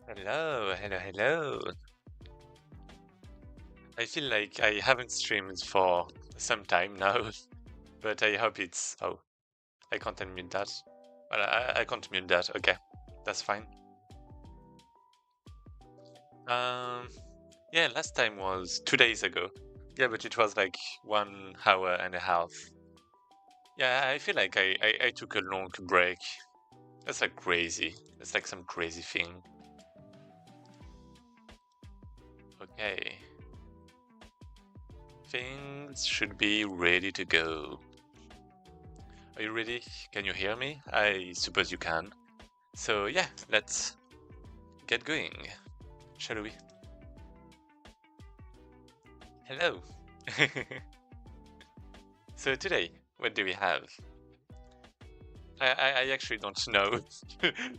Hello, hello, hello. I feel like I haven't streamed for some time now, but I hope it's... Oh, I can't unmute that. Well, I can't mute that. Okay, that's fine. Yeah, last time was 2 days ago. Yeah, but it was like 1 hour and a half. Yeah, I feel like I took a long break. That's like crazy. It's like some crazy thing. Okay. Things should be ready to go. Are you ready? Can you hear me? I suppose you can. So yeah, let's get going, shall we? Hello. So today, what do we have? I actually don't know.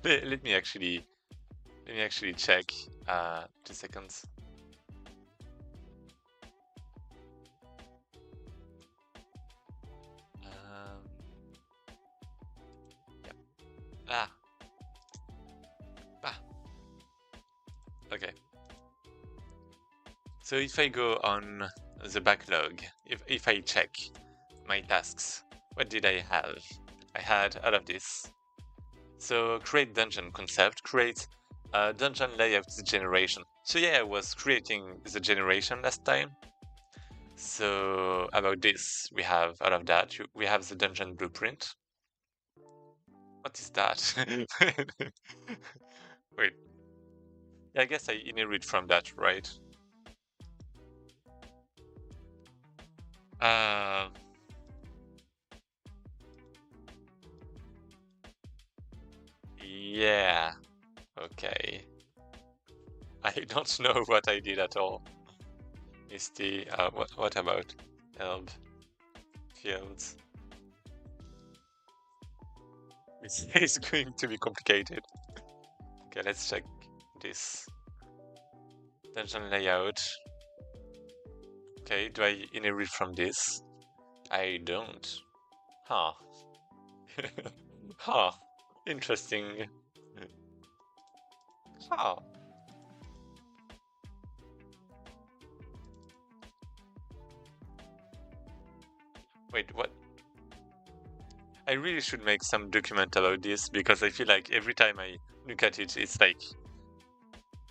let me actually check. 2 seconds. Yep. Ah. Okay. So if I go on the backlog, if I check my tasks, what did I have? I had all of this. So create dungeon concept, create dungeon layout generation. So yeah, I was creating the generation last time. So about this, we have all of that. We have the dungeon blueprint. What is that? Wait. Yeah, I guess I inherit from that, right? Yeah. Okay. I don't know what I did at all. Is the what about help fields? It's going to be complicated. Okay, let's check this dungeon layout. Okay, do I inherit from this? I don't. Huh. Huh. Interesting. Huh. Wait, what? I really should make some document about this because I feel like every time I look at it, it's like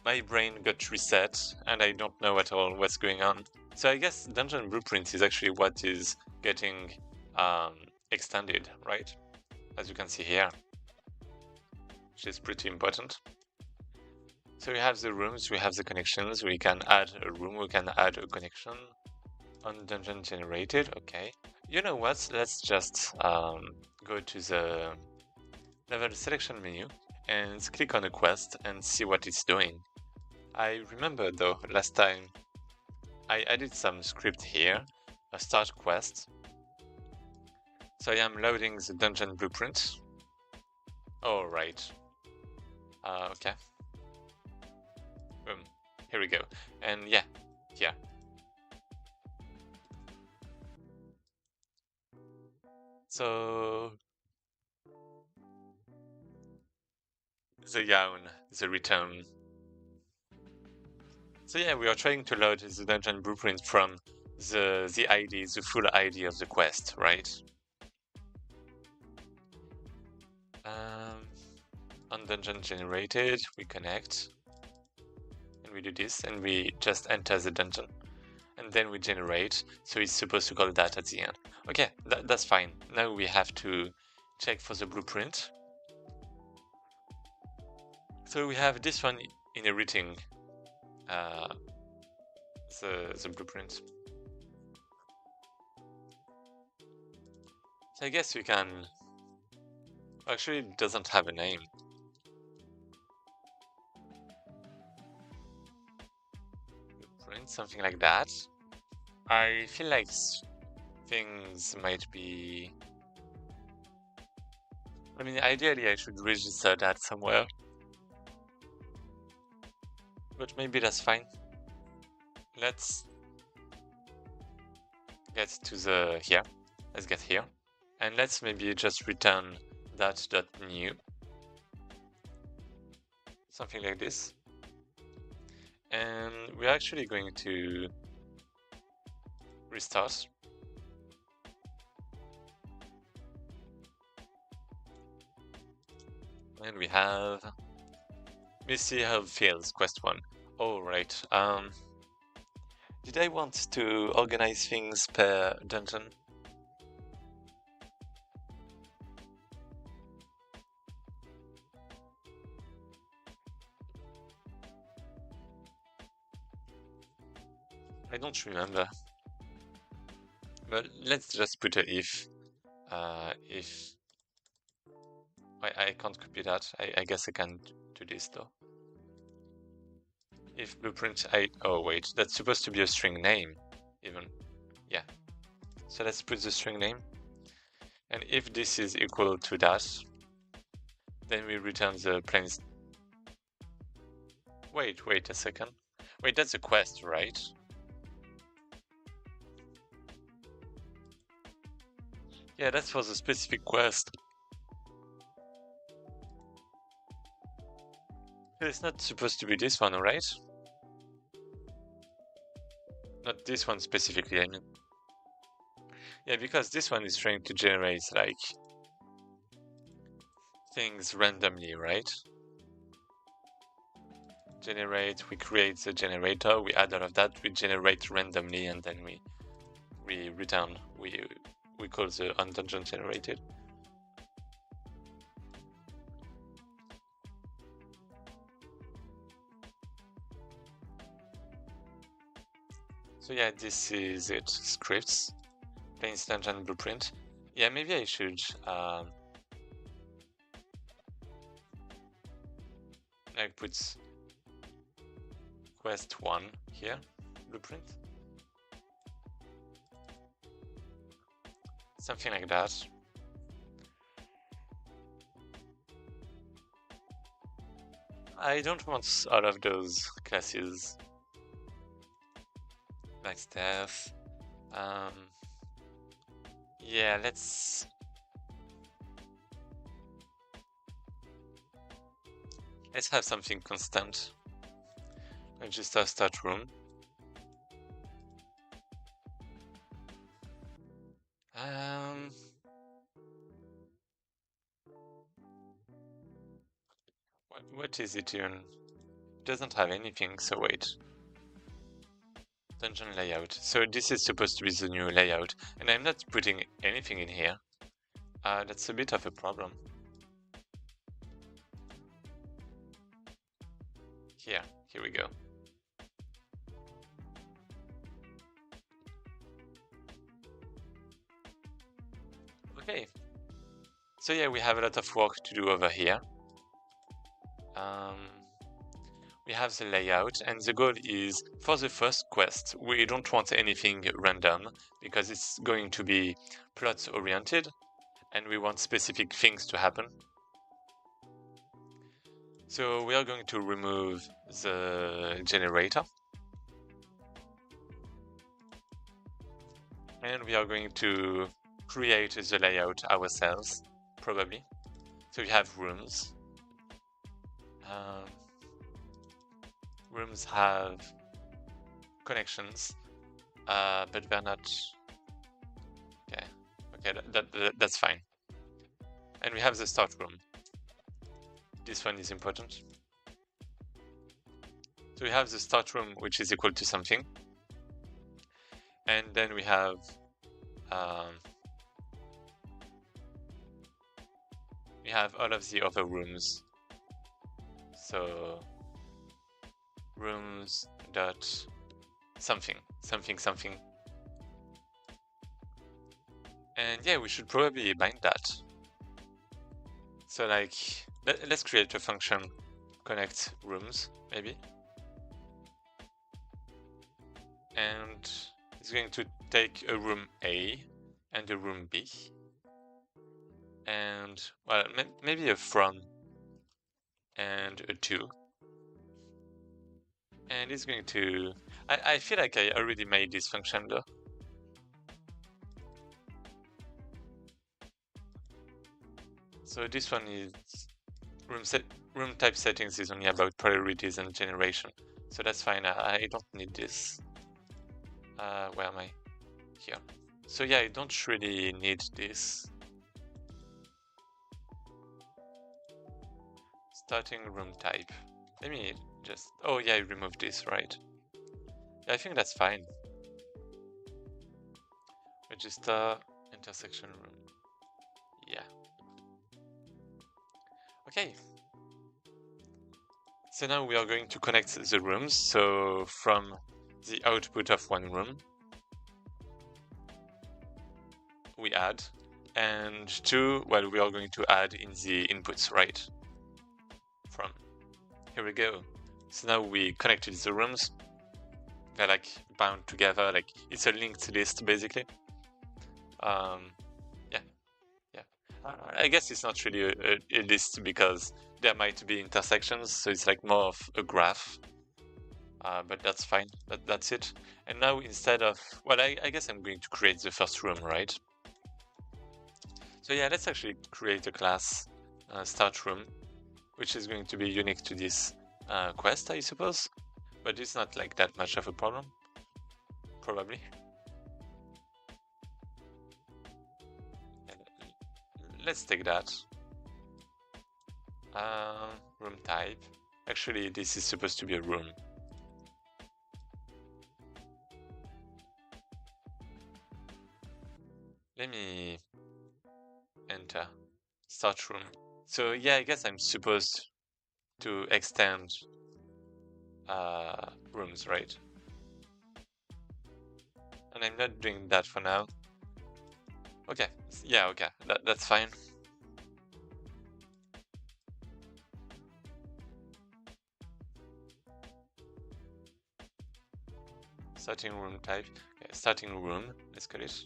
my brain got reset and I don't know at all what's going on. So I guess Dungeon Blueprints is actually what is getting extended, right? As you can see here, which is pretty important. So we have the rooms, we have the connections, we can add a room, we can add a connection on dungeon generated, okay. You know what, let's just go to the level selection menu and click on a quest and see what it's doing. I remember though, last time I added some script here, a start quest. So I am loading the dungeon blueprint. Oh, right. Okay. Boom. Here we go. And yeah, here. So the yawn, the return. So yeah, we are trying to load the dungeon blueprint from the ID, the full ID of the quest, right? On dungeon generated, we connect, and we do this, and we just enter the dungeon, and then we generate. So it's supposed to call that at the end. Okay, that's fine. Now we have to check for the blueprint. So we have this one inheriting the blueprint. So I guess we can... Actually, it doesn't have a name. Blueprint, something like that. I feel like things might be I mean, ideally I should register that somewhere, but maybe that's fine. Let's get to the here. Let's get here, and let's maybe just return that.new, something like this. And we're actually going to restart. And we have Missy Help Fields, quest 1. Oh, right. Did I want to organize things per dungeon? I don't remember. But let's just put a if. If I can't copy that. I guess I can do this though. If blueprint oh wait, that's supposed to be a string name, even. Yeah. So let's put the string name. And if this is equal to that, then we return the plain. Wait a second. Wait, that's a quest, right? Yeah, that's for the specific quest. It's not supposed to be this one, right? Not this one specifically, I mean. Yeah, because this one is trying to generate, like, things randomly, right? Generate, we create the generator, we add all of that, we generate randomly, and then we return, we call the on-dungeon generated. So yeah, this is it. Scripts, plain dungeon blueprint. Yeah, maybe I should like put quest 1 here, blueprint. Something like that. I don't want all of those classes. Like staff. Yeah, let's have something constant. Register start room. What is it even? It doesn't have anything, so wait. Dungeon layout. So this is supposed to be the new layout, and I'm not putting anything in here. That's a bit of a problem. Here we go. Okay. So yeah, we have a lot of work to do over here. We have the layout, and the goal is, for the first quest, we don't want anything random, because it's going to be plot oriented, and we want specific things to happen. So we are going to remove the generator. And we are going to create the layout ourselves, probably. So we have rooms. Rooms have connections, but they're not. Okay, that's fine. And we have the start room. This one is important. So we have the start room, which is equal to something, and then we have all of the other rooms. So rooms dot something. And yeah, we should probably bind that. So like, let's create a function connect rooms, maybe. And it's going to take a room A and a room B. and well, maybe a from and a to. And it's going to, I feel like I already made this function though. So this one is room type settings is only about priorities and generation. So that's fine, I don't need this. Where am I? Here. So yeah, I don't really need this. Starting room type. Let me just, oh yeah, I removed this, right? Yeah, I think that's fine. Register intersection room. Yeah. Okay. So now we are going to connect the rooms. So from the output of one room, we add, and two, well, we are going to add in the inputs, right? From. Here we go. So now we connected the rooms. They're like bound together, like it's a linked list basically. Yeah. I guess it's not really a list because there might be intersections, so it's like more of a graph. But that's fine. That's it. And now instead of, well, I guess I'm going to create the first room, right? So yeah, let's actually create a class start room, which is going to be unique to this quest, I suppose. But it's not like that much of a problem, probably. And let's take that. Room type. Actually, this is supposed to be a room. Let me enter start room. So yeah, I guess I'm supposed to extend rooms, right? And I'm not doing that for now. Okay, yeah, okay, that's fine. Starting room type, okay, starting room, let's call it.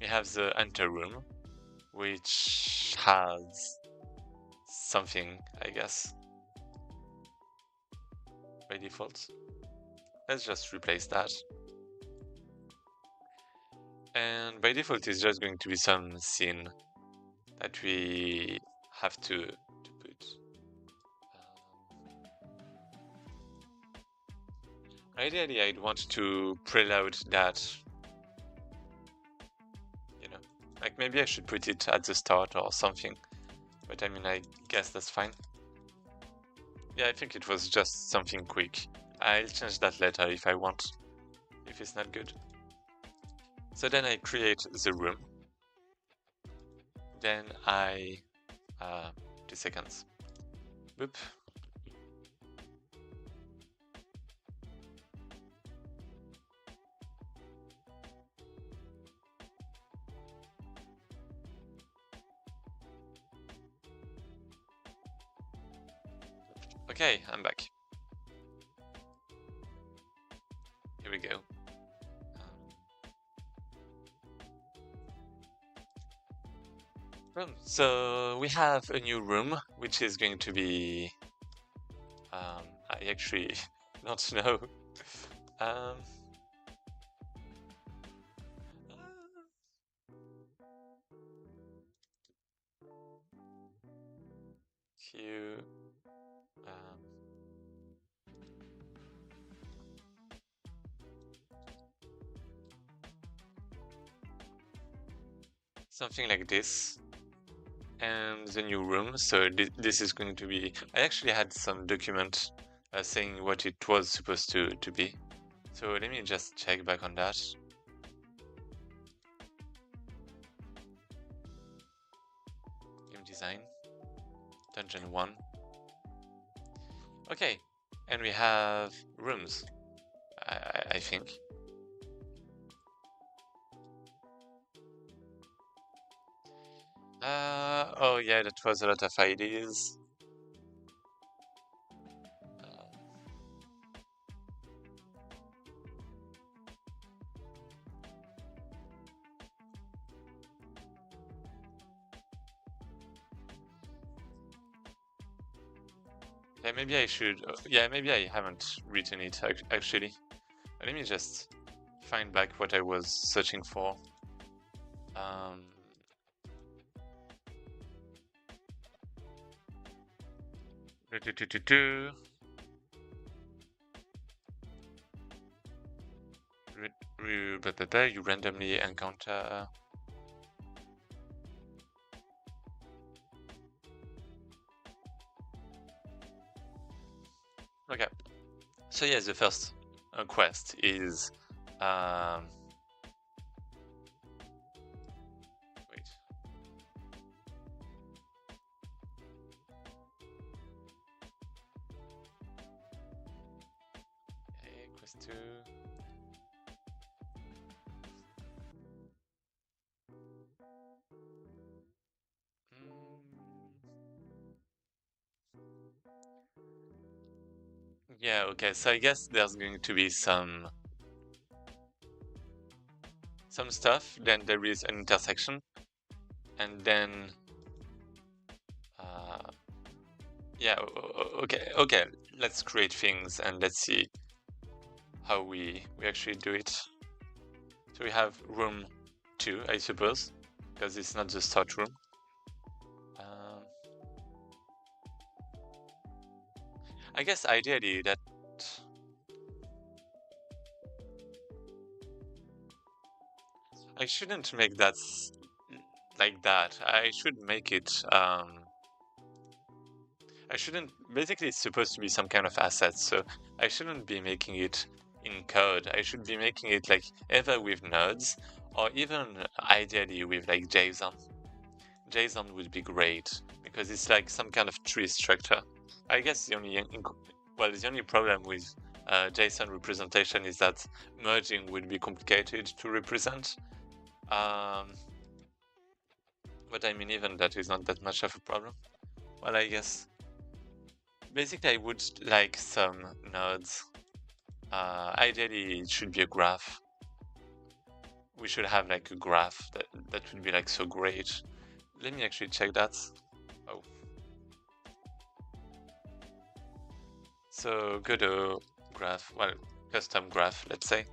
We have the enter room, which has something, I guess, by default. Let's just replace that. And by default, it's just going to be some scene that we have to put. Ideally, I'd want to preload that, you know, like maybe I should put it at the start or something, but I mean, I guess that's fine. Yeah, I think it was just something quick. I'll change that later if I want, if it's not good. So then I create the room. Then I, 2 seconds. Boop. Okay, I'm back. Here we go. So we have a new room, which is going to be, I actually don't know. Q, something like this. And the new room, so this is going to be, I actually had some document saying what it was supposed to be. So let me just check back on that. Game design, dungeon 1. Okay, and we have rooms, I think. Oh yeah, that was a lot of ideas. Yeah, maybe I should. Yeah, maybe I haven't written it actually. Let me just find back what I was searching for. Um, do. You randomly encounter. Okay. So yeah, the first quest is wait. Okay, quest 2. Yeah, okay. So I guess there's going to be some stuff, then there is an intersection, and then yeah, okay. Let's create things and let's see how we actually do it. So we have room 2, I suppose, because it's not the start room. I guess ideally that I shouldn't make that like that. I should make it I shouldn't, basically it's supposed to be some kind of asset, so I shouldn't be making it in code. I should be making it like either with nodes or even ideally with like JSON. JSON would be great because it's like some kind of tree structure. I guess the only problem with JSON representation is that merging would be complicated to represent. But I mean, even that is not that much of a problem. Well, I guess basically I would like some nodes. Ideally, it should be a graph. We should have like a graph that would be like so great. Let me actually check that. Oh. So Godot graph, well, custom graph, let's say,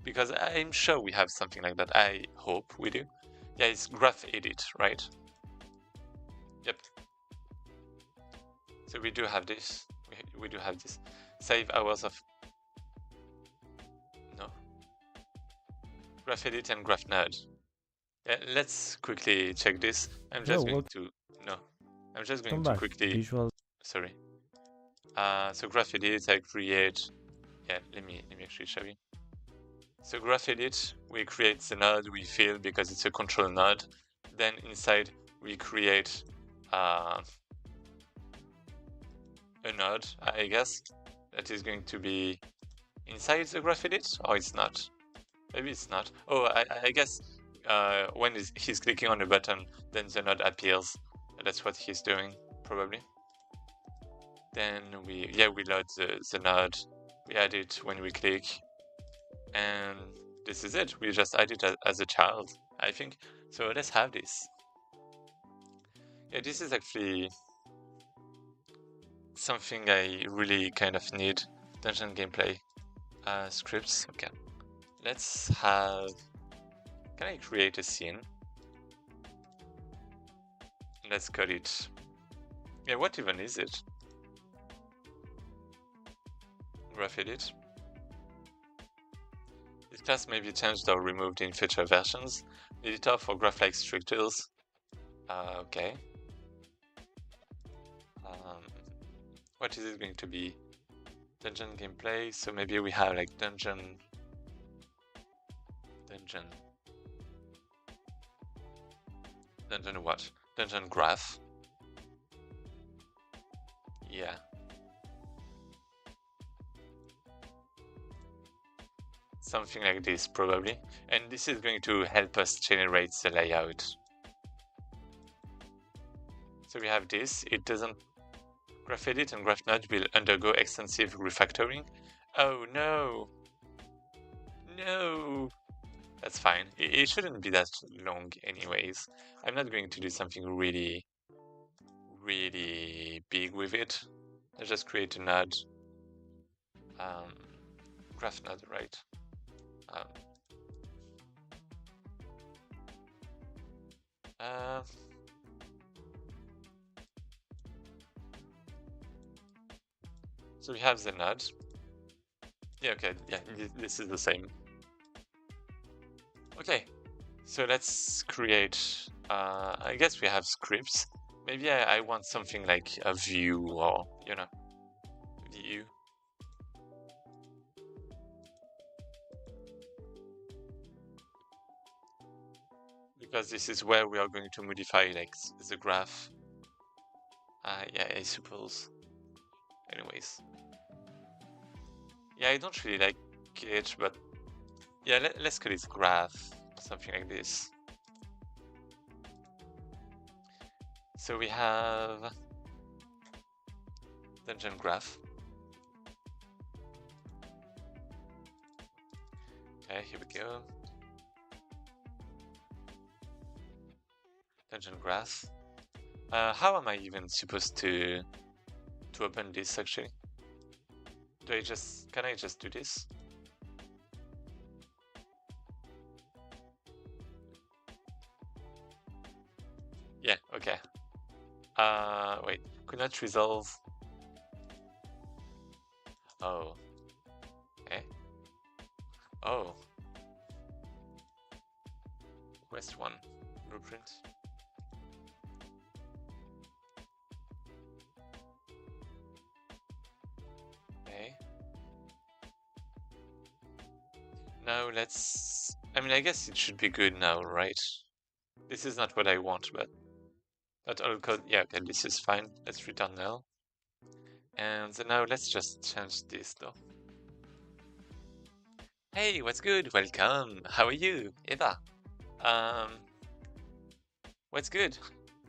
because I'm sure we have something like that. I hope we do. Yeah, it's GraphEdit, right? Yep. So we do have this. We do have this. Save hours of no. GraphEdit and GraphNode. Yeah, let's quickly check this. I'm just going to quickly. Visual. Sorry. So GraphEdit, I create. Yeah, let me actually show you. So GraphEdit, we create the node we fill because it's a control node. Then inside we create a node, I guess, that is going to be inside the GraphEdit, or it's not. Maybe it's not. Oh, I guess when he's clicking on a button, then the node appears. That's what he's doing, probably. Then we load the node. We add it when we click, and this is it. We just add it as a child, I think. So let's have this. Yeah, this is actually something I really kind of need. Dungeon gameplay scripts. Okay, let's have. Can I create a scene? Let's call it. Yeah, what even is it? GraphEdit. This class may be changed or removed in future versions. Editor for graph-like structures. Okay. What is it going to be? Dungeon gameplay. So maybe we have like dungeon. Dungeon what? Dungeon graph. Yeah. Something like this, probably. And this is going to help us generate the layout. So we have this. It doesn't. GraphEdit and GraphNode will undergo extensive refactoring. Oh no! No! That's fine. It shouldn't be that long anyways. I'm not going to do something really, really big with it. Let's just create a node. GraphNode, right? So we have the node. Yeah, okay, yeah, this is the same. Okay, so let's create, I guess we have scripts. Maybe I want something like a view or, you know, view. Because this is where we are going to modify like the graph. Yeah, I suppose. Anyways. Yeah, I don't really like it, but yeah, let's call it graph, something like this. So we have dungeon graph. Okay, here we go. Dungeon graph. How am I even supposed to open this actually? Can I just do this? Yeah, okay. Wait, could not resolve. Oh. Okay. Oh. Quest 1. Blueprint. Okay. Now let's... I mean, I guess it should be good now, right? This is not what I want, but... Not all code... Yeah, okay, this is fine. Let's return null. And so now let's just change this, though. Hey, what's good? Welcome. How are you? Eva. What's good?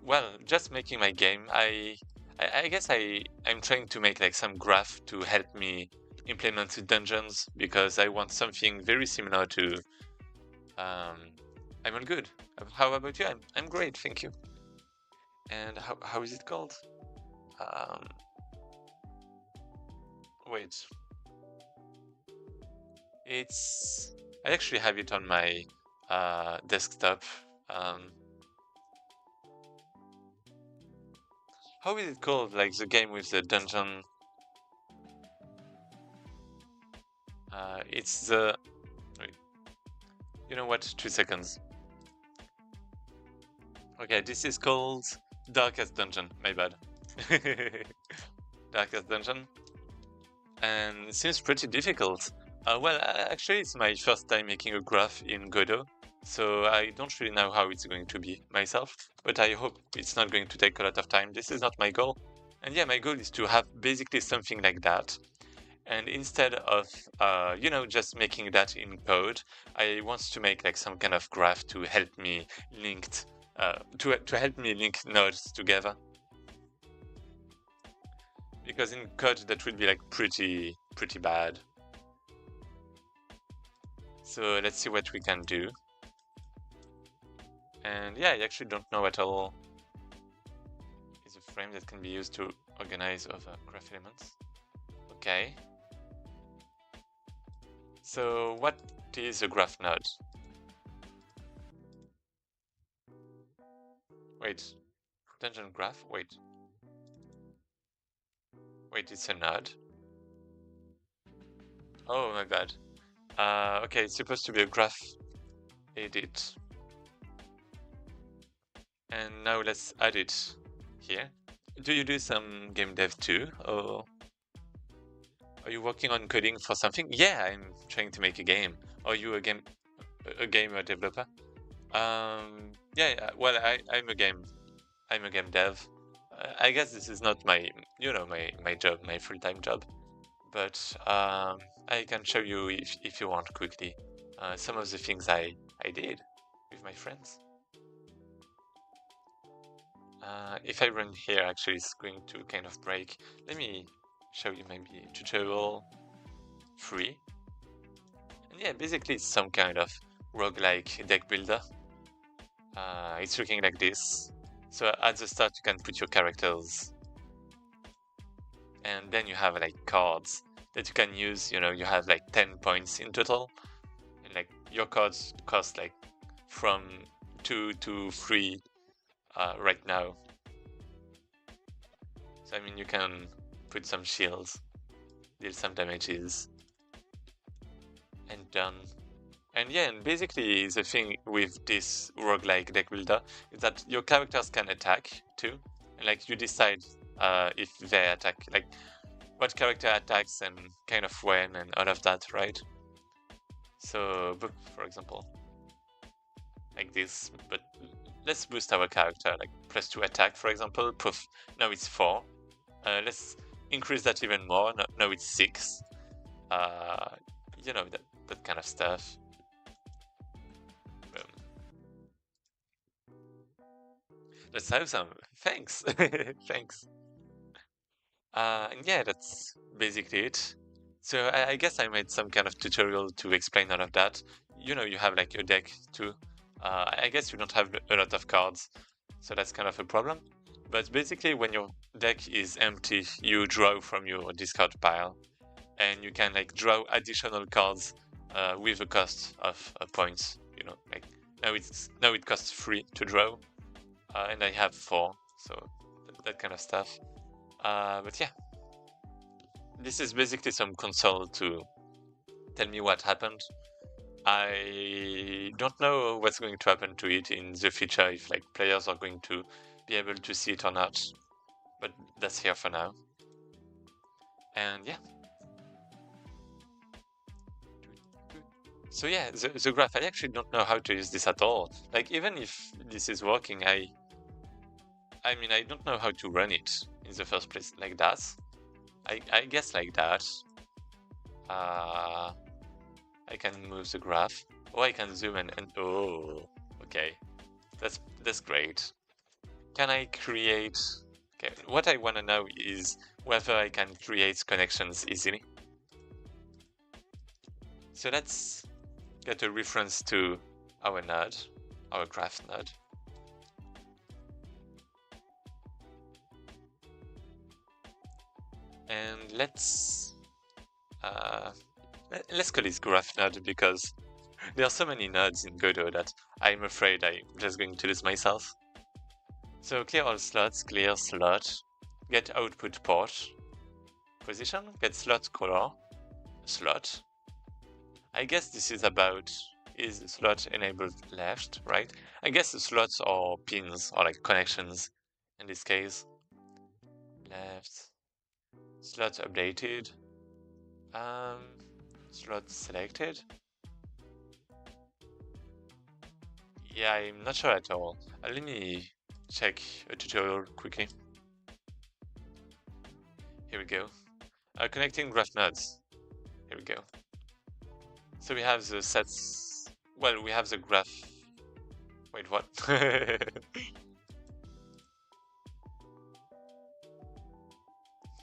Well, just making my game. I guess I'm trying to make like some graph to help me implement the dungeons because I want something very similar to I'm all good. How about you? I'm great, thank you. And how is it called? Wait. I actually have it on my desktop. How is it called? Like the game with the dungeon? It's the... Wait. You know what? 2 seconds. Okay, this is called Darkest Dungeon. My bad. Darkest Dungeon. And it seems pretty difficult. Well, actually, it's my first time making a graph in Godot, so I don't really know how it's going to be myself, but I hope it's not going to take a lot of time. This is not my goal. And yeah, my goal is to have basically something like that. And instead of, you know, just making that in code, I want to make like some kind of graph to help me to help me link nodes together. Because in code that would be like pretty bad. So let's see what we can do. And yeah, I actually don't know at all. Is a frame that can be used to organize other graph elements. Okay. So what is a graph node? Wait, dungeon graph? Wait, it's a node. Oh my god. Okay, it's supposed to be a graph edit. And now let's add it here. Do you do some game dev too, or are you working on coding for something? Yeah, I'm trying to make a game. Are you a gamer developer? Yeah. Well, I'm a game dev. I guess this is not my, you know, my job, my full-time job. But I can show you if you want quickly some of the things I did with my friends. If I run here, actually, it's going to kind of break. Let me show you maybe tutorial 3. And yeah, basically it's some kind of roguelike deck builder. It's looking like this. So at the start you can put your characters. and then you have like cards that you can use. You know, you have like 10 points in total, and like your cards cost like from 2 to 3 right now. So I mean, you can put some shields, deal some damages, and done. And yeah, and basically the thing with this roguelike deck builder is that your characters can attack too. And like you decide if they attack, like what character attacks and kind of when and all of that, right? So book, for example, like this, but let's boost our character, like +2 attack, for example. Poof, now it's 4. Let's increase that even more. Now it's 6. You know, that kind of stuff. Let's have some. Thanks. Thanks. And yeah, that's basically it. So I guess I made some kind of tutorial to explain all of that. You know, you have like your deck too. I guess you don't have a lot of cards, so that's kind of a problem. But basically, when your deck is empty, you draw from your discard pile, and you can like draw additional cards with a cost of points. You know, like now it costs 3 to draw. And I have 4, so that kind of stuff. But yeah, this is basically some console to tell me what happened. I don't know what's going to happen to it in the future, if like players are going to be able to see it or not, but that's here for now. And yeah. So yeah, the graph, I actually don't know how to use this at all. Like, even if this is working, I mean, I don't know how to run it in the first place like that. I guess like that. I can move the graph. Or I can zoom and oh, okay. That's great. Can I create... Okay, what I want to know is whether I can create connections easily. So let's get a reference to our node, our graph node. And let's call this GraphNode because there are so many nodes in Godot that I'm afraid I'm just going to lose myself. So clear all slots, clear slot, get output port, position, get slot color, slot. I guess this is about, is slot enabled left, right? I guess the slots are pins or like connections in this case. Left. Slot updated. Slot selected. Yeah, I'm not sure at all. Let me check a tutorial quickly. Here we go. Connecting graph nodes. Here we go. So we have the sets. Well, we have the graph. Wait, what?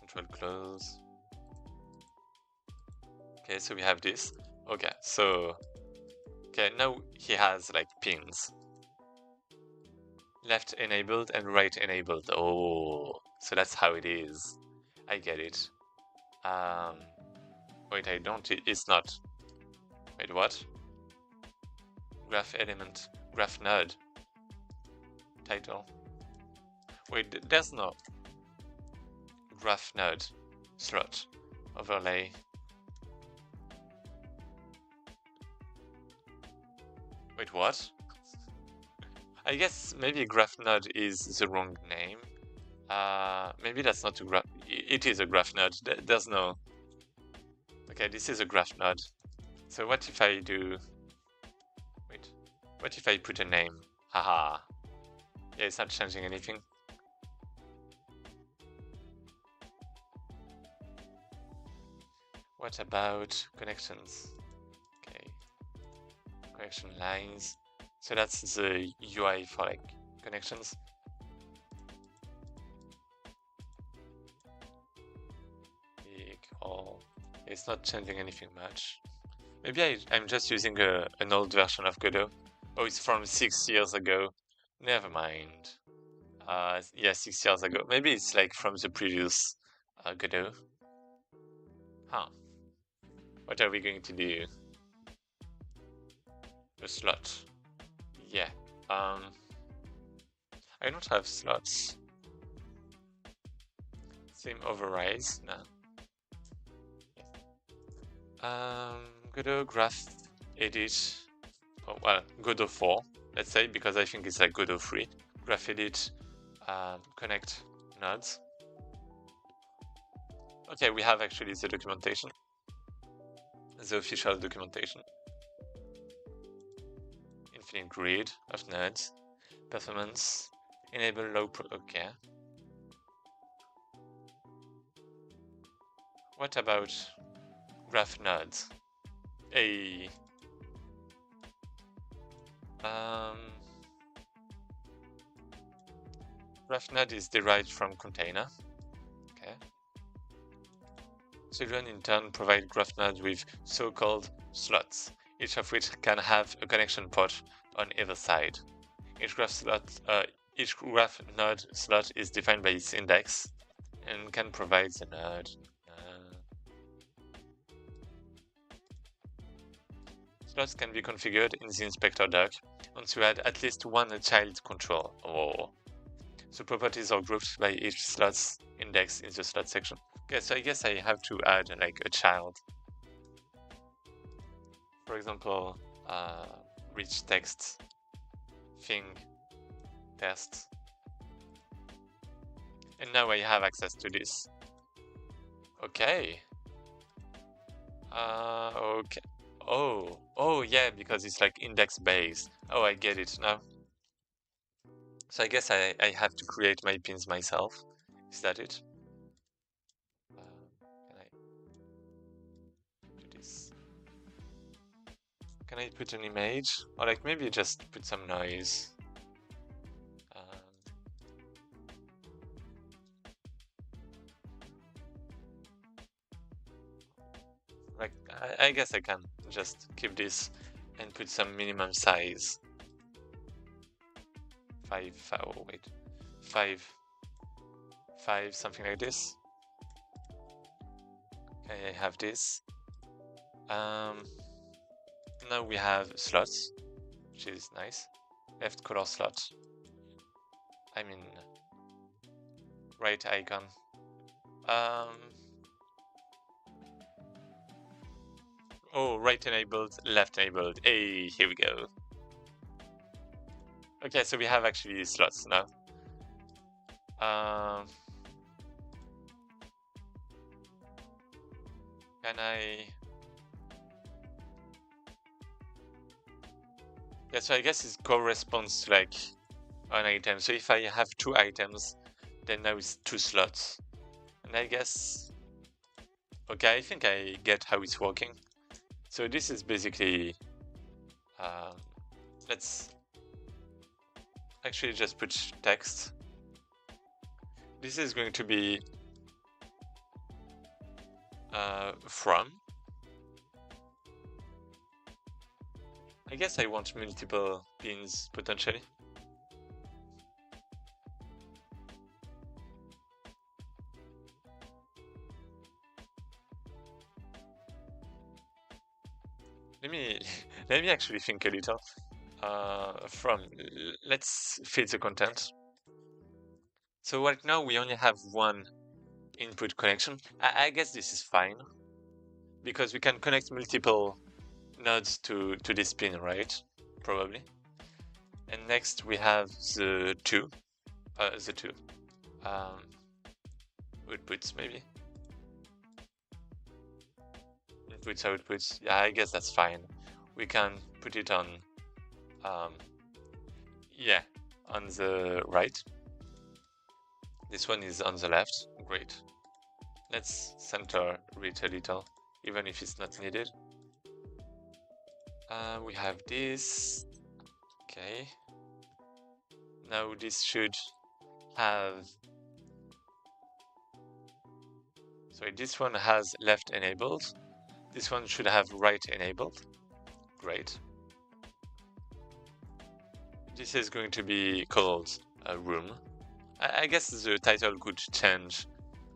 Control close. Okay, so we have this. Okay, so okay, now he has like pins. Left enabled and right enabled. Oh, so that's how it is. I get it. Wait, I don't. It's not. Wait, what? Graph element, graph node. Title. Wait, there's no graph node slot overlay. Wait, what? I guess maybe graph node is the wrong name. Maybe that's not a graph. It is a graph node. There's no. Okay, this is a graph node. So what if I do? Wait. What if I put a name? Haha. Yeah, it's not changing anything. What about connections? Okay. Connection lines. So that's the UI for like connections. Big, all. It's not changing anything much. Maybe I'm just using an old version of Godot. Oh, it's from 6 years ago. Never mind. Yeah, 6 years ago. Maybe it's like from the previous Godot. Huh. What are we going to do? A slot. Yeah. I don't have slots. Same overrides. No. Godot GraphEdit. Oh, well, Godot 4, let's say, because I think it's like Godot 3. GraphEdit, connect nodes. Okay, we have actually the documentation, the official documentation. Infinite grid of nodes, performance, enable low pro. Okay. What about GraphNode? GraphNode is derived from container. Okay. Children in turn provide GraphNode with so-called slots, each of which can have a connection port on either side. Each GraphNode slot is defined by its index and can provide the node. Slots can be configured in the inspector doc once you add at least one child control. Oh. So properties are grouped by each slot's index in the slot section. Okay, so I guess I have to add like a child. For example, rich text, thing, test. And now I have access to this. Okay. Okay. Oh yeah, because it's like index based. Oh, I get it now. So I guess I have to create my pins myself. Is that it? Can I do this? Can I put an image? Or like maybe just put some noise? Like I guess I can just keep this and put some minimum size. 5, something like this. Okay, I have this. Now we have slots, which is nice. Left color slot. I mean, right icon. Oh, right enabled, left enabled. Hey, here we go. Okay, so we have actually slots now. Can I? Yeah, so I guess it corresponds to like an item. So if I have 2 items, then now it's 2 slots. And I guess, okay, I think I get how it's working. So this is basically, let's actually just put text. This is going to be from. I guess I want multiple pins potentially. Let me actually think a little. From, let's fit the content. So right now we only have one input connection. I guess this is fine because we can connect multiple nodes to this pin, right? Probably. And next we have the two outputs maybe. Inputs, outputs. Yeah, I guess that's fine. We can put it on, yeah, on the right. This one is on the left. Great. Let's center it a little, even if it's not needed. We have this. Okay. Now this should have. Sorry, this one has left enabled. This one should have right enabled. Great. This is going to be called a room. I guess the title could change.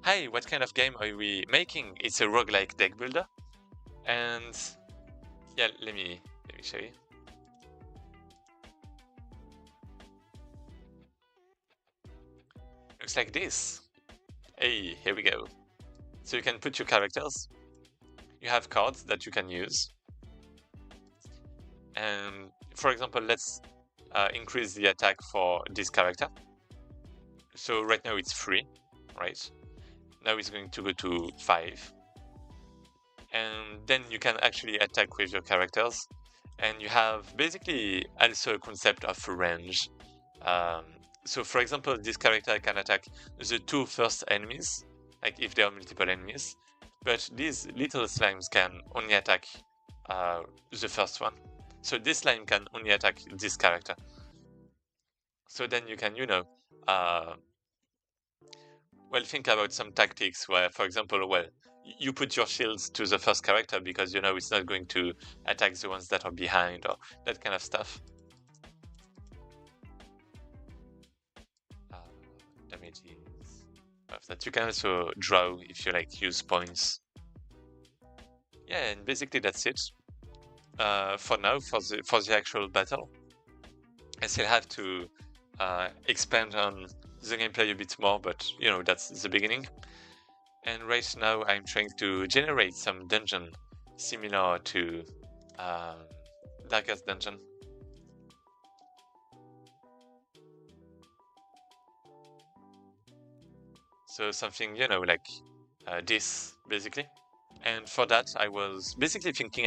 hey, what kind of game are we making? It's a roguelike deck builder. And yeah, let me show you. Looks like this. Hey, here we go. So you can put your characters. You have cards that you can use. And for example, let's increase the attack for this character. So right now it's 3, right? Now it's going to go to 5. And then you can actually attack with your characters. And you have basically also a concept of range. So for example, this character can attack the 2 first enemies, like if there are multiple enemies. But these little slimes can only attack the first one. So this slime can only attack this character. So then you can, well, think about some tactics where, for example, well, you put your shields to the first character because you know it's not going to attack the ones that are behind or that kind of stuff. Damages that you can also draw if you like use points. Yeah, and basically that's it. For now, for the actual battle, I still have to expand on the gameplay a bit more, but you know that's the beginning. And right now I'm trying to generate some dungeon similar to Darkest Dungeon. So something, you know, like this, basically. And for that, I was basically thinking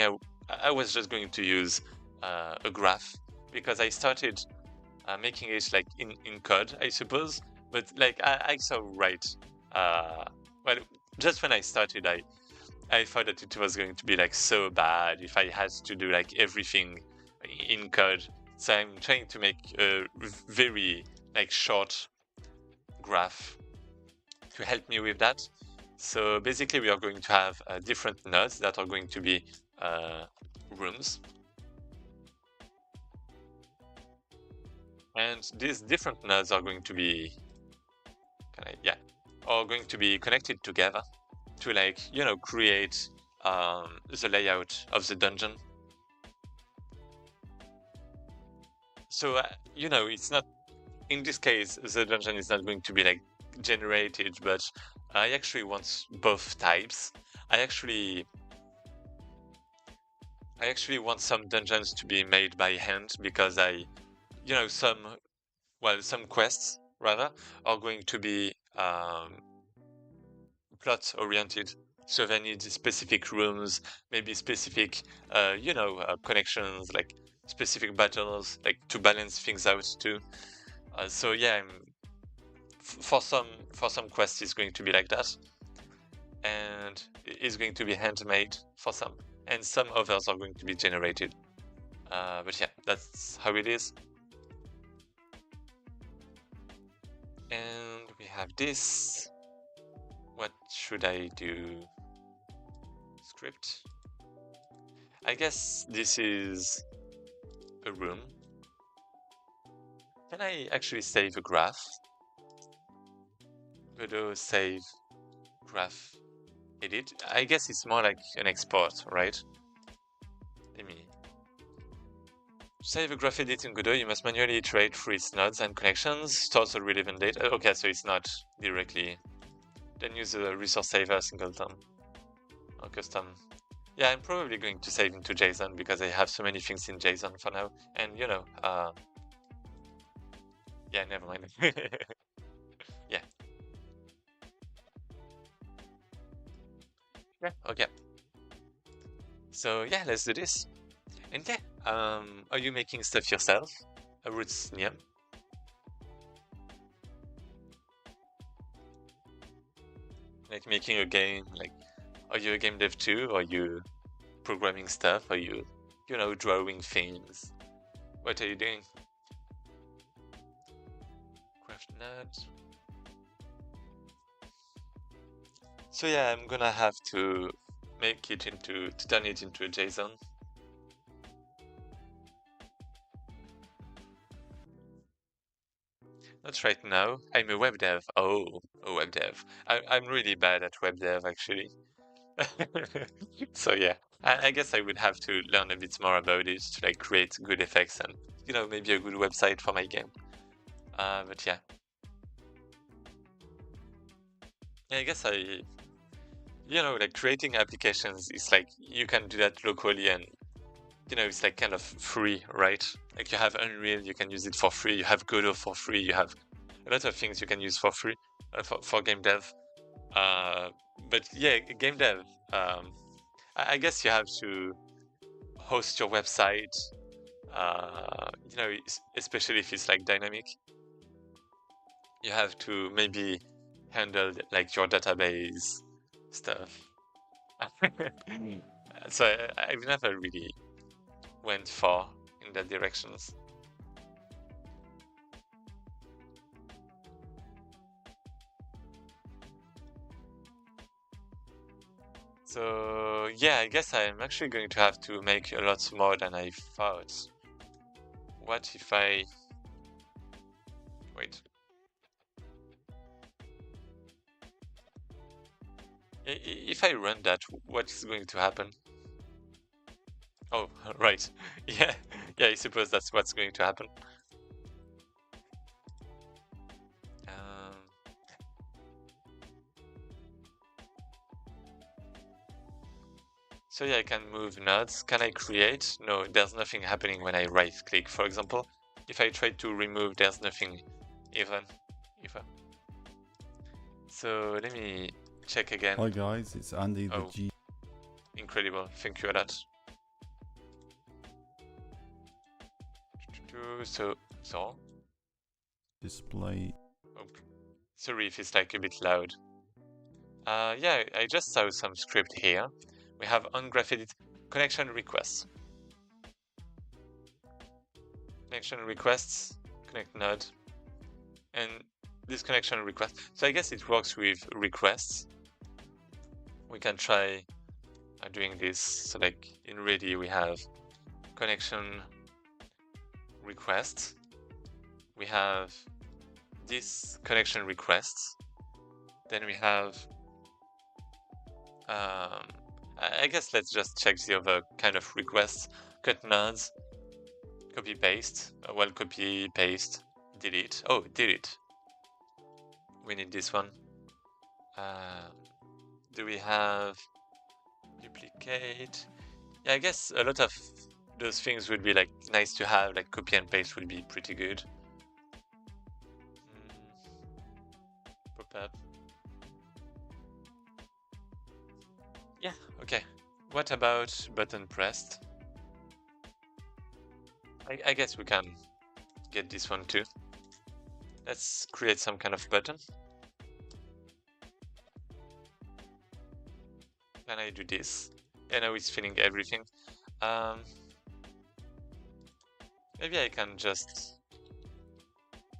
I was just going to use a graph, because I started making it like in code, I suppose. But like I saw right, well, just when I started, I thought that it was going to be like so bad if I had to do like everything in code. So I'm trying to make a very like short graph to help me with that. So basically we are going to have different nodes that are going to be rooms. And these different nodes are going to be are going to be connected together to like, you know, create the layout of the dungeon. So you know, it's not, in this case the dungeon is not going to be like generated, but I actually want both types. I actually want some dungeons to be made by hand, because you know, some quests rather are going to be plot oriented. So they need specific rooms, maybe specific, connections, like specific battles, like to balance things out too. So yeah, for some quests it's going to be like that, and it's going to be handmade for some, and some others are going to be generated. But yeah, that's how it is. And we have this. What should I do? Script. I guess this is a room. Can I actually save a graph? Godot save graph edit. I guess it's more like an export, right? Let me save a graph edit in Godot. You must manually iterate through its nodes and connections, stores all relevant data. Okay, so it's not directly. Then use a resource saver singleton or custom. Yeah, I'm probably going to save into JSON because I have so many things in JSON for now. And you know, yeah, never mind. Yeah. Yeah, okay. So yeah, let's do this. And yeah, are you making stuff yourself? Roots, yeah. Like making a game, like, are you a game dev too? Are you programming stuff? Are you, you know, drawing things? What are you doing? GraphNode. So yeah, I'm gonna have to make it to turn it into a JSON. Not right now. I'm a web dev. Oh, a web dev. I'm really bad at web dev, actually. So yeah, I guess I would have to learn a bit more about it to like create good effects and, you know, maybe a good website for my game. But yeah. I guess you know, like creating applications is like, you can do that locally and, you know, it's like kind of free, right? Like you have Unreal, you can use it for free. You have Godot for free. You have a lot of things you can use for free for game dev. But yeah, game dev. I guess you have to host your website. You know, especially if it's like dynamic, you have to maybe handle like your database stuff. So I've never really went far in that directions. So yeah, I guess I'm actually going to have to make a lot more than I thought. What if I... Wait. If I run that, what is going to happen? Oh, right. Yeah, yeah, I suppose that's what's going to happen. Um, so yeah, I can move nodes. Can I create? No, there's nothing happening when I right click, for example. If I try to remove, there's nothing even. So let me check again. Hi guys, it's Andy the Oh, G. incredible. Thank you for that. So Display. oh, sorry if it's like a bit loud. Yeah, I just saw some script here. We have on GraphEdit connection requests. Connection requests, connect node, and this connection request. So I guess it works with requests. We can try doing this. So like in ready we have connection request. We have this connection requests. Then we have I guess let's just check the other kind of requests. Cut nodes, copy paste, well, copy paste, delete. Oh, delete. We need this one. Do we have duplicate? Yeah, I guess a lot of those things would be like nice to have, like copy and paste would be pretty good. Pop up. Yeah, okay. What about button pressed? I guess we can get this one too. Let's create some kind of button. Can I do this? Yeah, now it's filling everything. Maybe I can just,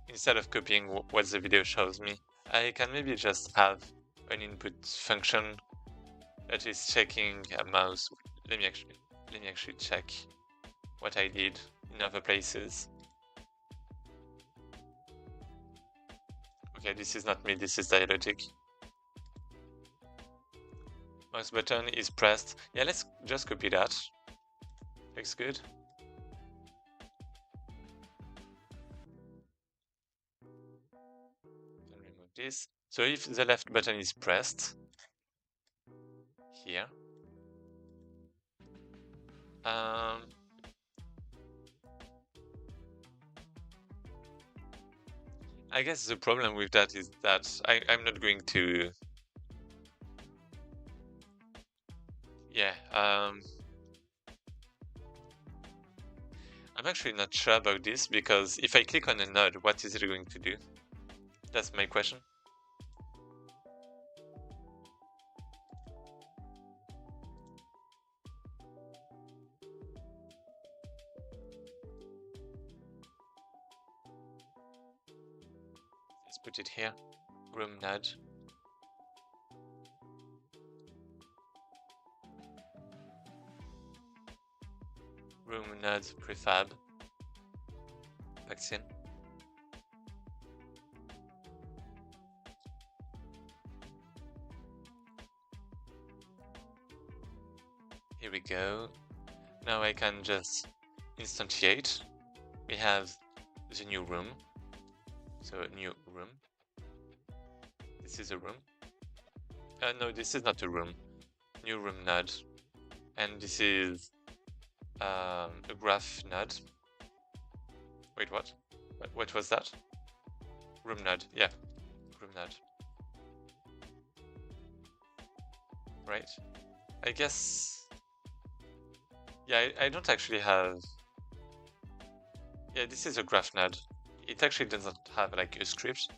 instead of copying what the video shows me, I can maybe just have an input function that is checking a mouse. Let me actually check what I did in other places. Okay, this is not me, this is Dialogic. Mouse button is pressed. Yeah, let's just copy that. Looks good. Can remove this. So if the left button is pressed here, I guess the problem with that is that I'm not going to... Yeah, I'm actually not sure about this, because if I click on a node, what is it going to do? That's my question. Let's put it here. Room node. Room node prefab. Vaccine. go. Now I can just instantiate. We have the new room. So new room. This is a room. No, this is not a room. New room node. And this is a graph node. Wait, what? What was that? Room node. Yeah, room node. Right. I guess. Yeah, I don't actually have. Yeah, this is a graph node. It actually doesn't have like a script.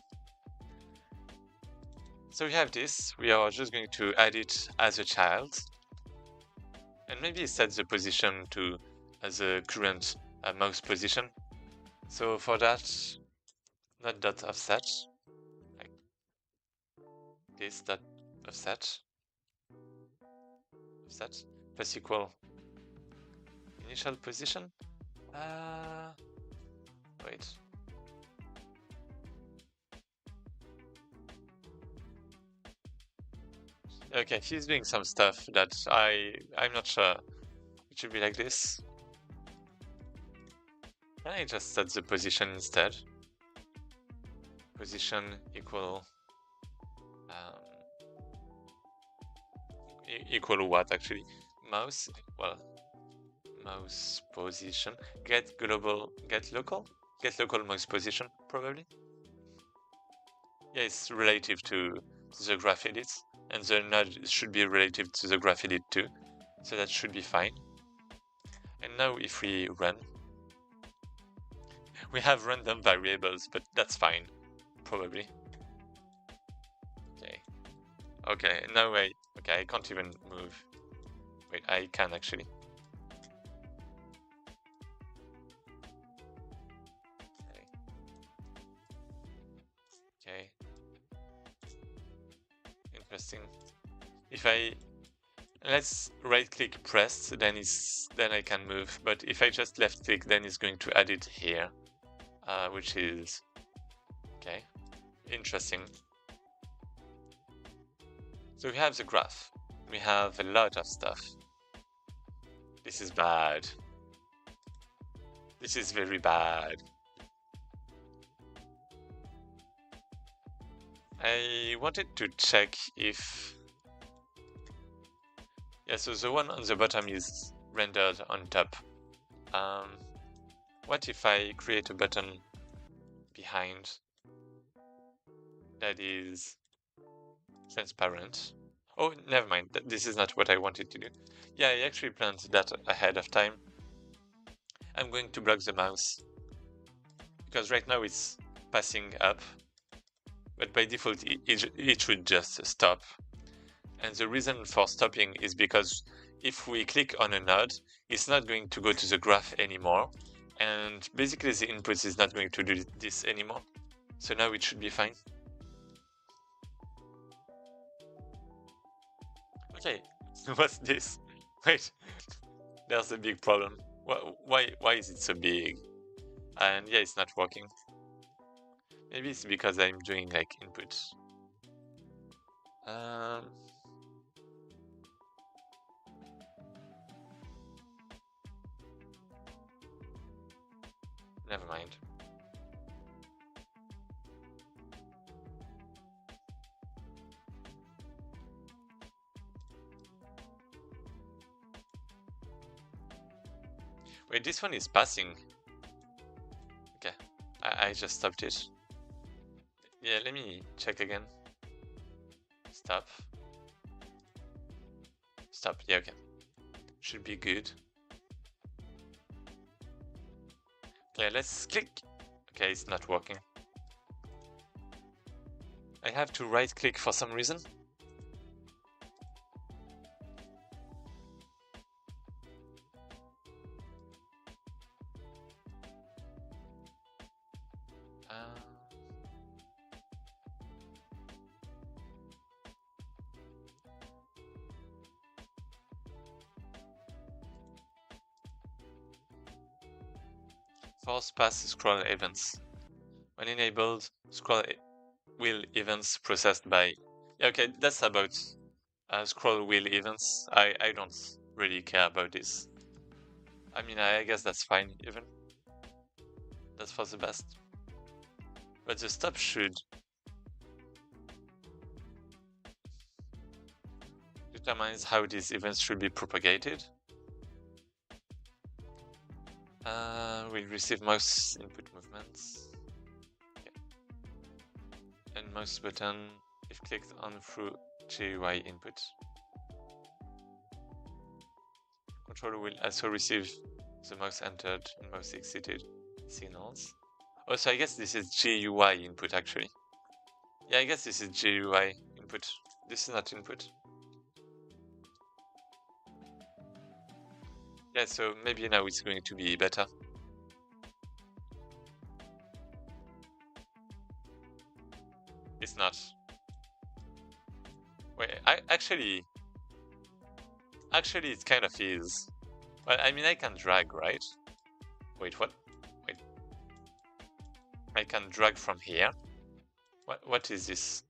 So we have this. We are just going to add it as a child. And maybe set the position to the current mouse position. So for that, not dot offset, like this dot offset plus equal initial position. Wait. Okay, he's doing some stuff that I'm not sure. It should be like this. Can I just set the position instead? Position equal equal what actually? Mouse, well, mouse position, get global, get local mouse position, probably. Yeah, it's relative to the GraphEdit, and the node should be relative to the GraphEdit too, so that should be fine. And now if we run, we have random variables, but that's fine, probably. Okay, no way. Okay, I can't even move. Wait, I can actually. Okay. Interesting. If let's right click pressed, then I can move. But if I just left click, then it's going to add it here, which is okay. Interesting. So we have the graph. We have a lot of stuff. This is bad. This is very bad. I wanted to check if... Yeah, so the one on the bottom is rendered on top. What if I create a button behind that is transparent? Oh, never mind. This is not what I wanted to do. Yeah, I actually planned that ahead of time. I'm going to block the mouse because right now it's passing up, but by default it should just stop. And the reason for stopping is because if we click on a node, it's not going to go to the graph anymore, and basically the input is not going to do this anymore. So now it should be fine. Okay, what's this? Wait, there's a big problem. Why is it so big? And yeah, it's not working. Maybe it's because I'm doing like input. Never mind. Wait, this one is passing. Okay, I just stopped it. Yeah, let me check again. Stop. Stop, yeah, okay. Should be good. Okay, let's click. Okay, it's not working. I have to right click for some reason. Force pass scroll events. When enabled, scroll wheel events processed by... Yeah, okay, that's about scroll wheel events. I don't really care about this. I mean, I guess that's fine, even. That's for the best. But the stop should determine how these events should be propagated. We receive mouse input movements. Okay. And mouse button if clicked on through GUI input. Controller will also receive the mouse entered and mouse exited signals. Oh, so I guess this is GUI input actually. Yeah, I guess this is GUI input. This is not input. Yeah, so maybe now it's going to be better. It's not. Wait, actually it kind of is. Well, I mean, I can drag, right? Wait, what? Wait. I can drag from here. What is this?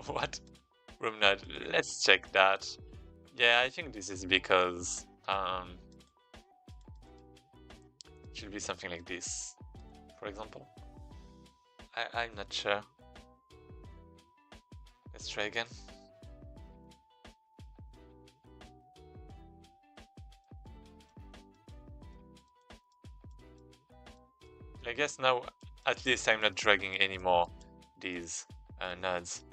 What? Room node. Let's check that. Yeah, I think this is because it should be something like this, for example. I'm not sure. Let's try again. I guess now at least I'm not dragging anymore these nodes.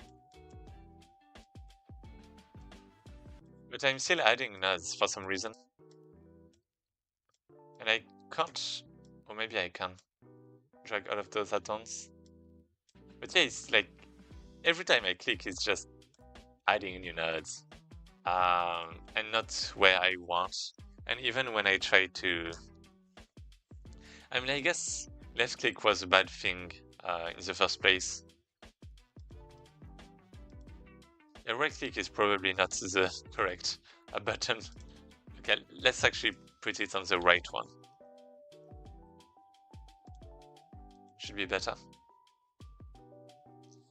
But I'm still adding nodes for some reason. And I can't, or maybe I can, drag all of those at once. But yeah, it's like, every time I click, it's just adding new nodes. And not where I want. And even when I try to... I mean, I guess left click was a bad thing in the first place. A right click is probably not the correct button. Okay, let's actually put it on the right one. Should be better.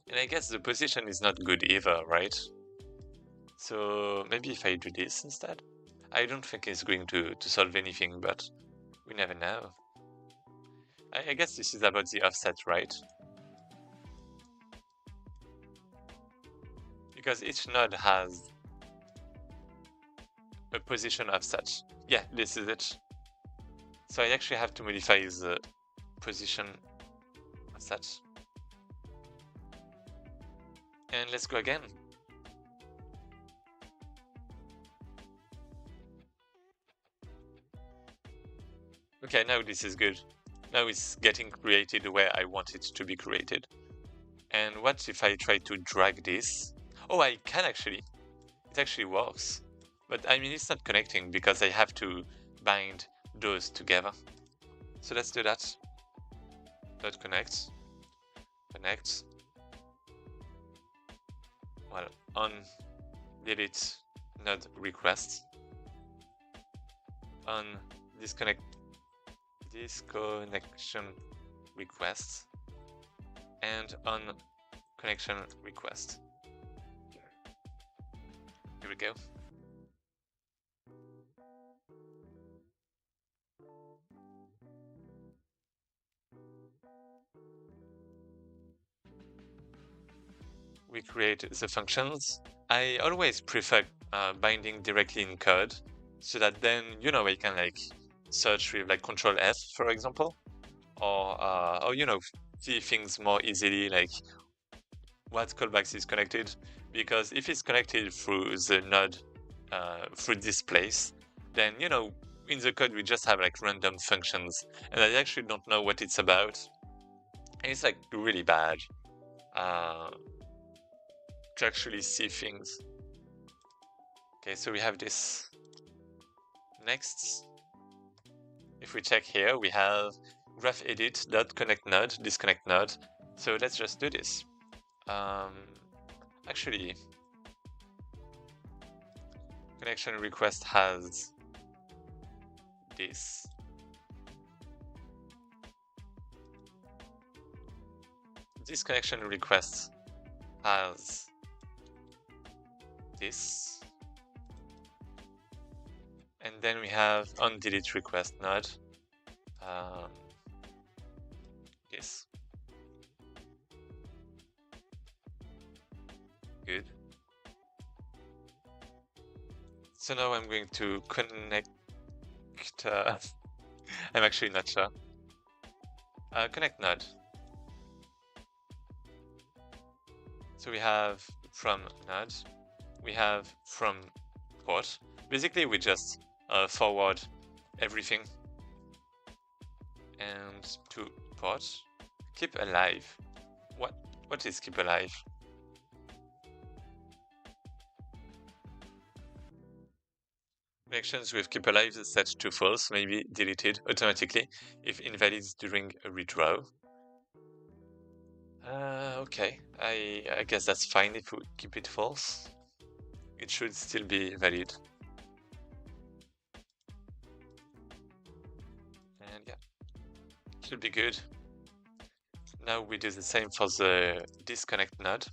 And I guess the position is not good either, right? So maybe if I do this instead? I don't think it's going to solve anything, but we never know. I guess this is about the offset, right? Because each node has a position offset. Yeah, this is it. So I actually have to modify the position offset. And let's go again. Okay, now this is good. Now it's getting created where I want it to be created. And what if I try to drag this? Oh, I can actually. It actually works. But I mean, it's not connecting because I have to bind those together. So let's do that. Dot connect. Connect. Well, on delete node request. On disconnection request. And on connection request. Here we go. We create the functions. I always prefer binding directly in code, so that then, you know, I can like search with like Control F, for example, or you know, see things more easily, like what callbacks is connected. Because if it's connected through the node, through this place, then, you know, in the code we just have like random functions, and I actually don't know what it's about, and it's like really bad to actually see things. Okay, so we have this. Next, if we check here, we have GraphEdit.connectNode, disconnect node. So let's just do this. Actually, connection request has this. this connection request has this. And then we have on delete request node. Yes. Good. So now I'm going to connect. I'm actually not sure. Connect node. So we have from node. We have from port. Basically, we just forward everything and to port. Keep alive. What is keep alive? Connections with keep alive is set to false, may be deleted automatically if invalid during a redraw. Okay, I guess that's fine if we keep it false. It should still be valid. And yeah, should be good. Now we do the same for the disconnect node.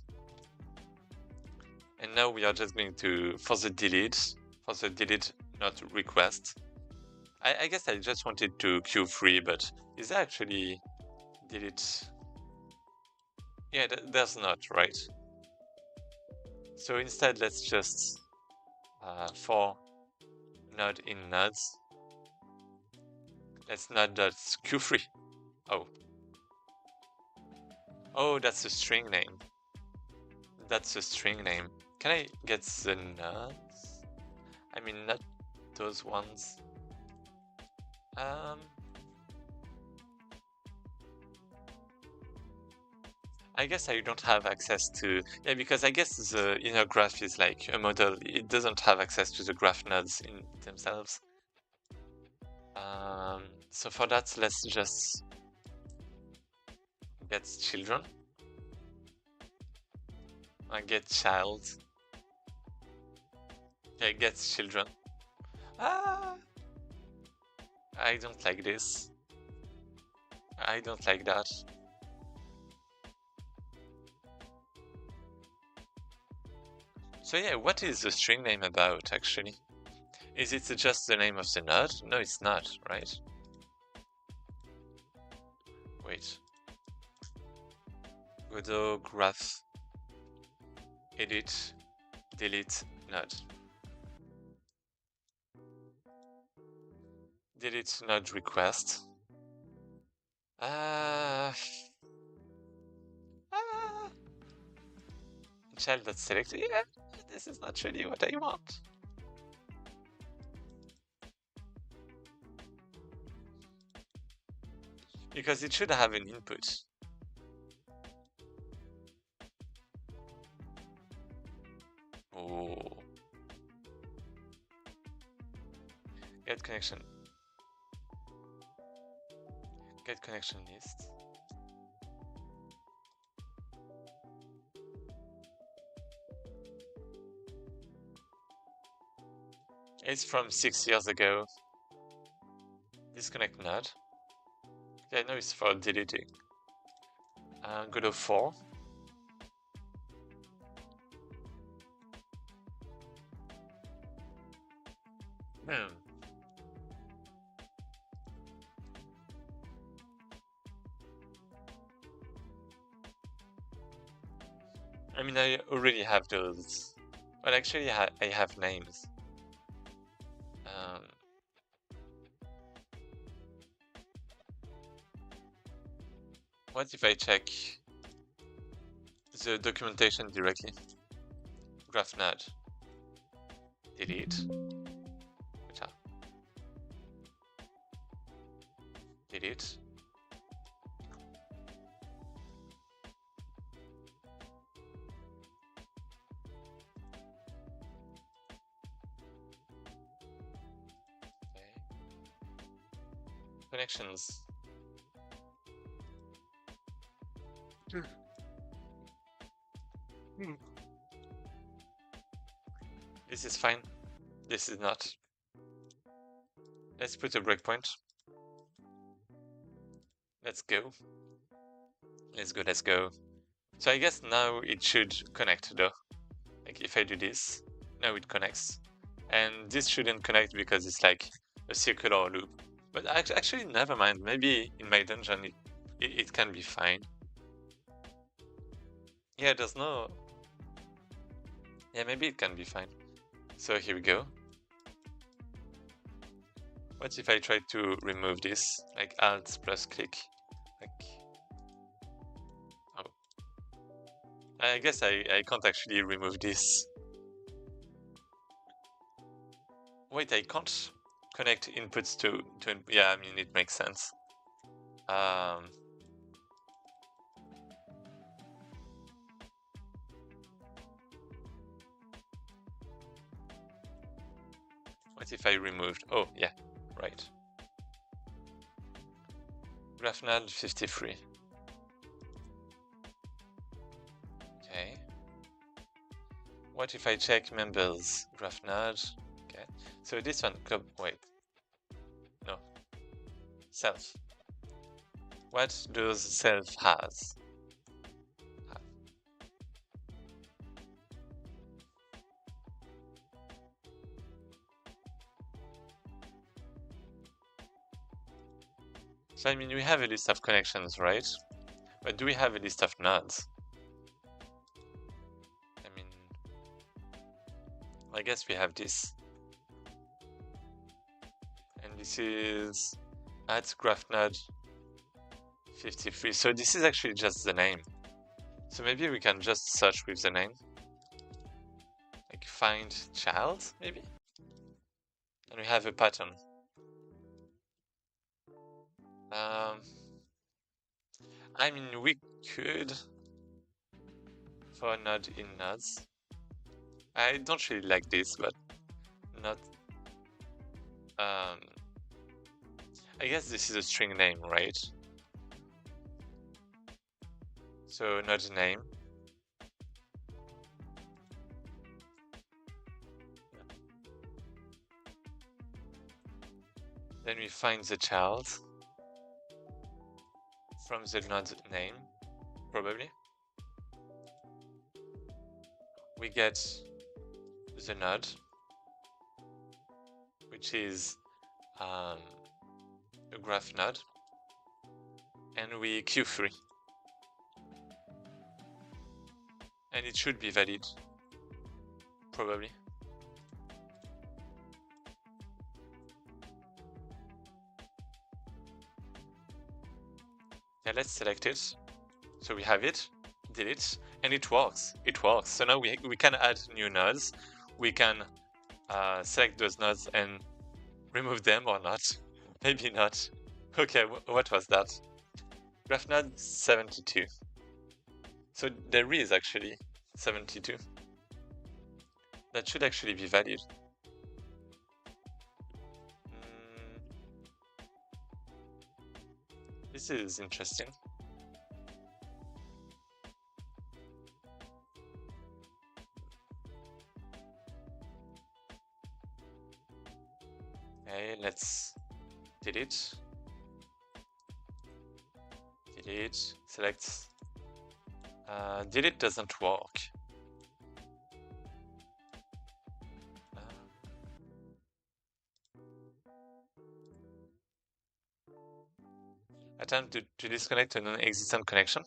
And now we are just going to, for the delete not request. I guess I just wanted to queue free, but is there actually delete? Yeah, there's not, right? So instead, let's just for node in nodes, let's node.queue free. Oh, that's a string name. That's a string name. Can I get the nodes? I mean, not those ones. I guess I don't have access to, yeah, because I guess the inner graph is like a model. It doesn't have access to the graph nodes in themselves. So for that, let's just get children. I get child. Yeah, get children. I don't like this. I don't like that. So yeah, what is the string name about actually? Is it just the name of the node? No, it's not, right? Wait. Godot graph edit delete node. Delete node request. Child that's selected. Yeah, this is not really what I want. Because it should have an input. Oh. Get connection. Get connection list. It's from 6 years ago. Disconnect node. Yeah, no, it's for deleting. Godot 4. I mean, I already have those. Well, actually, I have names. What if I check the documentation directly? GraphNode. Delete. Delete. Okay. Connections. This is fine. This is not. Let's put a breakpoint. Let's go. Let's go. So I guess now it should connect though. Like if I do this, now it connects. And this shouldn't connect because it's like a circular loop. But actually, never mind. Maybe in my dungeon it can be fine. Yeah, there's no... Yeah, maybe it can be fine. So here we go. What if I try to remove this? Like Alt plus click. Like... Oh. I guess I can't actually remove this. Wait, I can't connect inputs to... Yeah, I mean, it makes sense. What if I removed... Oh, yeah, right. GraphNode 53. Okay. What if I check members? GraphNode. Okay. So this one, wait. No. Self. What does self has? So I mean, we have a list of connections, right? But do we have a list of nodes? I mean, I guess we have this. And this is at GraphNode 53. So this is actually just the name. So maybe we can just search with the name. Like find child, maybe? And we have a pattern. I mean, we could for node in nodes. I don't really like this, but not. I guess this is a string name, right? So node name. Then we find the child from the node name, probably. We get the node, which is a graph node, and we Q3. And it should be valid, probably. Yeah, let's select it. So we have it, delete, and it works. It works. So now we can add new nodes. We can select those nodes and remove them or not. Maybe not. Okay, what was that? GraphNode 72. So there is actually 72. That should actually be valid. This is interesting. Okay, let's delete. Delete, select. Delete doesn't work. Attempt to disconnect a non-existent connection.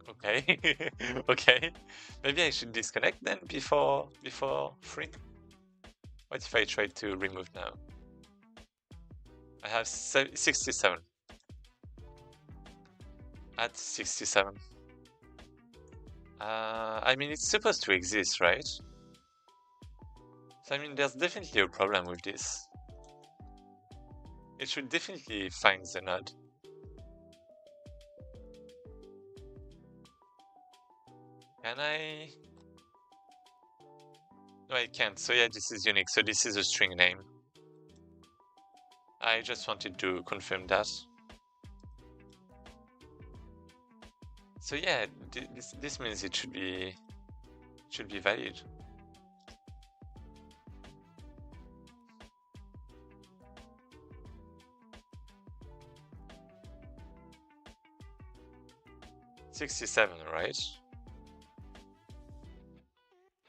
Okay, okay. Maybe I should disconnect then before free. What if I try to remove now? I have 67. At 67. I mean, it's supposed to exist, right? So I mean, there's definitely a problem with this. It should definitely find the node. Can I? No, I can't. So yeah, this is unique. So this is a string name. I just wanted to confirm that. So yeah, this means it should be valid. 67, right?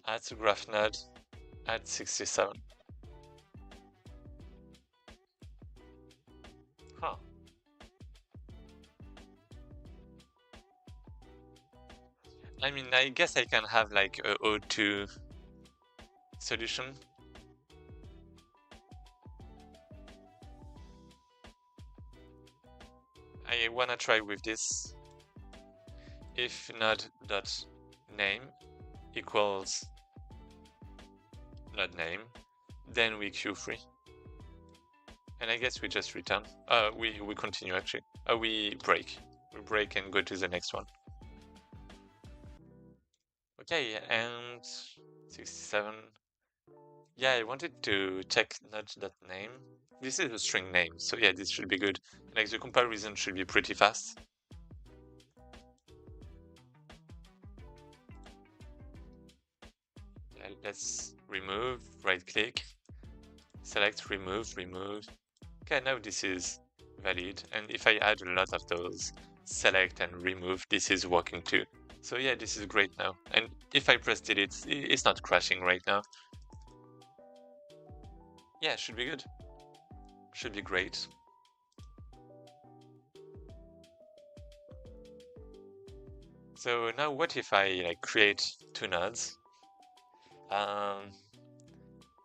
Add to GraphNode, add 67. Huh. I mean, I guess I can have like a O2 solution. I wanna try with this. If node.name equals node name, then we queue3. And I guess we just return. We continue actually. We break. We break and go to the next one. Okay, and 67. Yeah, I wanted to check node.name. This is a string name, so yeah, this should be good. Like the comparison should be pretty fast. Let's remove, right click, select, remove. Okay, now this is valid. And if I add a lot of those, select and remove, this is working too. So yeah, this is great now. And if I press delete, it's not crashing right now. Yeah, should be good. Should be great. So now what if I like create two nodes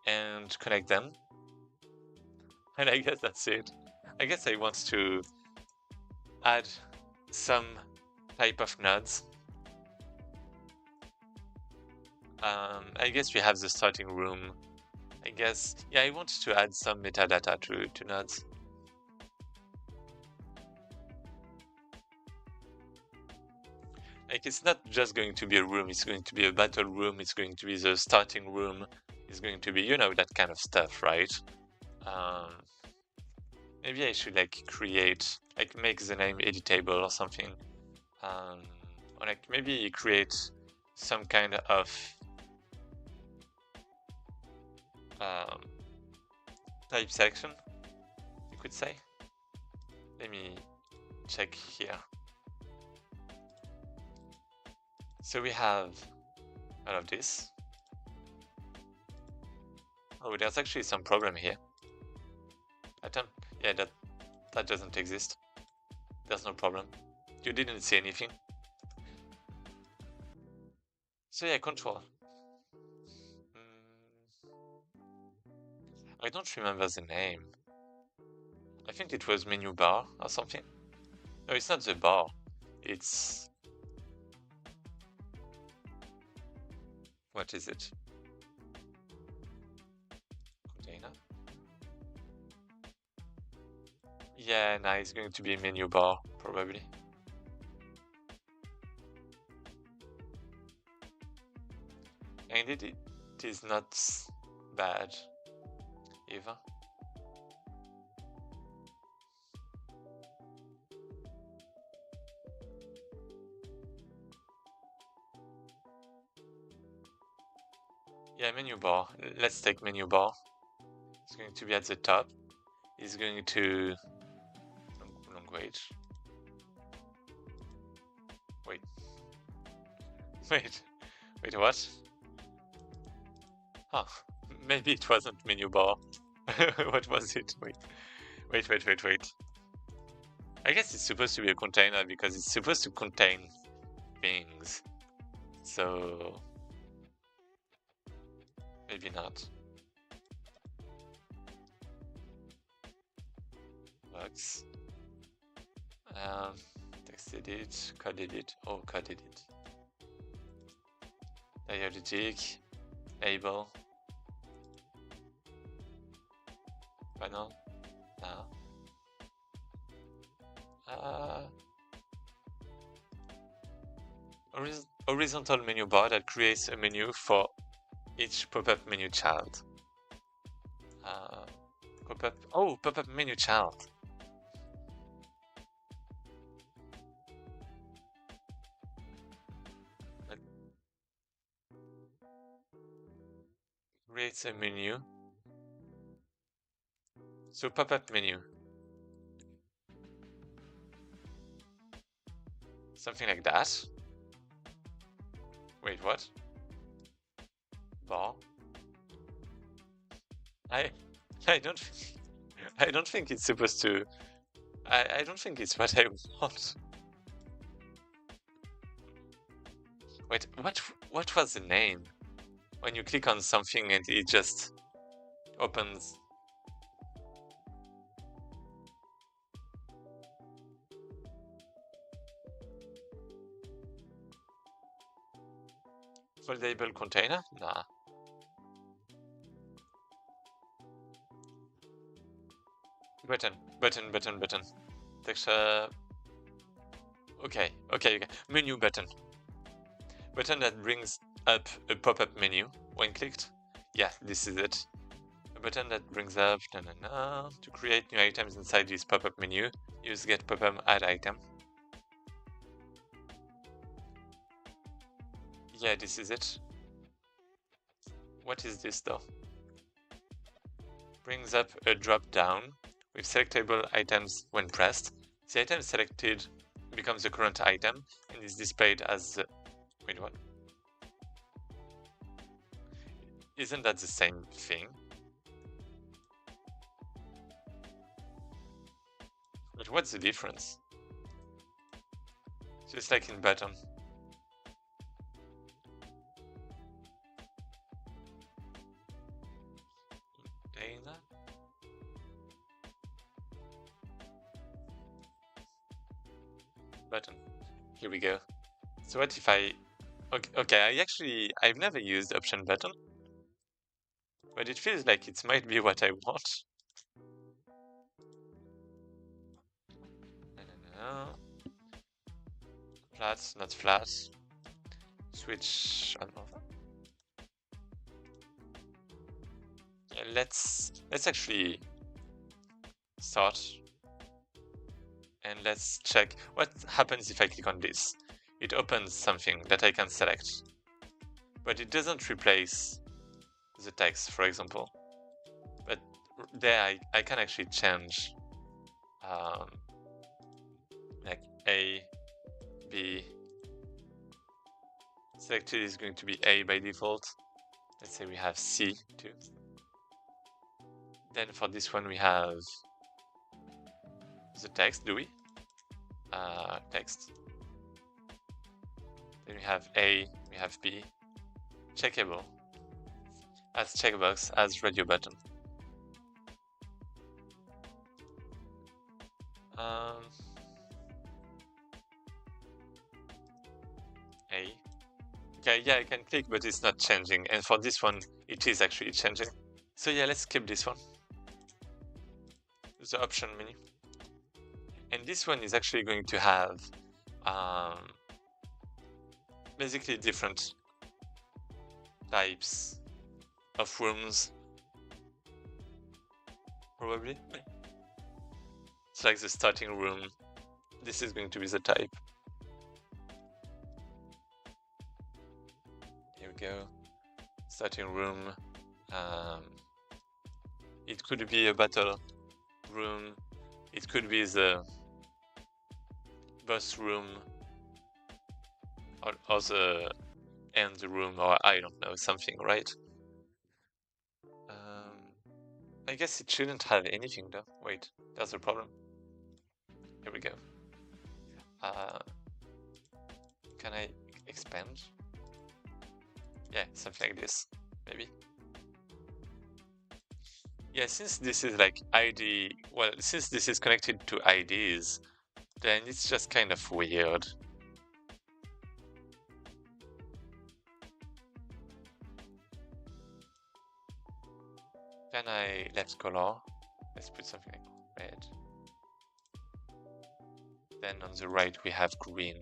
and connect them? And I guess that's it. I guess I want to add some type of nodes. I guess we have the starting room. I guess, yeah, I want to add some metadata to nodes. Like, it's not just going to be a room, it's going to be a battle room, it's going to be the starting room, it's going to be, you know, that kind of stuff, right? Maybe I should like create, like make the name editable or something. Or like maybe create some kind of type section, you could say. Let me check here. So we have all of this. Oh, there's actually some problem here. Yeah, that doesn't exist. There's no problem. You didn't see anything. So yeah, control. I don't remember the name. I think it was menu bar or something. No, it's not the bar. It's... What is it? Container? Yeah, nah, it's going to be menu bar, probably. And it is not bad, either. Yeah, menu bar. Let's take menu bar. It's going to be at the top. It's going to... long wait. Wait. Wait, what? Huh. Maybe it wasn't menu bar. What was it? Wait. I guess it's supposed to be a container because it's supposed to contain things. So... maybe not. Bugs. Text edit, code edit. Oh, code edit. Dialectic, label. Panel. Now. Horizontal menu bar that creates a menu for each pop-up menu child. Pop-up menu child. Creates a menu. So pop-up menu. Something like that. Wait, what? Bar? I don't think it's supposed to. I don't think it's what I want. Wait, what was the name? When you click on something and it just opens. Foldable container? Nah. Button. Texture. Okay. Menu button. Button that brings up a pop-up menu when clicked. Yeah, this is it. A button that brings up to create new items inside this pop-up menu. Use get pop-up add item. Yeah, this is it. What is this though? Brings up a drop-down with selectable items when pressed. The item selected becomes the current item and is displayed as the... Wait, what? Isn't that the same thing? But what's the difference? Just like in button. Dana? Button. Here we go. So what if I... Okay, I've never used option button. But it feels like it might be what I want. No. Flat, not flat. Switch on over. Yeah, let's actually start. And let's check what happens if I click on this. It opens something that I can select. But it doesn't replace the text, for example. But there I can actually change like A, B. Selected is going to be A by default. Let's say we have C too. Then for this one we have the text, do we? Text. Then we have A, we have B. Checkable. As checkbox, as radio button. A. Okay, yeah, I can click, but it's not changing. And for this one, it is actually changing. So yeah, let's skip this one. The option menu. And this one is actually going to have basically different types of rooms. Probably. It's like the starting room. This is going to be the type. Here we go. Starting room. It could be a battle room. It could be the boss room, or the end room, or I don't know, something, right? I guess it shouldn't have anything though. Wait, that's a problem. Here we go. Can I expand? Yeah, something like this, maybe. Yeah, since this is like ID, well, since this is connected to IDs, then it's just kind of weird. Can I left color? Let's put something like red. Then on the right we have green.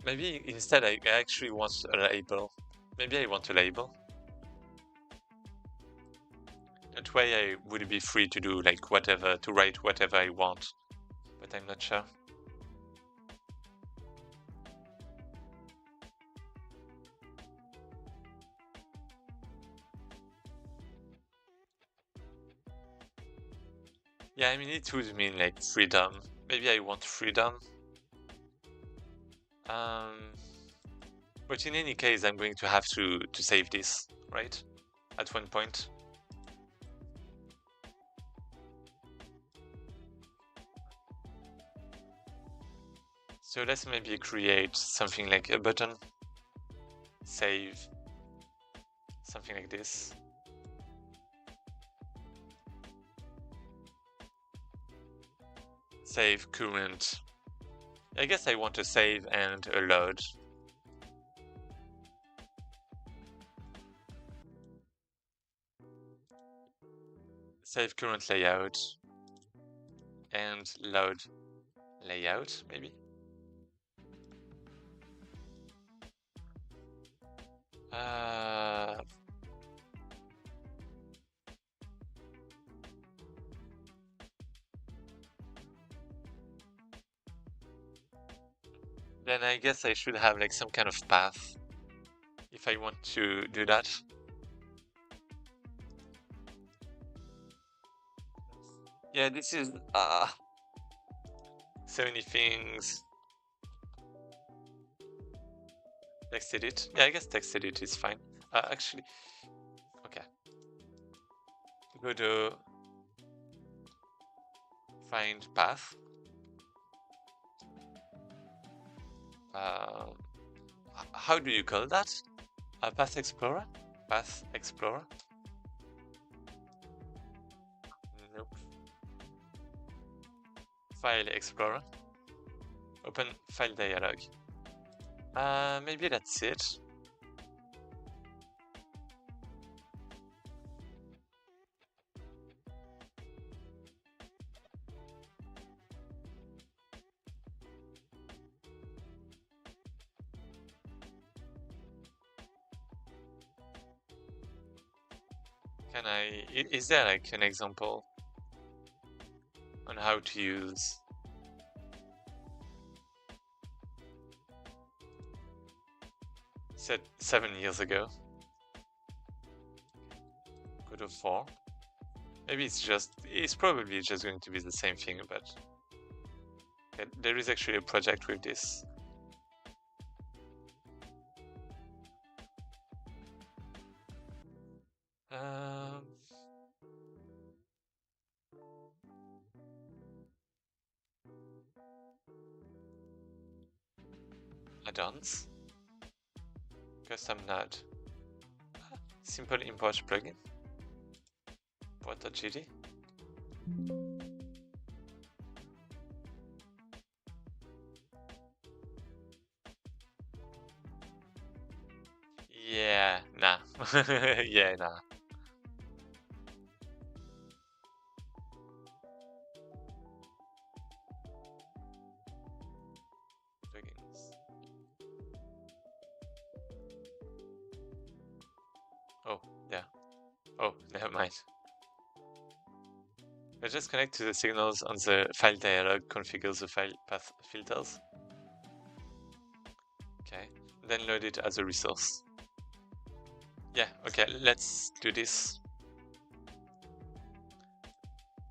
Maybe instead I actually want a label. Maybe I want a label. That way I would be free to do like whatever, to write whatever I want. But I'm not sure. Yeah, I mean, it would mean like freedom. Maybe I want freedom. But in any case, I'm going to have to save this, right? At one point. So let's maybe create something like a button. Save. Something like this. Save current. I guess I want a save and a load. Save current layout and load layout, maybe. Then I guess I should have like some kind of path if I want to do that. Yeah, this is so many things. Text edit. Yeah, I guess text edit is fine. Actually, okay. Godot find path. How do you call that? Path Explorer? Path Explorer? Nope. File Explorer. Open file dialog. Maybe that's it. Can I, is there like an example on how to use said 7 years ago? Godot 4. Maybe it's probably just going to be the same thing, but okay, there is actually a project with this. Add-ons. Custom node. Simple import plugin. Import.gd. Yeah, nah. Yeah, nah. Plugins. Oh, yeah. Oh, never mind. Let's just connect to the signals on the file dialog, configure the file path filters. Okay, then load it as a resource. Yeah, okay, let's do this.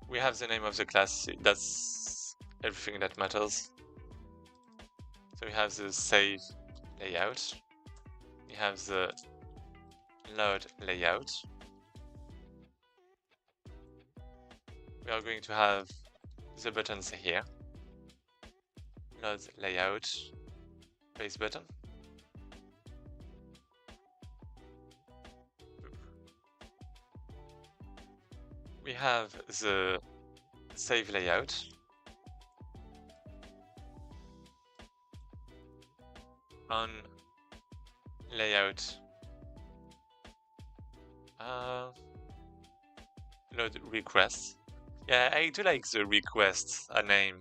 We have the name of the class, that's everything that matters. So we have the save layout, we have the load layout. We are going to have the buttons here. Load layout, base button. We have the save layout. On layout, load request. Yeah, I do like the request name.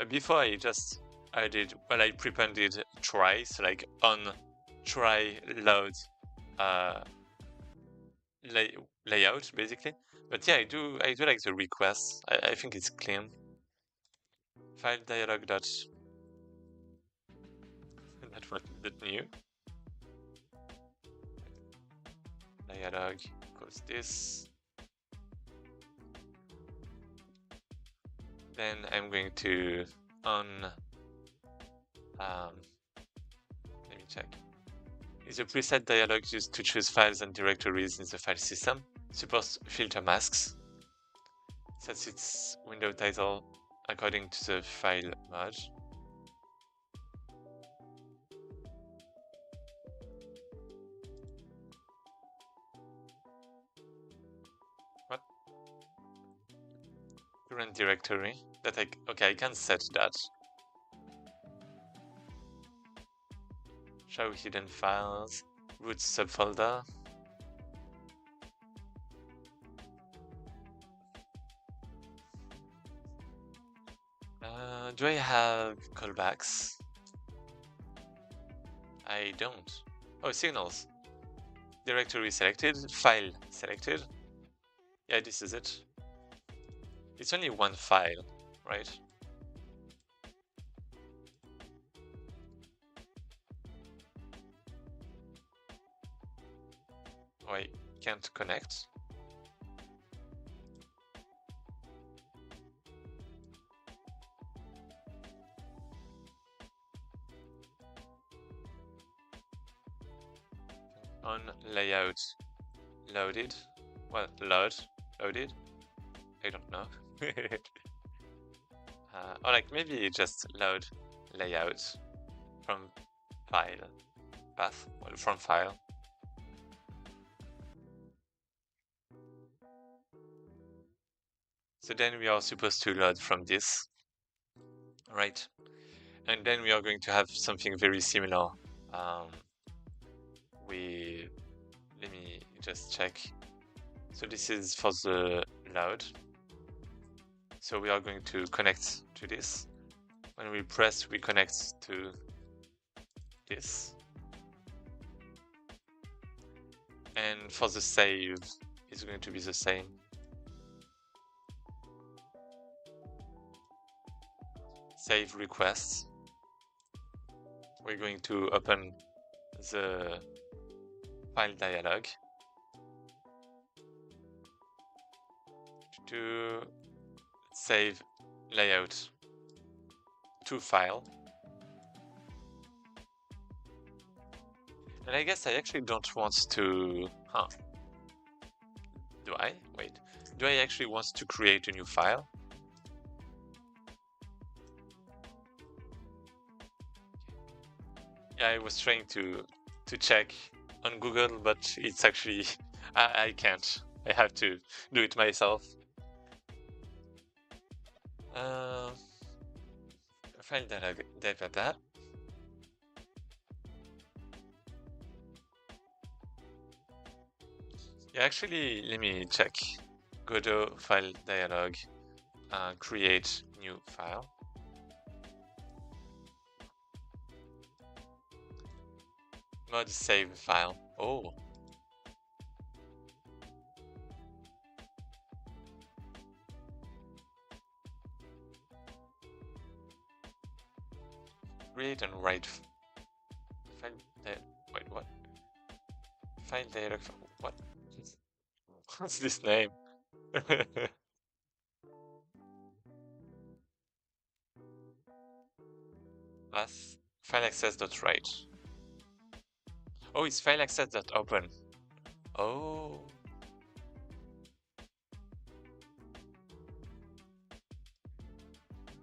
Before I just added, well, I prepended try, so like on try load layout basically. But yeah, I do like the request. I think it's clean. File dialog dot that new dialog equals this. Then I'm going to let me check. Is a preset dialog used to choose files and directories in the file system. Supports filter masks. Sets its window title according to the file mode. What? Current directory. That I can set that. Show hidden files. Root subfolder. Do I have callbacks? I don't. Oh, signals. Directory selected, file selected. Yeah, this is it. It's only one file, right? Oh, I can't connect. On layout loaded. Well, loaded. I don't know. Or like maybe just load layout from file path. Well, from file. So then we are supposed to load from this, right? And then we are going to have something very similar. Let me just check. So this is for the load. So we are going to connect to this. When we press, we connect to this. And for the save, it's going to be the same. Save requests. We're going to open the file dialog to save layout to file. And I guess I actually don't want to... Do I? Wait. Do I actually want to create a new file? Yeah, I was trying to check on Google, but it's actually... I can't. I have to do it myself. File dialog, that. Yeah, actually, let me check. Godot file dialog, create new file. Mod save file. Oh. Create and write file. Wait, what? File dialog. What? What's this name? Path file access.write. Oh, it's file access.open. Oh.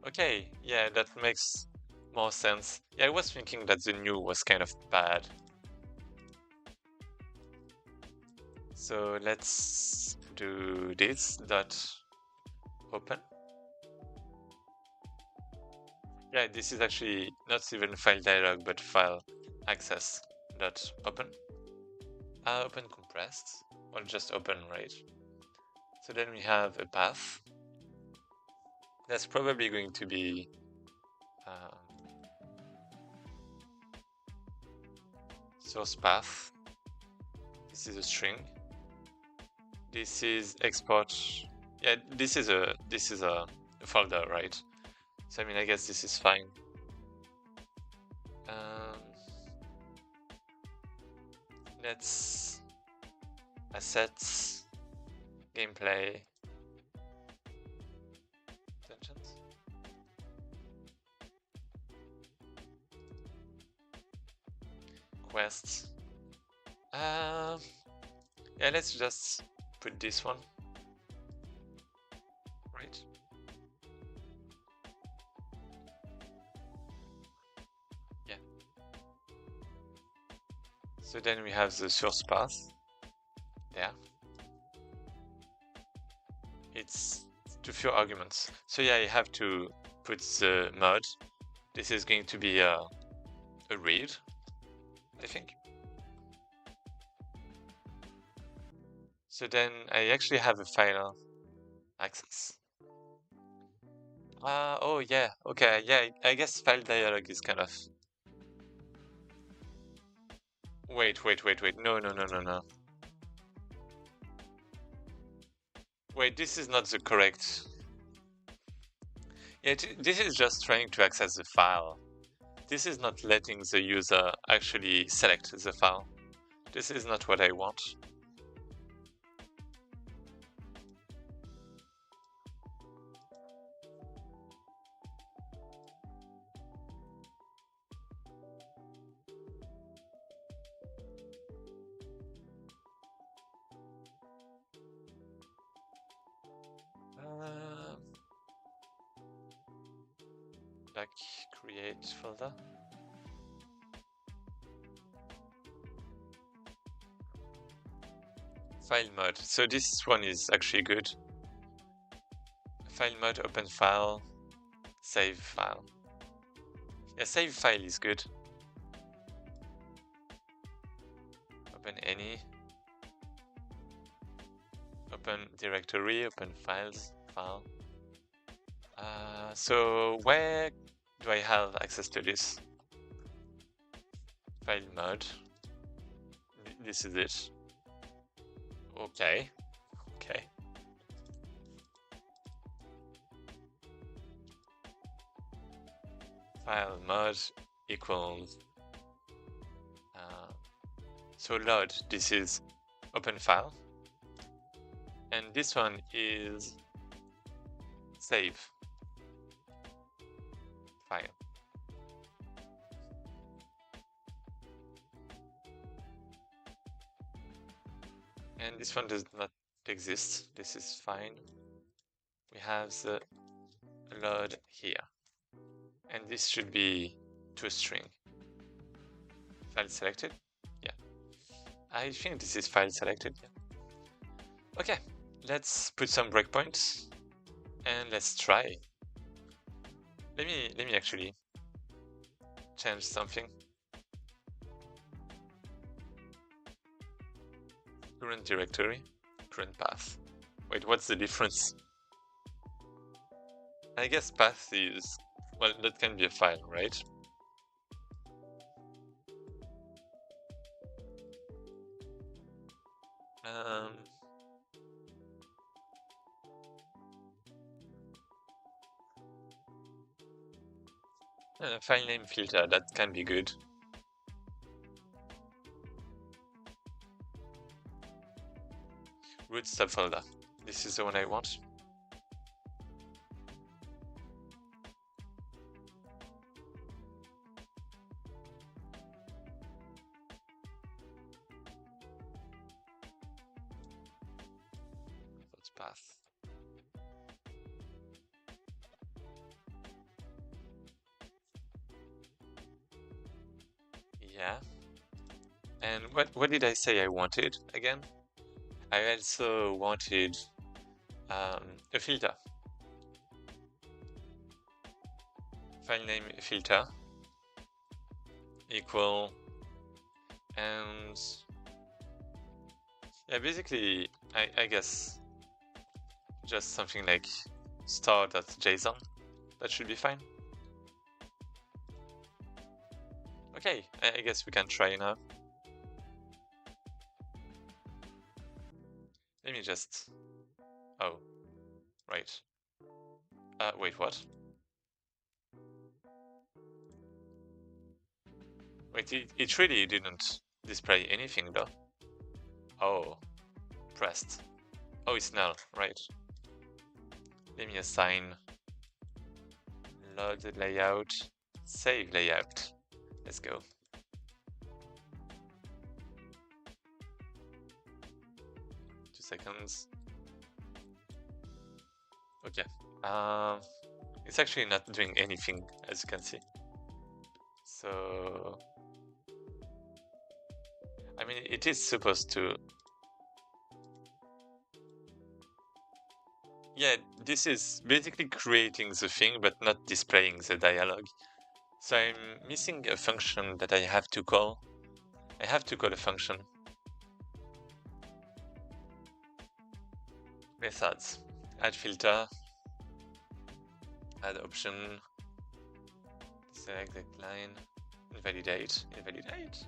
Okay, yeah, that makes more sense. Yeah, I was thinking that the new was kind of bad. So let's do this dot open. Yeah, this is actually not even file dialog, but file access dot open. Open compressed, or just open, right? So then we have a path. That's probably going to be source path. This is a string. This is export. Yeah, this is a folder, right? So I mean, I guess this is fine. Let's assets, gameplay, tensions. requests. Yeah, let's just put this one. Right. Yeah. So then we have the source path there. It's too few arguments. So yeah, you have to put the mod. This is going to be a read, I think. So then I actually have a file access. Oh yeah, okay, yeah, I guess file dialog is kind of... Wait, no. Wait, this is not the correct... Yeah, this is just trying to access the file. This is not letting the user actually select the file. This is not what I want. Like create folder. File mode. So this one is actually good. File mode, open file, save file. Yeah, save file is good. Open any. Open directory, open files, file. So where do I have access to this? File mode. This is it. Okay. File mode equals. So load, this is open file. And this one is save file. And this one does not exist. This is fine. We have the load here. And this should be to a string. File selected? Yeah. I think this is file selected. Yeah. Okay, let's put some breakpoints and let's try. Let me actually change something. Current directory, current path. Wait, what's the difference? I guess path is, well, that can be a file, right? File name filter, that can be good. Root subfolder. This is the one I want. That's path. Yeah. And what did I say I wanted again? I also wanted a filter. File name filter equal, and yeah, basically I guess just something like star.json. That should be fine. Okay, I guess we can try now. Let me just... Oh, right. Wait, what? Wait, it really didn't display anything though. Oh, pressed. Oh, it's null, right. Let me assign load layout, save layout. Let's go. seconds. Okay. It's actually not doing anything, as you can see. So, I mean, it is supposed to. Yeah, this is basically creating the thing, but not displaying the dialogue. So I'm missing a function that I have to call. I have to call a function. Methods. Add filter. Add option. Select the line. Invalidate. Invalidate.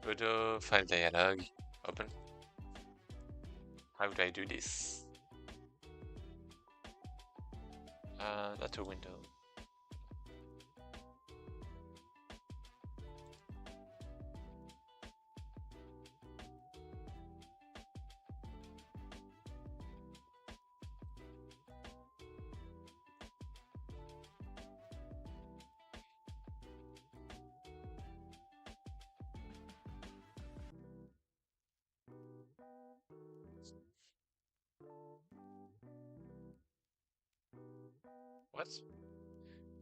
Godot file dialog. Open. How do I do this? Not a window. What?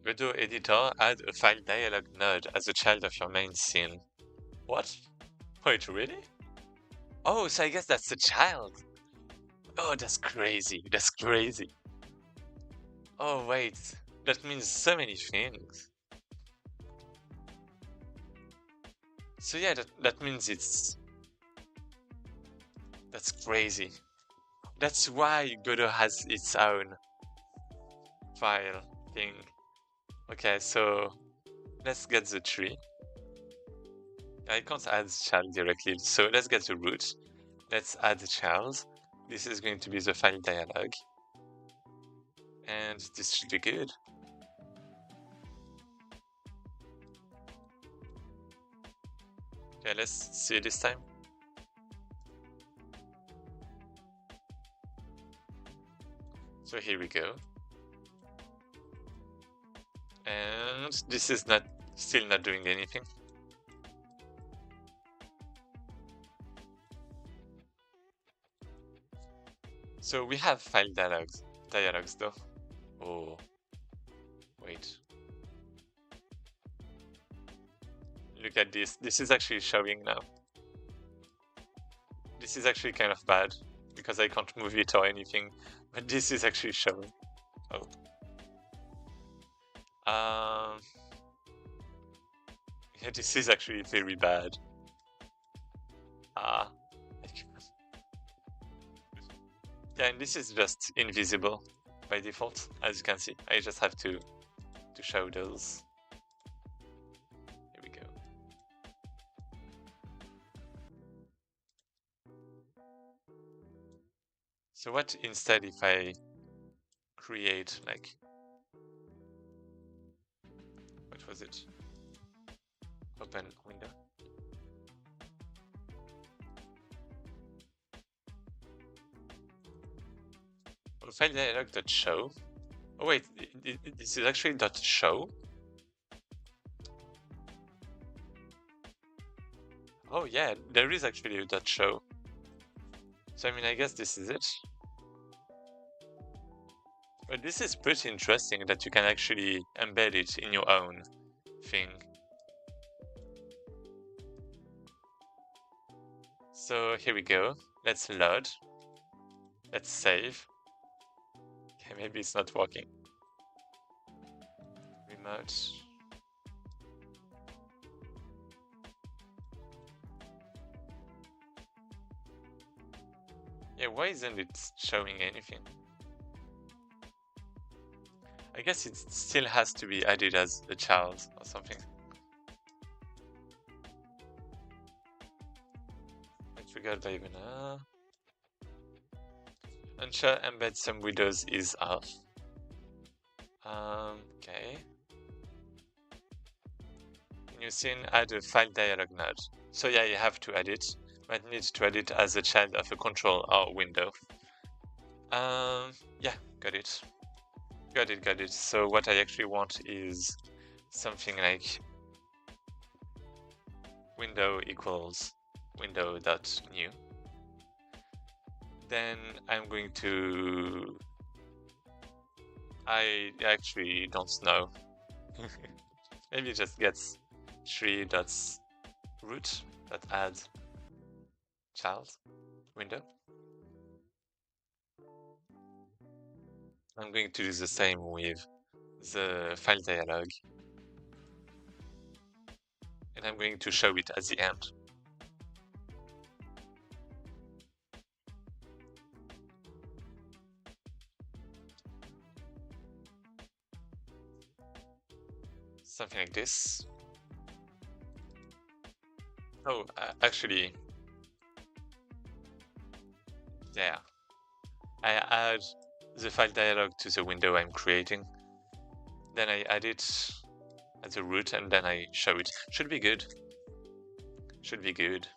Godot editor, add a file dialog node as a child of your main scene. What? Wait, really? Oh, so I guess that's the child. Oh, that's crazy. That's crazy. Oh, wait. That means so many things. So yeah, that means it's... That's crazy. That's why Godot has its own file thing. Okay, so let's get the tree. I can't add child directly, so let's get the root. Let's add the child. This is going to be the file dialog. And this should be good. Okay, let's see this time. So here we go. And this is still not doing anything. So we have file dialogues though. Oh, wait. Look at this. This is actually showing now. This is actually kind of bad because I can't move it or anything, but this is actually showing. Oh. Yeah, this is actually very bad. Yeah, and this is just invisible by default, as you can see. I just have to show those. Here we go. So what instead if I create like, what was it? Open window. File dialog.show. Oh wait, this is actually .show. Oh yeah, there is actually a .show. So I mean, I guess this is it. But this is pretty interesting that you can actually embed it in your own thing. So here we go. Let's load. Let's save. Okay, maybe it's not working. Remote. Yeah, why isn't it showing anything? I guess it still has to be added as a child or something. I forgot by even. Unsure embed some windows is off. Okay. New scene, add a file dialog node. So yeah, you have to add it. Might need to add it as a child of a control or window. Yeah, got it. Got it. So what I actually want is something like window equals window.new. Then I'm going to... I actually don't know. Maybe it just gets tree.root that add child window. I'm going to do the same with the file dialog, and I'm going to show it at the end. Something like this. Oh, actually, yeah. I add the file dialog to the window I'm creating. Then I add it at the root, and then I show it. Should be good. Should be good.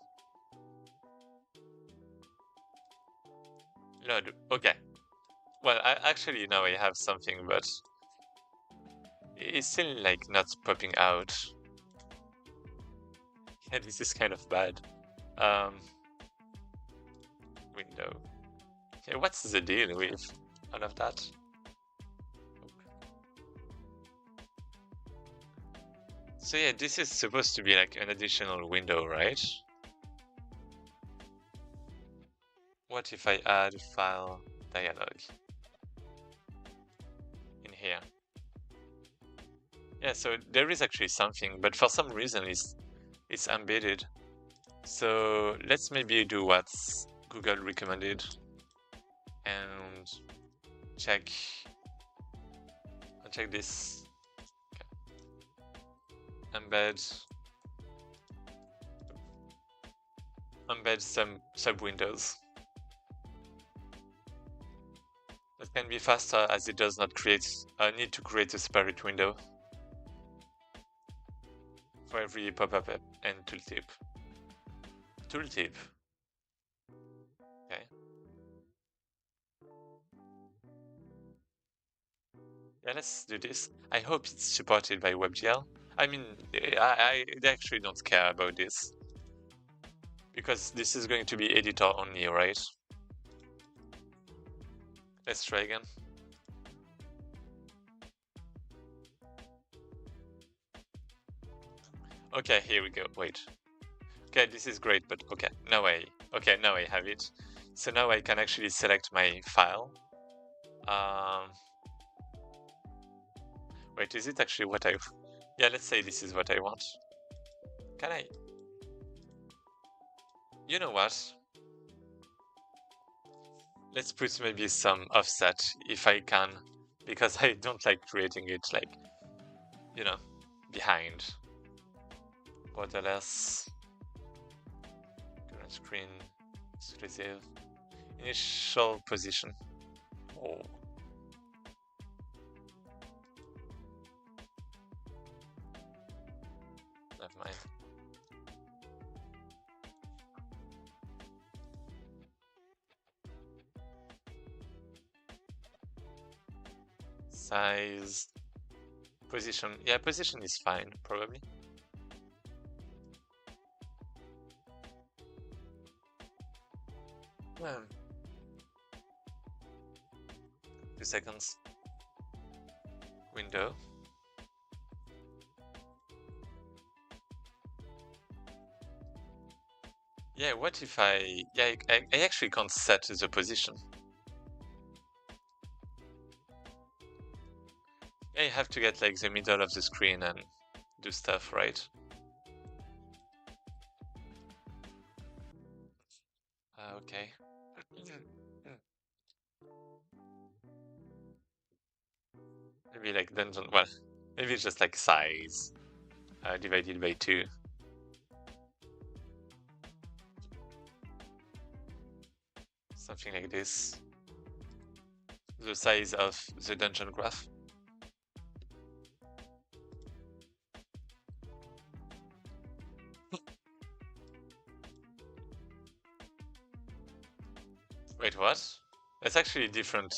Load. Okay. Well, actually now I have something, but it's still like not popping out. Yeah, this is kind of bad. Window. Yeah, what's the deal with all of that? So yeah, this is supposed to be like an additional window, right? What if I add file dialog in here? Yeah, so there is actually something, but for some reason it's embedded. So let's maybe do what's Google recommended and check this. Okay. Embed some sub windows. That can be faster as it does not need to create a separate window for every pop-up and tooltip. Okay. Yeah, let's do this. I hope it's supported by WebGL. I mean, I actually don't care about this, because this is going to be editor only, right? Let's try again. Okay, here we go. Wait. Okay, this is great, but okay, now I have it. So now I can actually select my file. Wait, is it actually what I... Yeah, let's say this is what I want. Can I... You know what? Let's put maybe some offset if I can, because I don't like creating it like, you know, behind. Borderless. Current screen. Exclusive. Initial position. Oh. Never mind. Size. Position. Yeah, position is fine, probably. Well, 2 seconds. Window. Yeah, what if I... Yeah, I actually can't set the position. Yeah, you have to get like the middle of the screen and do stuff, right? Okay. Maybe like dungeon... Well, maybe it's just like size divided by 2. Something like this. The size of the dungeon graph. Wait, what? That's actually different.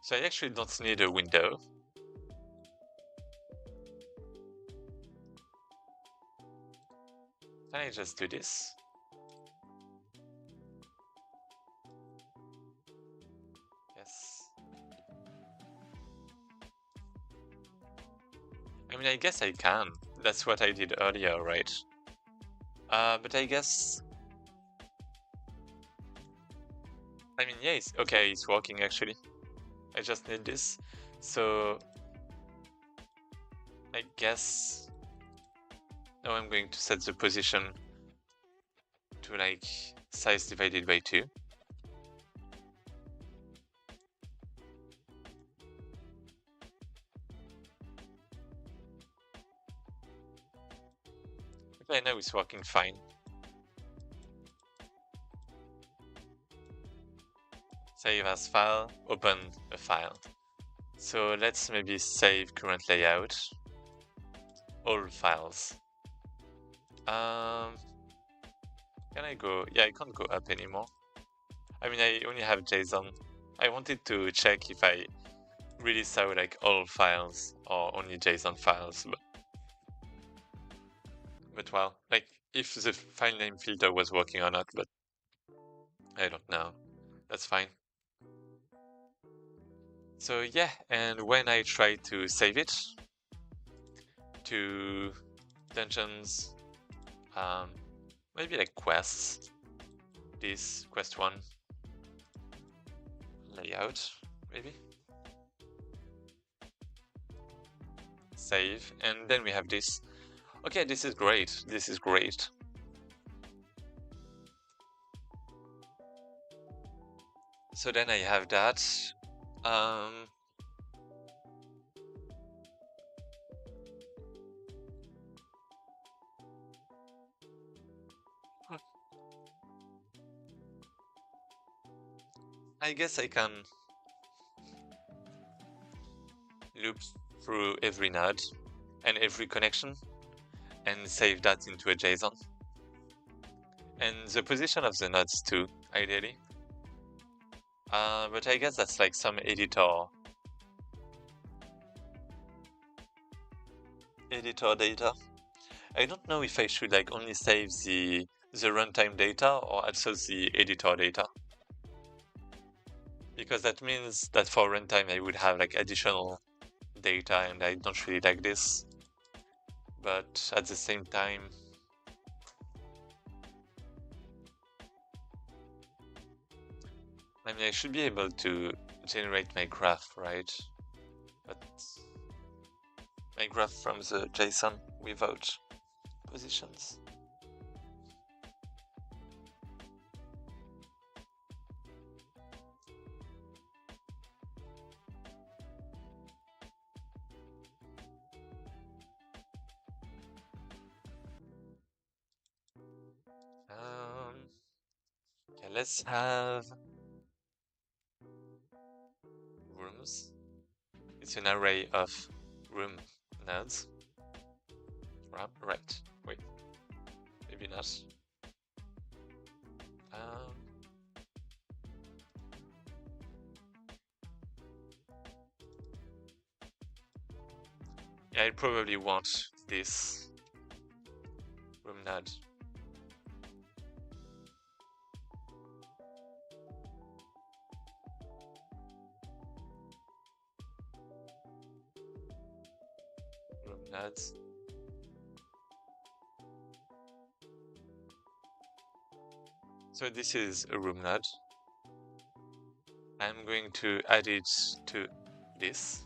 So I actually don't need a window. Can I just do this? Yes. I mean, I guess I can. That's what I did earlier, right? But I guess... I mean, yeah, it's okay, it's working actually. I just need this. So... I guess... Now I'm going to set the position to like size divided by 2. Okay, now it's working fine. Save as file, open a file. So let's maybe save current layout, all files. Can I go? Yeah, I can't go up anymore. I mean, I only have JSON. I wanted to check if I really saw like all files or only JSON files, but well, like if the file name filter was working or not, but I don't know. That's fine. So yeah, and when I try to save it to dungeons, maybe like quests, this quest 1 layout, maybe. Save, and then we have this. Okay, this is great. This is great. So then I have that. I guess I can loop through every node and every connection and save that into a JSON. And the position of the nodes too, ideally. But I guess that's like some editor data. I don't know if I should like only save the runtime data or also the editor data. Because that means that for runtime I would have like additional data and I don't really like this. But at the same time, I mean, I should be able to generate my graph, right? But my graph from the JSON without positions. Okay, let's have rooms. It's an array of room nodes. Right. Wait. Maybe not. Yeah, I probably want this room node. Room nodes. So this is a room node. I'm going to add it to this.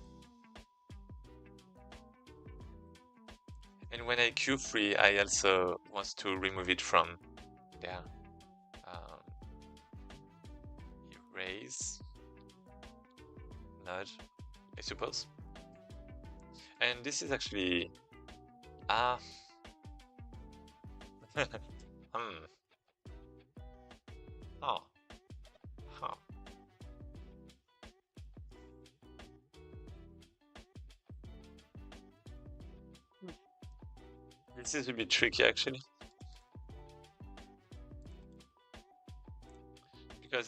And when I Q3, I also want to remove it from there. Erase node, I suppose. And this is actually oh. Huh. This is a bit tricky actually.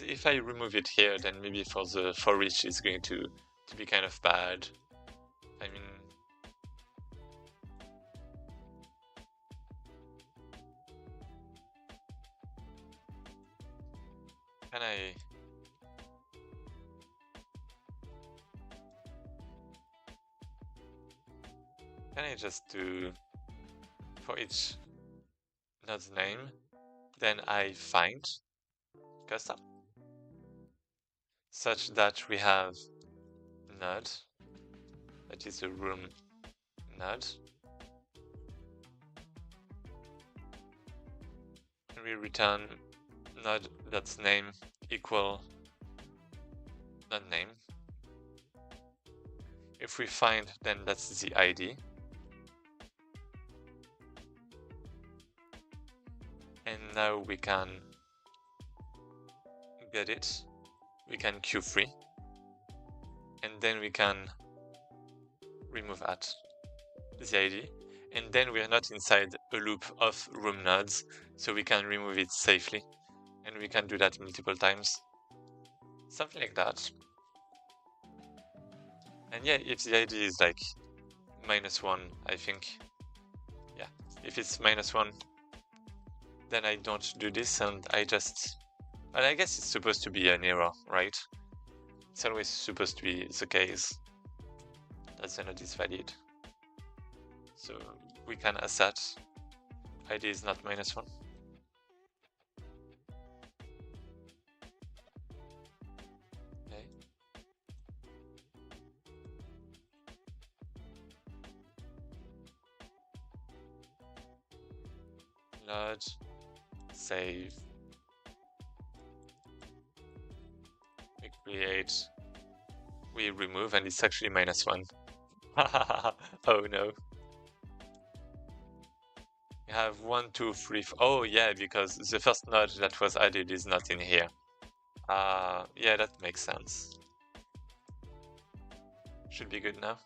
Because if I remove it here, then maybe for the for each it's going to be kind of bad. I mean, can I just do for each node's name, then I find custom such that we have node, that is a room node, and we return node.name equal node name. If we find, then that's the ID. And now we can get it. We can q3, and then we can remove at the ID, and then we are not inside a loop of room nodes, so we can remove it safely, and we can do that multiple times, something like that. And yeah, if the ID is like -1, I think, yeah, if it's -1, then I don't do this, and I just, well, I guess it's supposed to be an error, right? It's always supposed to be the case that the node is valid. So we can assert ID is not -1. Okay. Node, save. We create, we remove, and it's actually -1. Oh no. We have 1, 2, 3. Oh yeah, because the first node that was added is not in here. Yeah, that makes sense. Should be good now.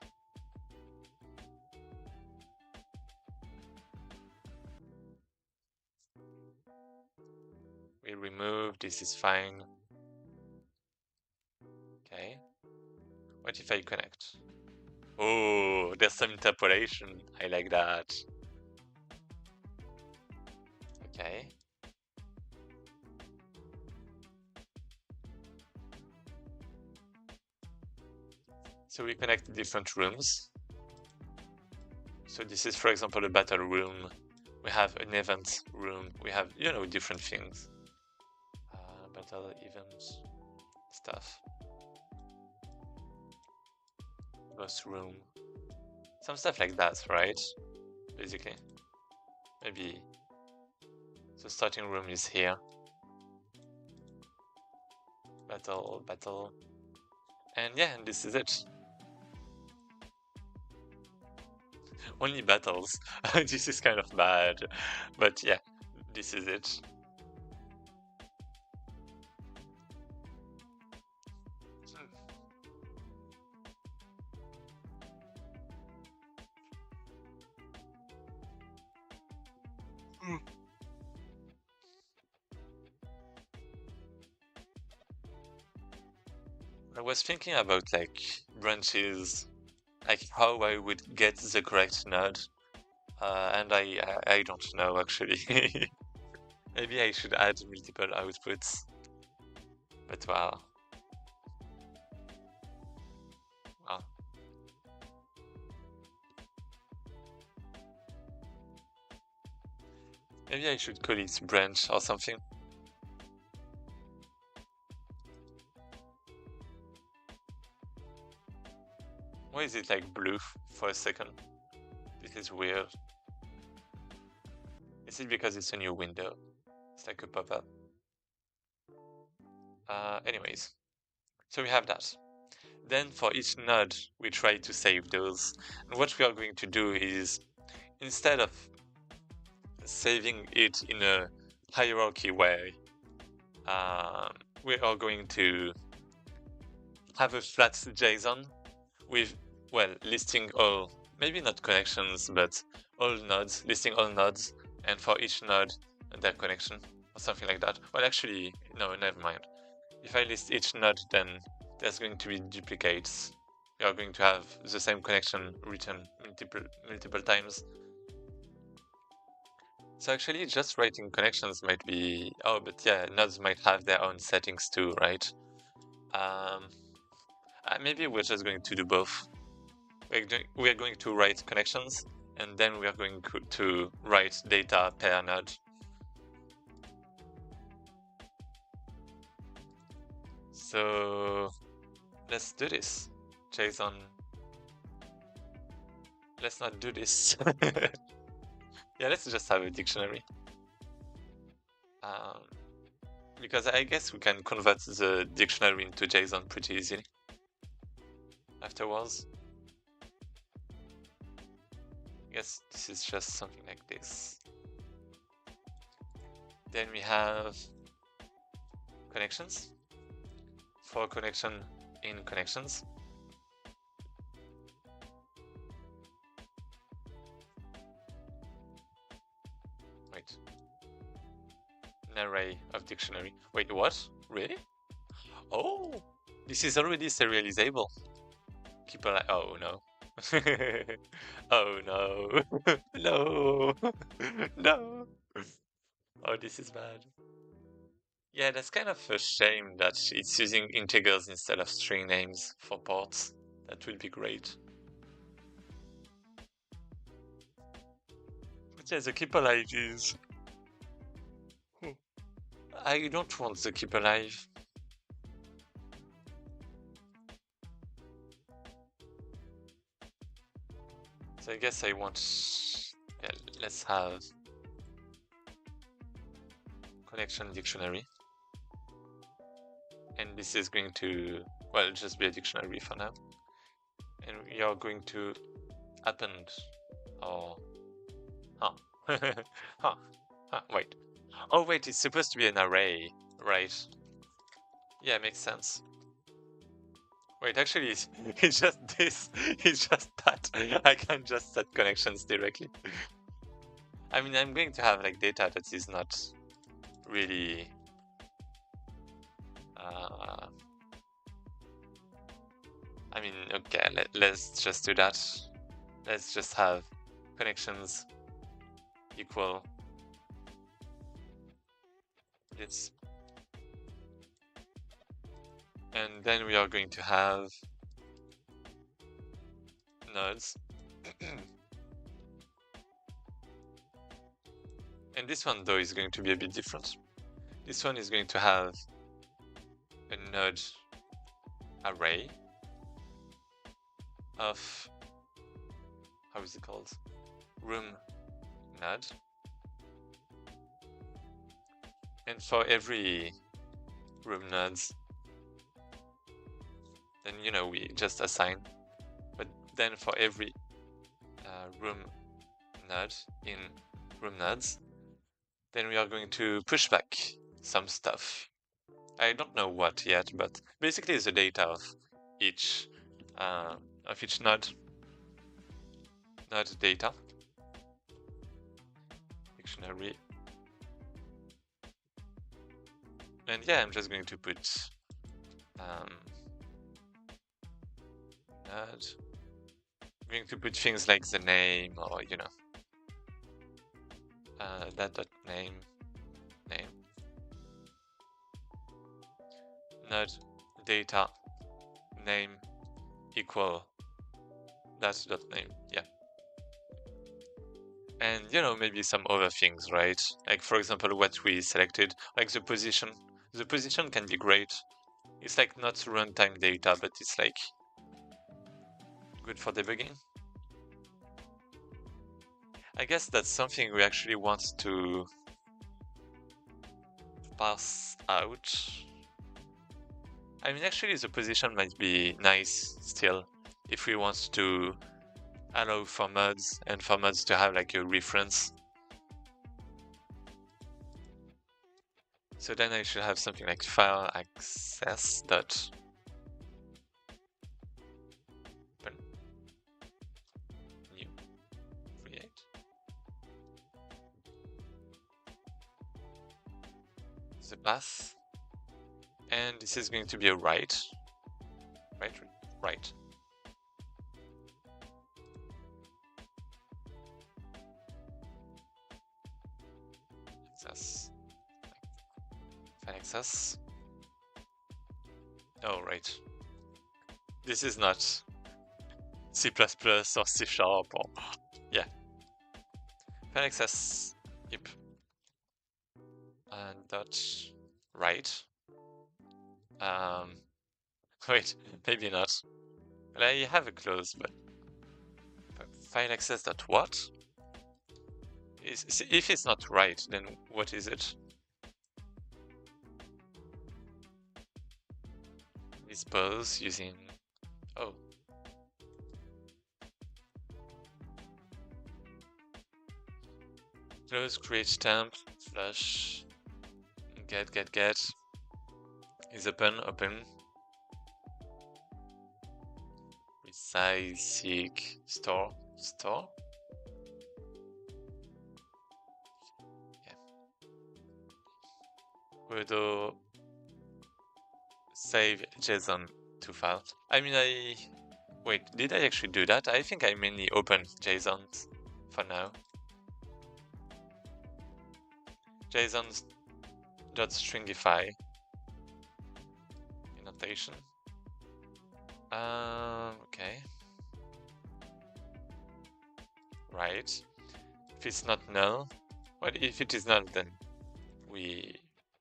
We remove, this is fine. Okay. What if I connect? Oh, there's some interpolation. I like that. Okay. So we connect different rooms. So this is, for example, a battle room. We have an event room. We have, you know, different things. Battle events stuff. Boss room. Some stuff like that, right? Basically. Maybe the starting room is here. Battle. And yeah, this is it. Only battles. This is kind of bad. But yeah, this is it. I was thinking about like branches, like how I would get the correct node, and I don't know actually. Maybe I should add multiple outputs, but wow. Maybe I should call it branch or something. Why is it like blue for a second? This is weird. Is it because it's a new window? It's like a pop-up. Anyways, so we have that. Then for each node, we try to save those. And what we are going to do is, instead of saving it in a hierarchy way, we are going to have a flat JSON with, well, listing all, maybe not connections, but all nodes, listing all nodes, and for each node their connection, or something like that. Well, actually, no, never mind. if I list each node, then there's going to be duplicates. You are going to have the same connection written multiple times. So actually, just writing connections might be... Oh, but yeah, nodes might have their own settings too, right? Maybe we're just going to do both. We're going to write connections, and then we are going to write data per node. So let's do this. JSON. Let's not do this. Yeah, let's just have a dictionary. Because I guess we can convert the dictionary into JSON pretty easily afterwards. I guess this is just something like this. Then we have connections. For connection in connections. Wait. An array of dictionary. Wait, what? Really? Oh, this is already serializable. Keep alive. Oh no. Oh no. No. No. Oh, this is bad. Yeah, that's kind of a shame that it's using integers instead of string names for ports. That would be great. But yeah, the keep alive is... I don't want the keep alive. So I guess I want... Yeah, let's have connection dictionary. And this is going to, well, just be a dictionary for now. And we are going to append or... Wait. Oh wait, it's supposed to be an array, right? Yeah, makes sense. Wait, actually, it's just this. It's just that. I can just set connections directly. I mean, I'm going to have like data that is not really... I mean, okay, let's just do that. Let's just have connections equal this. And then we are going to have nodes. And this one, though, is going to be a bit different. This one is going to have a node array of, how is it called? Room node. And for every room nodes, then, you know, we just assign. But then for every room node in room nodes, then we are going to push back some stuff. I don't know what yet, but basically it's the data of each node data dictionary. And yeah, I'm just going to put node. I'm going to put things like the name, or you know, that.name name node data name equal that.name. Yeah. And you know, maybe some other things, right? Like for example, what we selected, like the position. The position can be great. It's like not runtime data, but it's like good for debugging. I guess that's something we actually want to parse out. I mean, actually the position might be nice still if we want to allow for mods and for mods to have like a reference. So then I should have something like file access dot open new create. The path And this is going to be a right. Right. Access. File access. Oh, right. This is not C++ or C# or yeah. File access. Yep. And dot right. Wait, maybe not. Well, I have a close, but file access dot what? If it's not right, then what is it? Dispose using close create temp flush get is open resize seek store Godot save JSON to file. I mean, wait, did I actually do that? I think I mainly open JSONs for now. JSON.stringify annotation. Okay. Right. If it's not null, well, if it is null, then we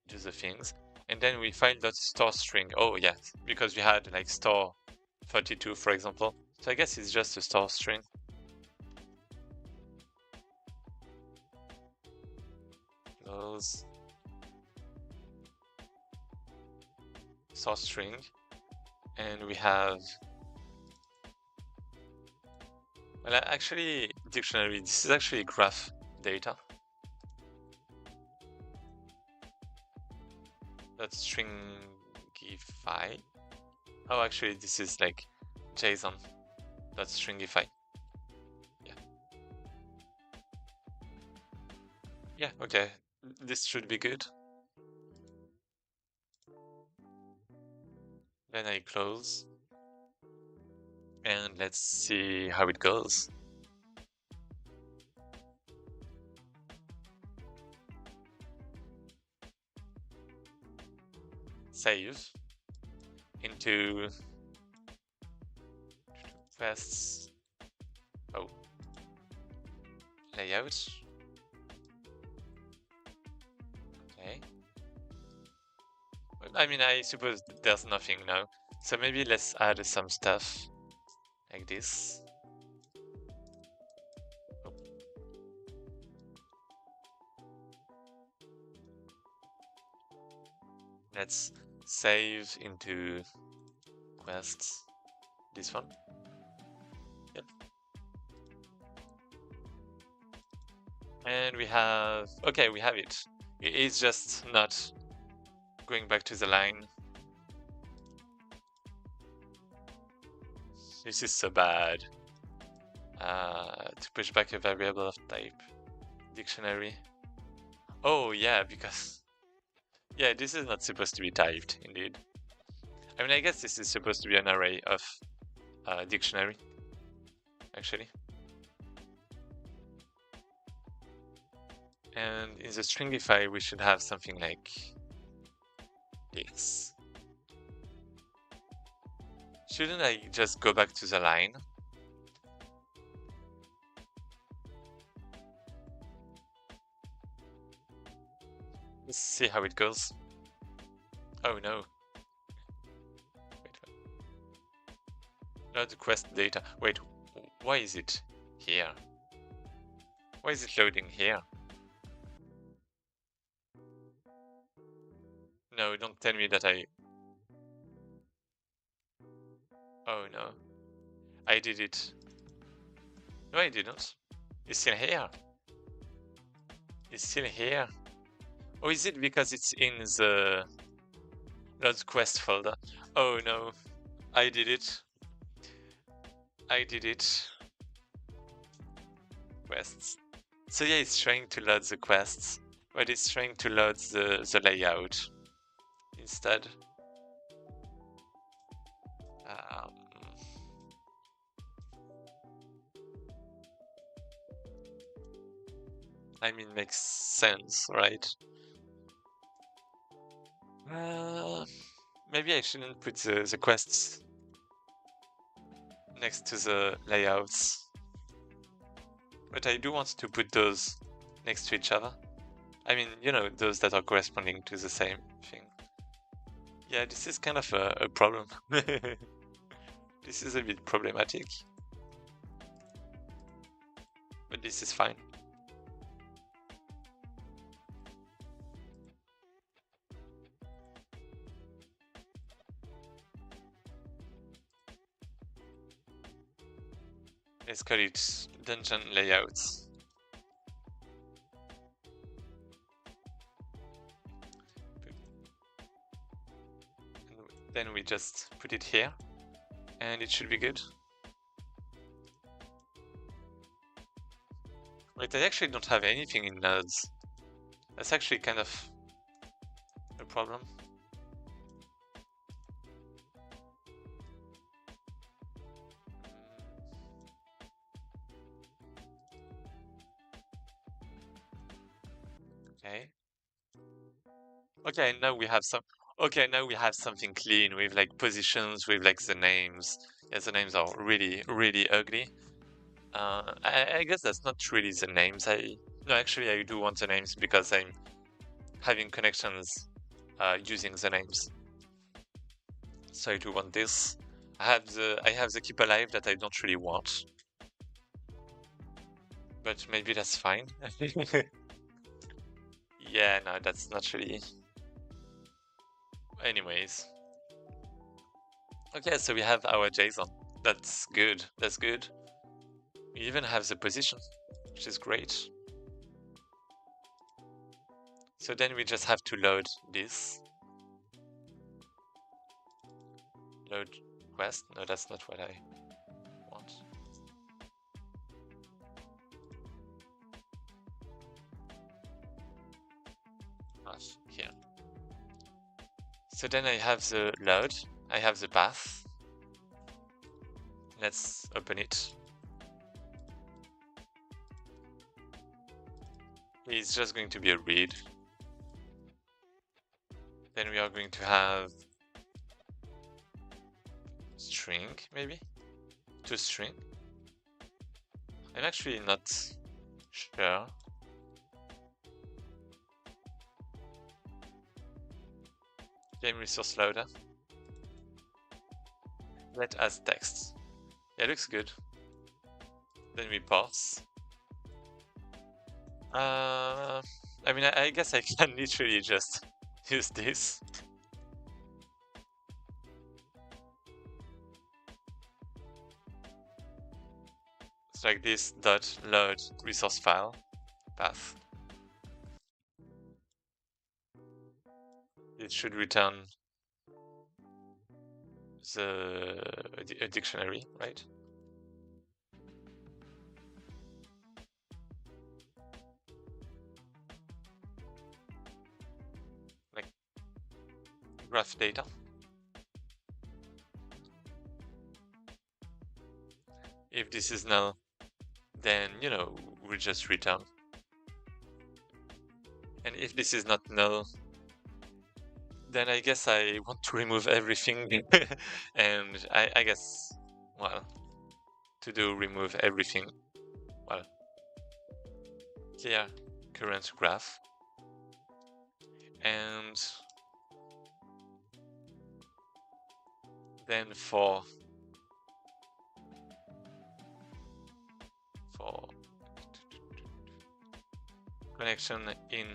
do the things. And then we file.store string. Oh, yeah, because we had like store 32, for example. So I guess it's just a store string. Close. Source string. And we have, well, actually, dictionary. This is actually graph data. That's stringify. Oh, actually, this is like JSON. That's stringify. Yeah. Yeah. Okay. This should be good. Then I close. And let's see how it goes. Save into quests. Oh, layout. Okay. I mean, I suppose there's nothing now. So maybe let's add some stuff like this. Oh. Let's save into quests. This one. Yep. And we have, okay, we have it. It's just not going back to the line. This is so bad. To push back a variable of type dictionary. Oh yeah, because yeah, this is not supposed to be typed, indeed. I mean, I guess this is supposed to be an array of dictionary, actually. And in the stringify, we should have something like this. Shouldn't I just go back to the line? Let's see how it goes. Oh no. Wait. Load quest data. Wait, why is it here? Why is it loading here? No, don't tell me that I... Oh no. I did it. No, I didn't. It's still here. It's still here. Oh, is it because it's in the load quest folder? Oh no. I did it. I did it. Quests. So yeah, it's trying to load the quests, but it's trying to load the layout instead. I mean, makes sense, right? Maybe I shouldn't put the quests next to the layouts. But I do want to put those next to each other. I mean, you know, those that are corresponding to the same thing. Yeah, this is kind of a problem. This is a bit problematic. But this is fine. Let's call it dungeon layouts. And then we just put it here, and it should be good. Wait, I actually don't have anything in nodes. That's actually kind of a problem. Okay. Okay, now we have some. Okay, now we have something clean with like positions, with like the names. Yeah, the names are really, really ugly. I guess that's not really the names. No, actually, I do want the names because I'm having connections using the names. So I do want this. I have the keep alive that I don't really want, but maybe that's fine. Yeah, no, that's not really. Anyways. Okay, so we have our JSON. That's good. That's good. We even have the position, which is great. So then we just have to load this. Load quest. No, that's not what I want. Path here. So then I have the load. I have the path. Let's open it. It's just going to be a read. Then we are going to have string, maybe? To string. I'm actually not sure. Game resource loader. Let as text. Yeah, looks good. Then we parse. I mean, I guess I can literally just use this. It's like this dot load resource file path. It should return a dictionary, right? Like graph data. If this is null, then, you know, we just return. And if this is not null, then I guess I want to remove everything. And I guess, well, to do remove everything, well, clear current graph. And then for connection in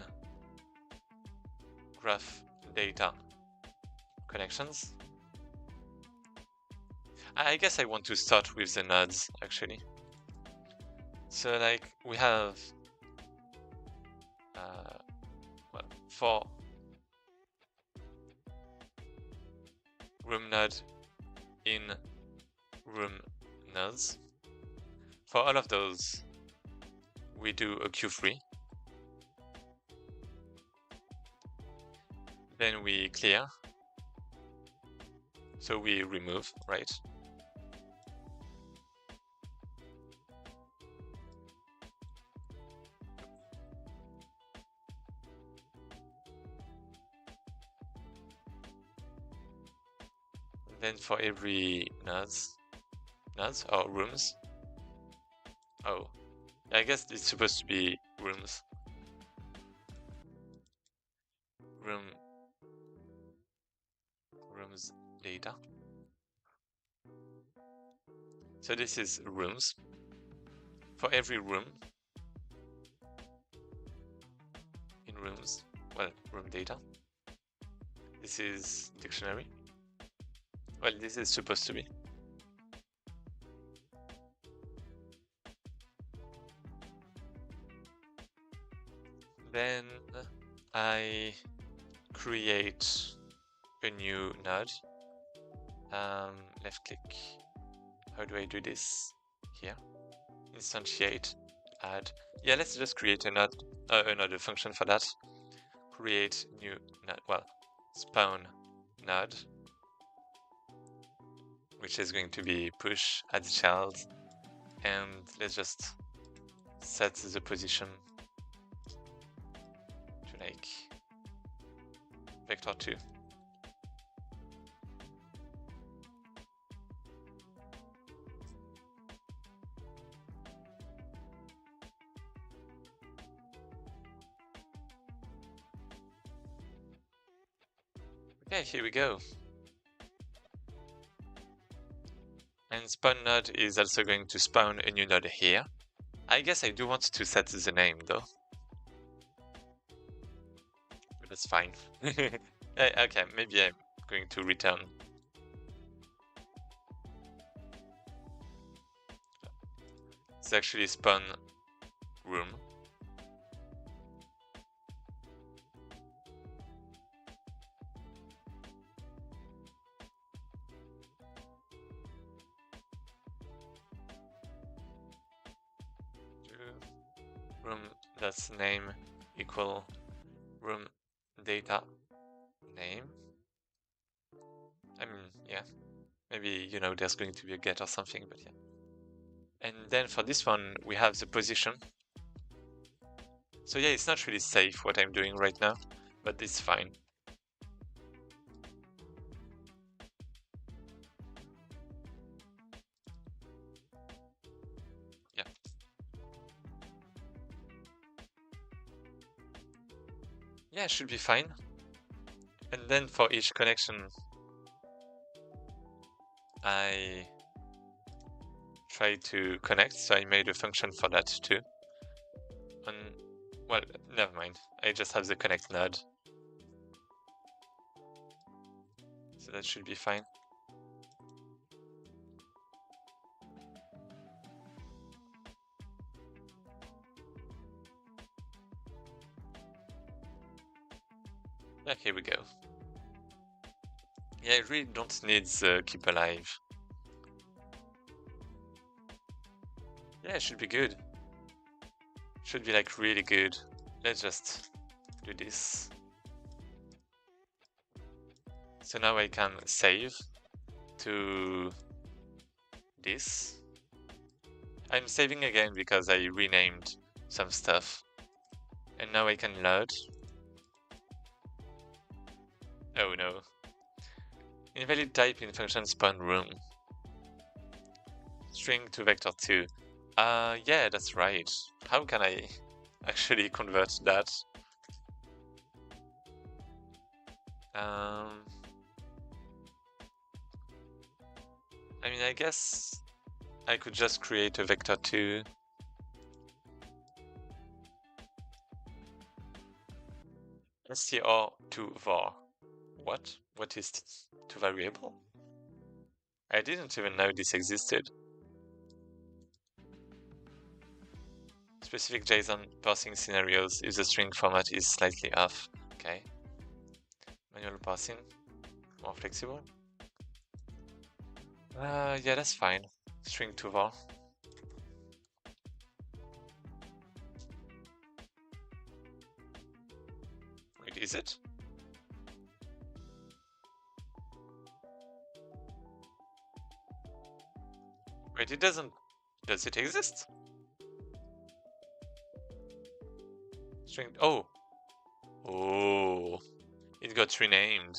graph data connections. I guess I want to start with the nodes actually. So like we have well, for room node in room nodes. For all of those, we do a Q3. Then we clear. So we remove, right? Then for every nodes or rooms. Oh, I guess it's supposed to be rooms. Rooms data. So this is rooms. For every room in rooms, well, room data. This is dictionary. Well, this is supposed to be. Then I create a new node. Left click. How do I do this? Here. Instantiate, add. Yeah, let's just create another function for that. Create new node. Well, spawn node, which is going to be push add child, and let's just set the position to like vector 2. Okay, here we go. And spawn node is also going to spawn a new node here. I guess I do want to set the name though. But that's fine. Okay, maybe I'm going to return. It's actually spawn room. Room that's name equal room data name. I mean, yeah, maybe, you know, there's going to be a get or something, but yeah. And then for this one, we have the position. So yeah, it's not really safe what I'm doing right now, but it's fine. Yeah. Yeah, it should be fine. And then for each connection, I try to connect, so I made a function for that too. Well, never mind. I just have the connect node. So that should be fine. Yeah, here we go. Yeah, I really don't need the keep alive. Yeah, it should be good. Should be like really good. Let's just do this. So now I can save to this. I'm saving again because I renamed some stuff. And now I can load. Oh no. Invalid type in function spawn room. String to vector 2. Yeah, that's right. How can I actually convert that? I mean, I guess I could just create a vector 2. str to var. What? What is to variable? I didn't even know this existed. Specific JSON parsing scenarios if the string format is slightly off. Okay. Manual parsing, more flexible. Yeah, that's fine. String to var. Wait, is it? Wait, it doesn't. Does it exist? String. Oh. Oh. It got renamed.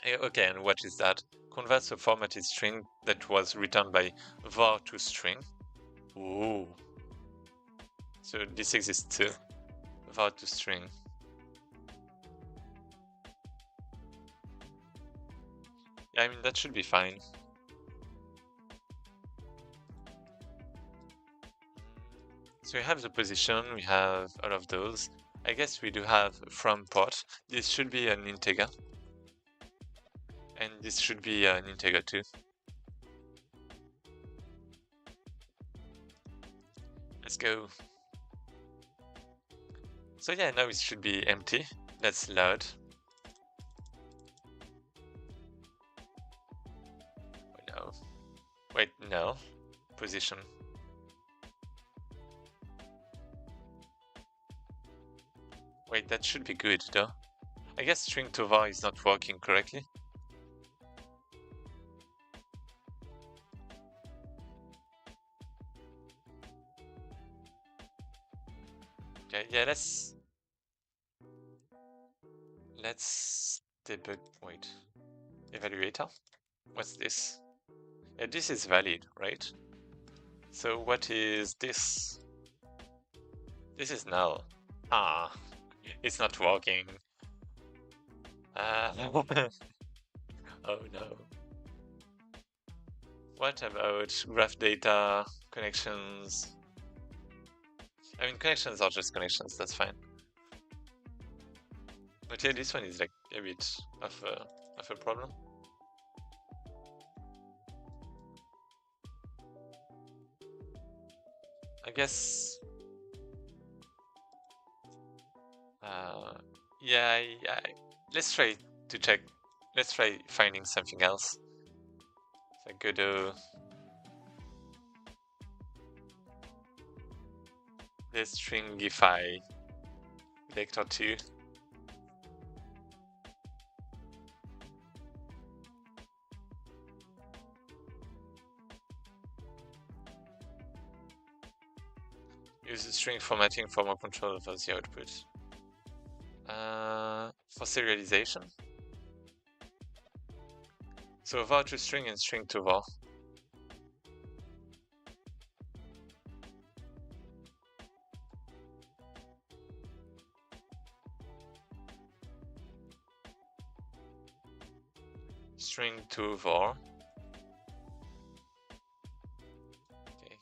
Okay, and what is that? Converts a formatted string that was returned by var to string. Ooh. So this exists too. Var to string. Yeah, I mean, that should be fine. So we have the position, we have all of those. I guess we do have from pot. This should be an integer. And this should be an integer too. Let's go. So yeah, now it should be empty. Let's load. No. Wait, no. Position. Wait, that should be good though. I guess string to var is not working correctly. Okay, yeah, let's debug. Wait, evaluator. What's this? Yeah, this is valid, right? So what is this? This is null. Ah, it's not working. Oh no. What about graph data connections? I mean, connections are just connections, that's fine. But yeah, this one is like a bit of a problem. I guess. Yeah, let's try to check. Let's try finding something else. So Godot. Let's stringify vector 2. Use the string formatting for more control over the output. For serialization. So var to string and string to var. String to var. Okay.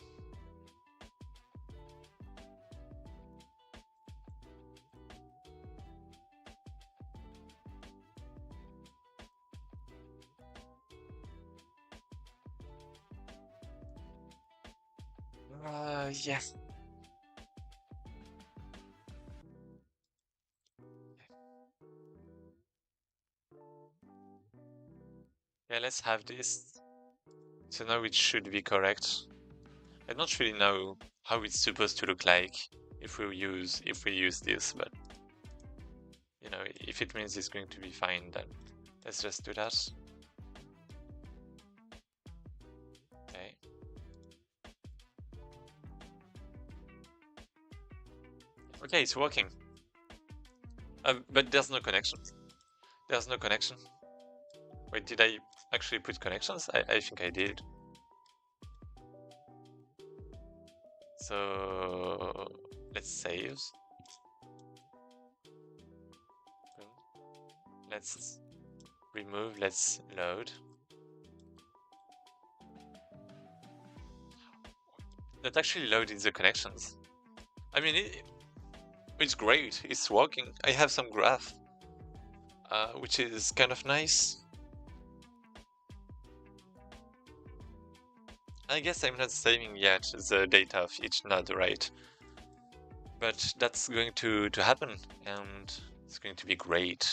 Yeah. Yeah, let's have this. So now it should be correct. I don't really know how it's supposed to look like if we use this, but you know, if it means it's going to be fine, then let's just do that. Okay. Okay, it's working. But there's no connection. There's no connection. Wait, did I actually put connections? I think I did. So let's save. Let's remove, let's load. That actually loaded the connections. I mean, it's great, it's working. I have some graph, which is kind of nice. I guess I'm not saving yet the data of each node, right? But that's going to happen, and it's going to be great.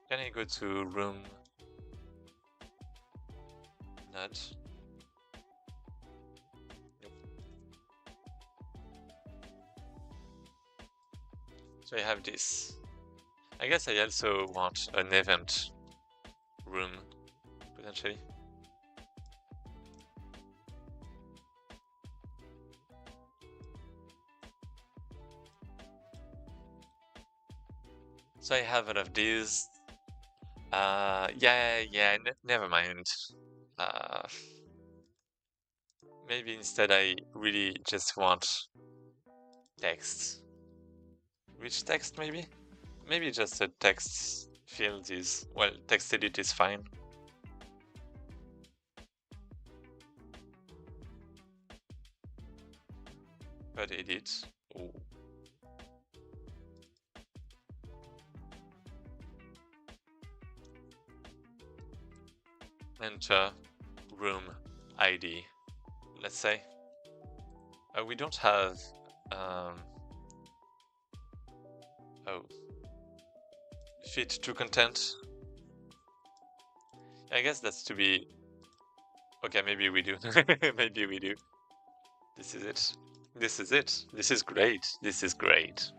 Can I go to room node? Nope. So I have this. I guess I also want an event room, potentially. So I have all of these. Never mind. Uh, maybe instead I really just want text. Which text maybe? Maybe just a text field is, well, text edit is fine. But edit. Ooh. Enter room ID, let's say. We don't have oh, fit to content. I guess that's to be okay. Maybe we do. Maybe we do. This is it. This is it. This is great. This is great.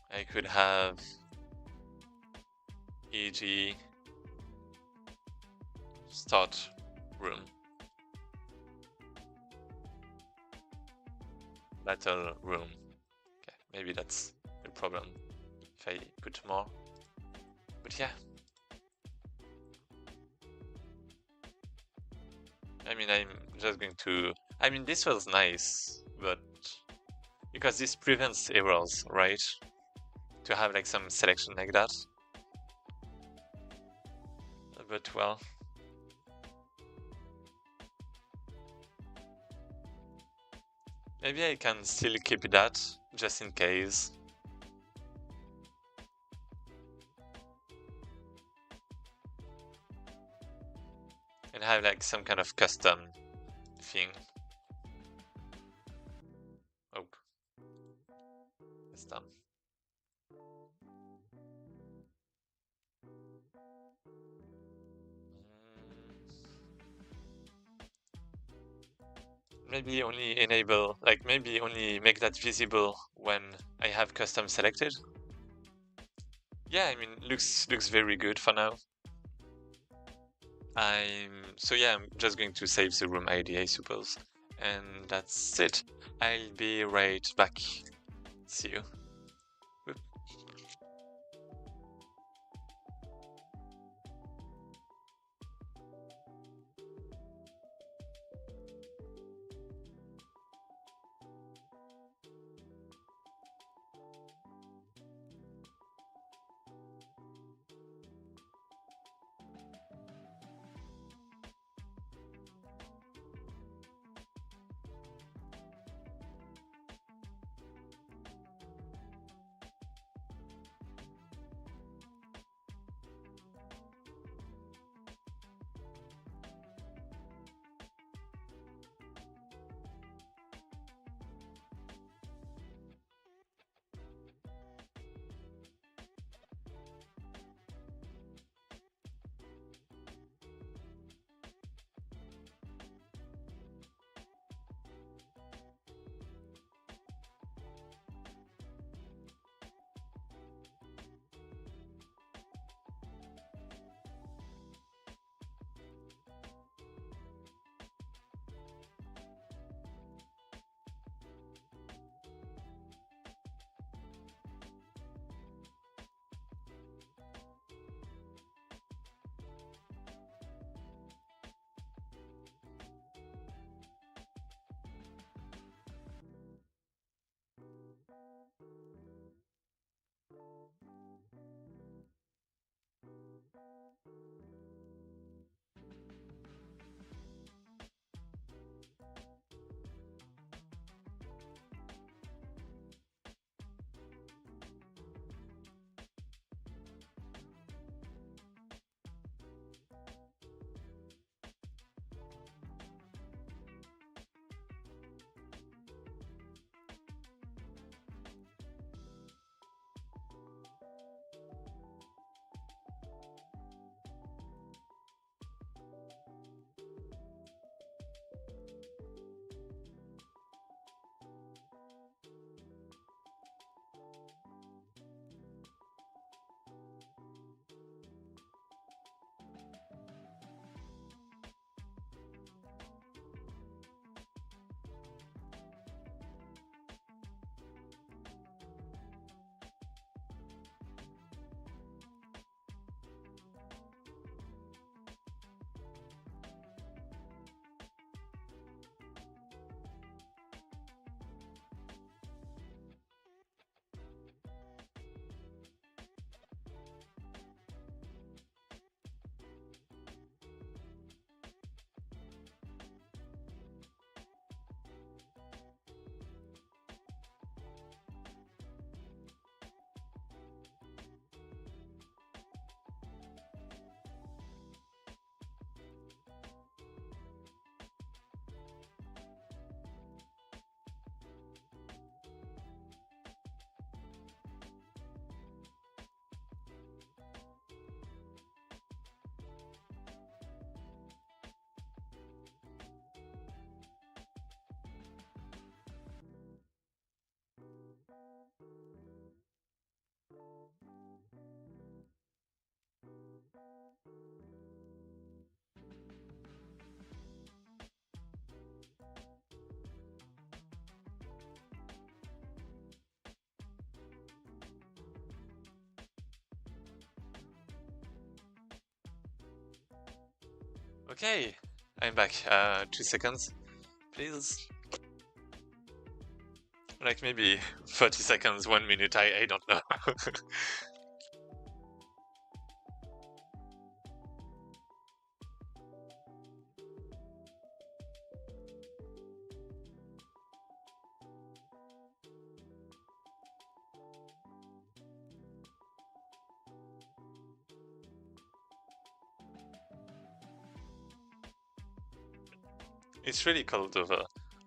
I could have e.g. start room. Battle room. Okay, maybe that's the problem if I put more. But yeah. I mean, I'm just going to... I mean, this was nice, but... because this prevents errors, right? To have like some selection like that. But well... maybe I can still keep that, just in case. And have like some kind of custom thing. Oh. It's done. Maybe only enable, like maybe only make that visible when I have custom selected. Yeah, I mean, looks very good for now. So yeah, I'm just going to save the room ID, I suppose. And that's it. I'll be right back. See you. Okay, I'm back. 2 seconds, please. Like maybe 30 seconds, 1 minute, I don't know. It's really cold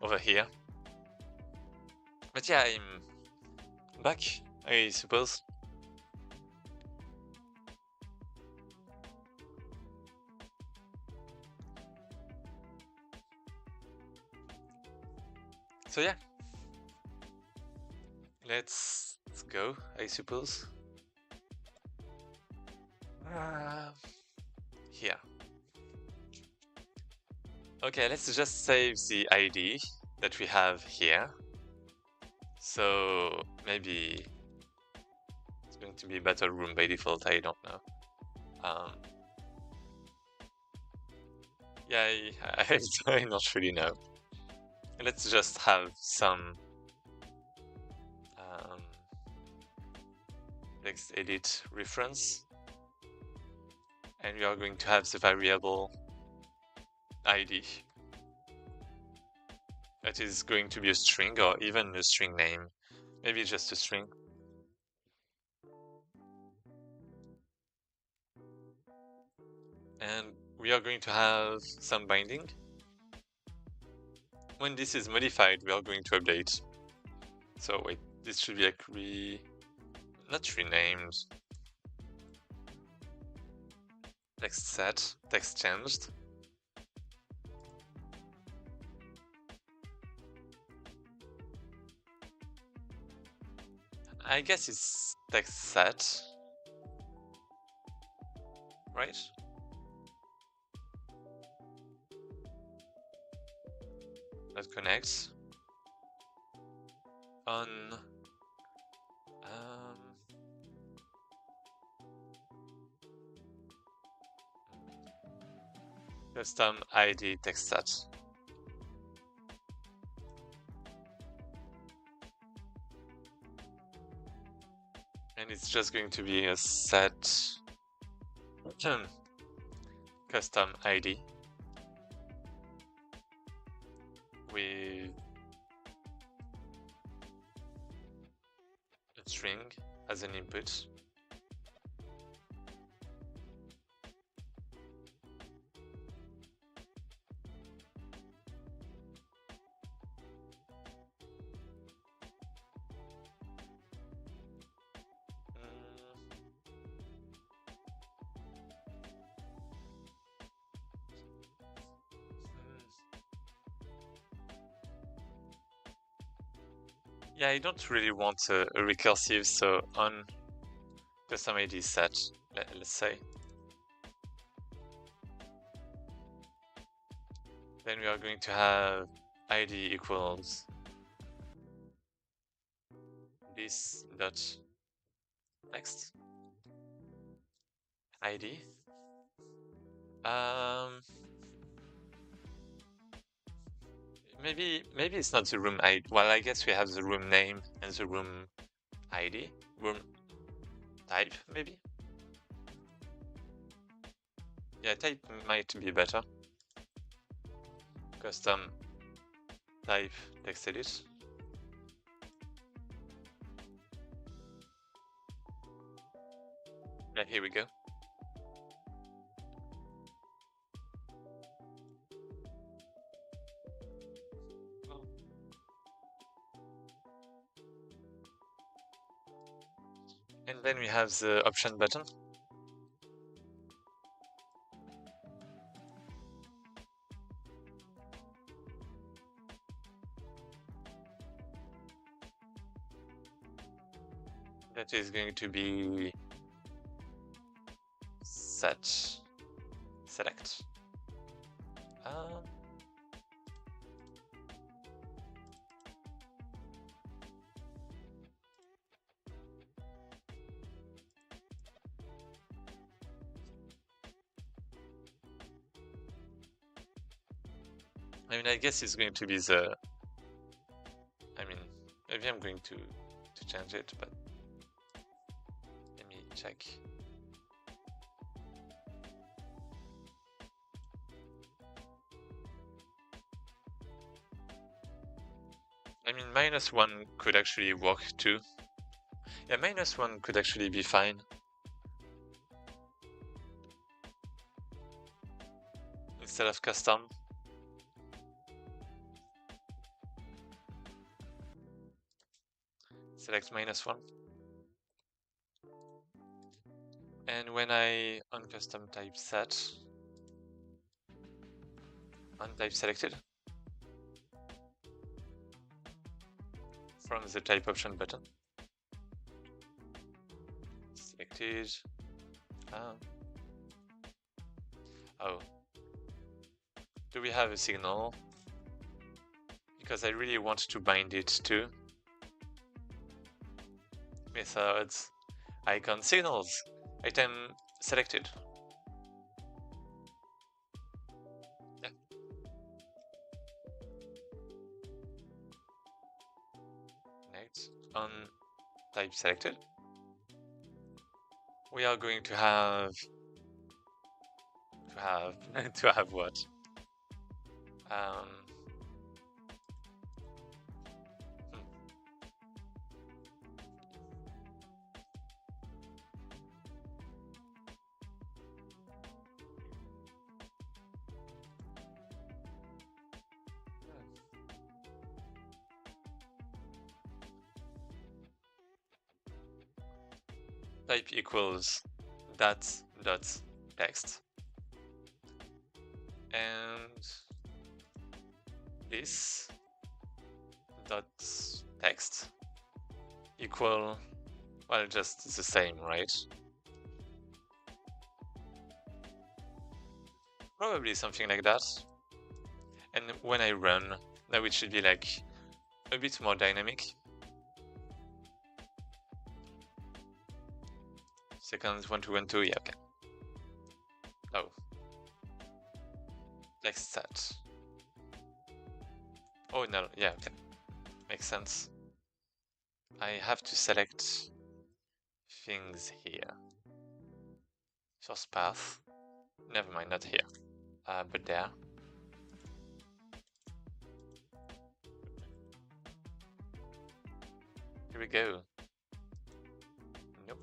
over here. But yeah, I'm back, I suppose. So yeah, let's go, I suppose. Here. Okay, let's just save the ID that we have here. So maybe it's going to be battle room by default, I don't know. Yeah, I don't really know. Let's just have some text edit reference, and we are going to have the variable ID. That is going to be a string or even a string name, maybe just a string. And we are going to have some binding. When this is modified, we are going to update. So wait, this should be like not renamed. Text set, text changed. I guess it's text set, right? That connects on custom ID text set. And it's just going to be a set custom ID with a string as an input. Yeah, I don't really want a recursive, so on custom ID set, let's say. Then we are going to have ID equals this dot next ID. Maybe it's not the room ID. Well, I guess we have the room name and the room ID. Room type, maybe? Yeah, type might be better. Custom type text edit. Yeah, here we go. And then we have the option button. That is going to be select. I mean, I guess it's going to be the... I mean, maybe I'm going to change it, but let me check. I mean, -1 could actually work too. Yeah, -1 could actually be fine. Instead of custom. Select -1. And when I uncustom type set, untype selected from the type option button. Selected. Oh. Do we have a signal? Because I really want to bind it to methods, icon signals, item selected. Yeah. Next, on type selected, we are going to have what? Type equals that dot text, and this dot text equal, well, just the same, right? Probably something like that. And when I run, now it should be like a bit more dynamic. Seconds 1 2 1 2, yeah, okay. Oh, text set. Oh no, yeah, okay, makes sense. I have to select things here. Source path. Never mind, not here, but there. Here we go. Nope.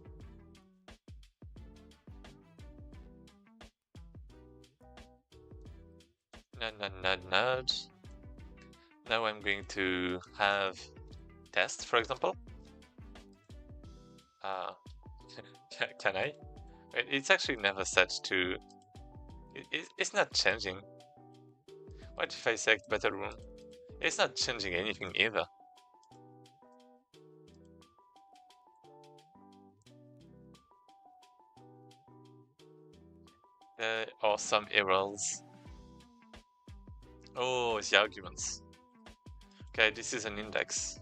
Node. Now I'm going to have test, for example. Can I? It's actually never set to... It's not changing. What if I select battle room? It's not changing anything either. Or some errors. Oh, the arguments. Okay, this is an index.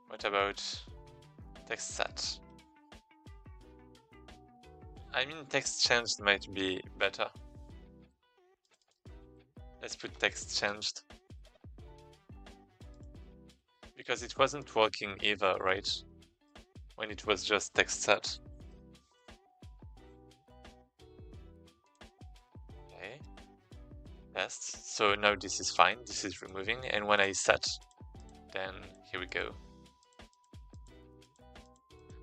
What about text set? I mean, text changed might be better. Let's put text changed. Because it wasn't working either, right? When it was just text set. Okay. Test. So now this is fine, this is removing, and when I set, then here we go.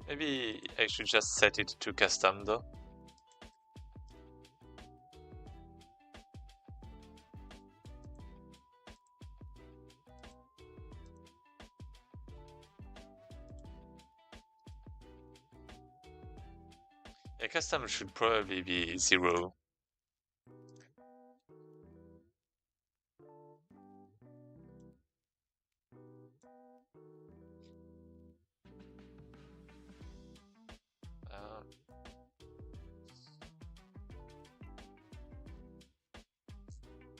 Maybe I should just set it to custom though. Yeah, custom should probably be 0.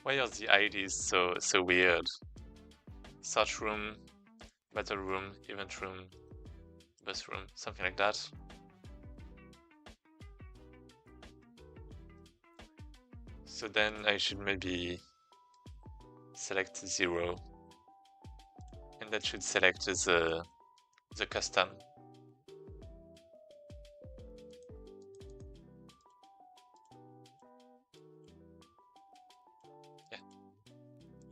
Why are the IDs so weird? Search room, battle room, event room, bus room, something like that. So then I should maybe select 0, and that should select the custom. Yeah,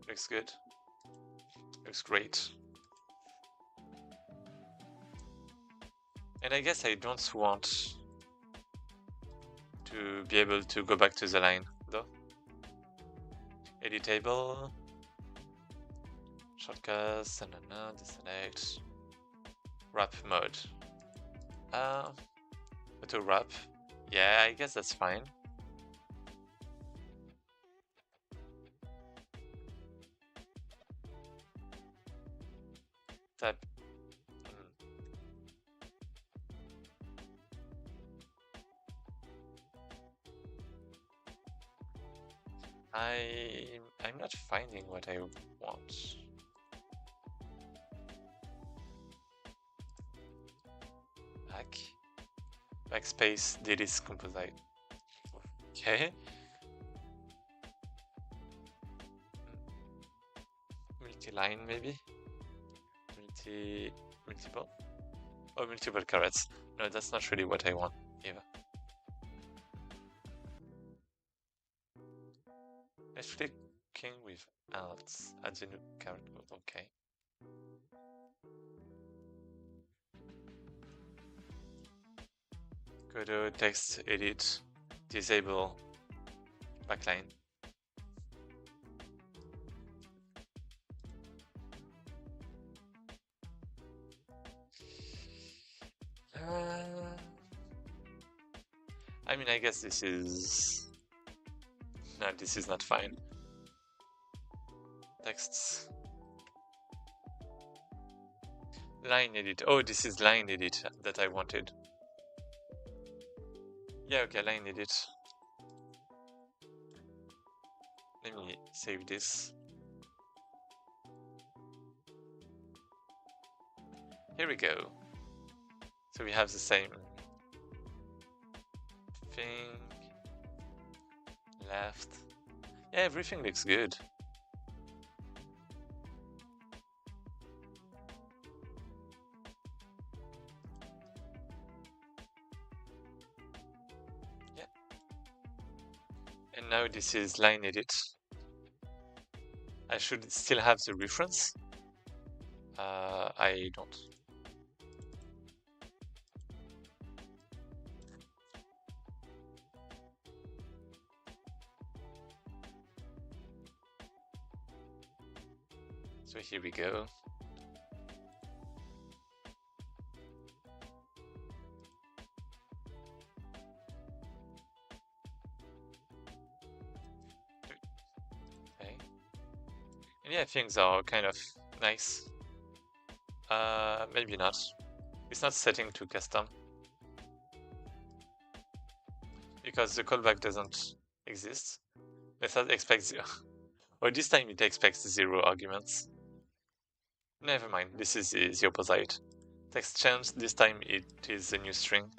looks good. Looks great. And I guess I don't want to be able to go back to the line, though. Editable. Shortcuts, deselect. Wrap mode. Auto wrap. Yeah, I guess that's fine. Type. I'm not finding what I want. Backspace, delete composite. Okay. Multi-line maybe? Multiple? Oh, multiple carrots. No, that's not really what I want either. Let's clicking with Alt at the new carrot mode, okay. Godot text edit, disable backline. I mean, I guess this is... No, this is not fine. Texts. Line edit. Oh, this is line edit that I wanted. Yeah, okay, line edit. Let me save this. Here we go. So we have the same thing. Left. Yeah, everything looks good. Yeah. And now this is line edit. I should still have the reference. I don't. So here we go. Okay. And yeah, things are kind of nice. Maybe not. It's not setting to custom. Because the callback doesn't exist. Method expects 0. Or this time it expects 0 arguments. Never mind, this is the opposite. Text change, this time it is a new string.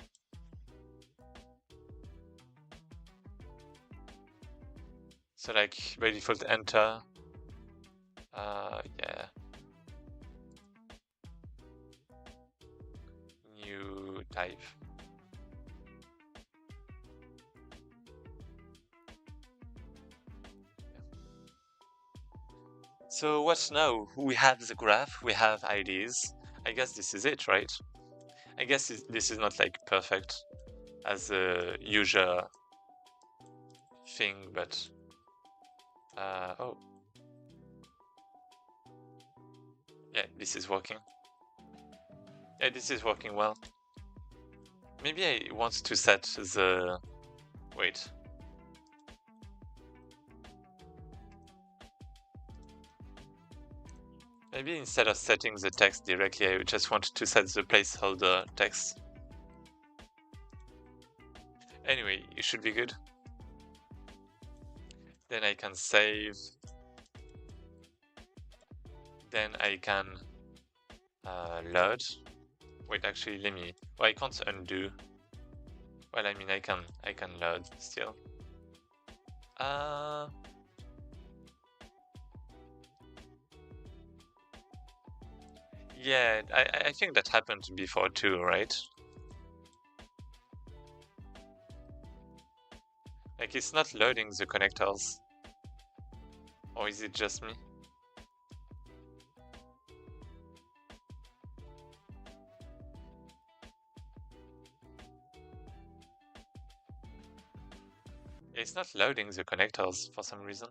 So like by default enter. Yeah. New type. So what now? We have the graph, we have IDs. I guess this is it, right? I guess this is not like perfect as a usual thing, but oh. Yeah, this is working. Yeah, this is working well. Maybe I want to set the... Wait. Maybe instead of setting the text directly, I just want to set the placeholder text. Anyway, it should be good. Then I can save. Then I can load. Wait, actually, let me. Well, I can't undo. Well, I mean, I can load still. Yeah, I think that happened before too, right? Like, it's not loading the connectors. Or is it just me? It's not loading the connectors for some reason.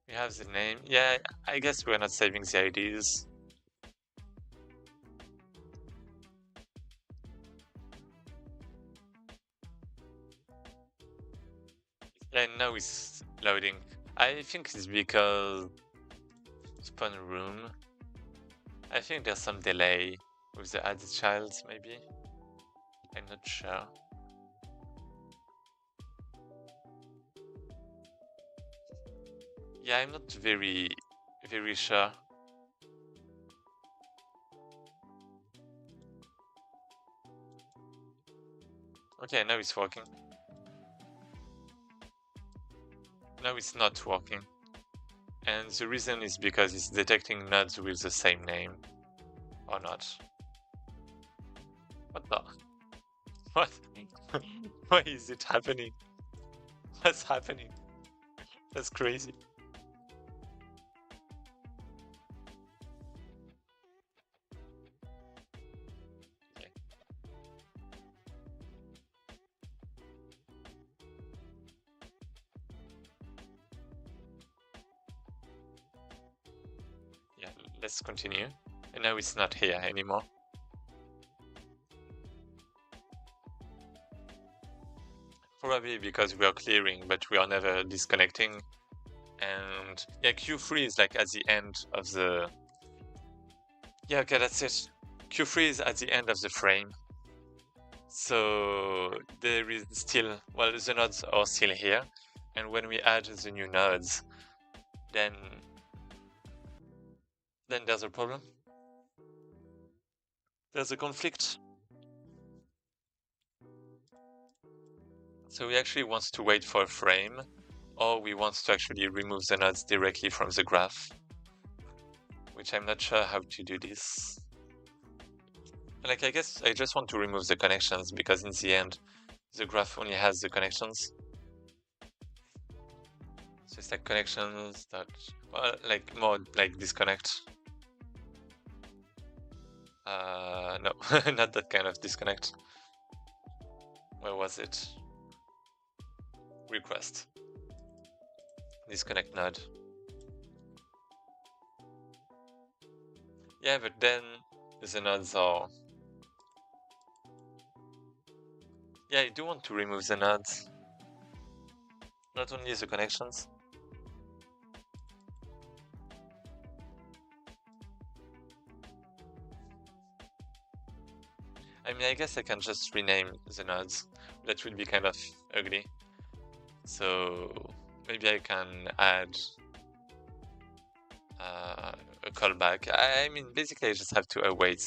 We have the name. Yeah, I guess we're not saving the IDs. Yeah, now it's loading. I think it's because spawn room. I think there's some delay with the added child, maybe. I'm not sure. Yeah, I'm not very sure. Okay, now it's working. Now it's not working. And the reason is because it's detecting nodes with the same name. Or not. What the? What? Why is it happening? What's happening? That's crazy. Okay. Yeah, let's continue. And now it's not here anymore. Probably because we are clearing, but we are never disconnecting. And yeah, Q3 is like at the end of the... Yeah, okay, that's it. Q3 is at the end of the frame. So there is still, well, the nodes are still here. And when we add the new nodes, then there's a problem. There's a conflict. So we actually want to wait for a frame, or we want to actually remove the nodes directly from the graph, which I'm not sure how to do this. Like, I guess I just want to remove the connections because in the end, the graph only has the connections. So it's like connections that, well, like more like disconnect. No, not that kind of disconnect. Where was it? Request. Disconnect node. Yeah, but then the nodes are... Yeah, I do want to remove the nodes. Not only the connections. I mean, I guess I can just rename the nodes. That would be kind of ugly. So maybe I can add a callback. I mean, basically I just have to await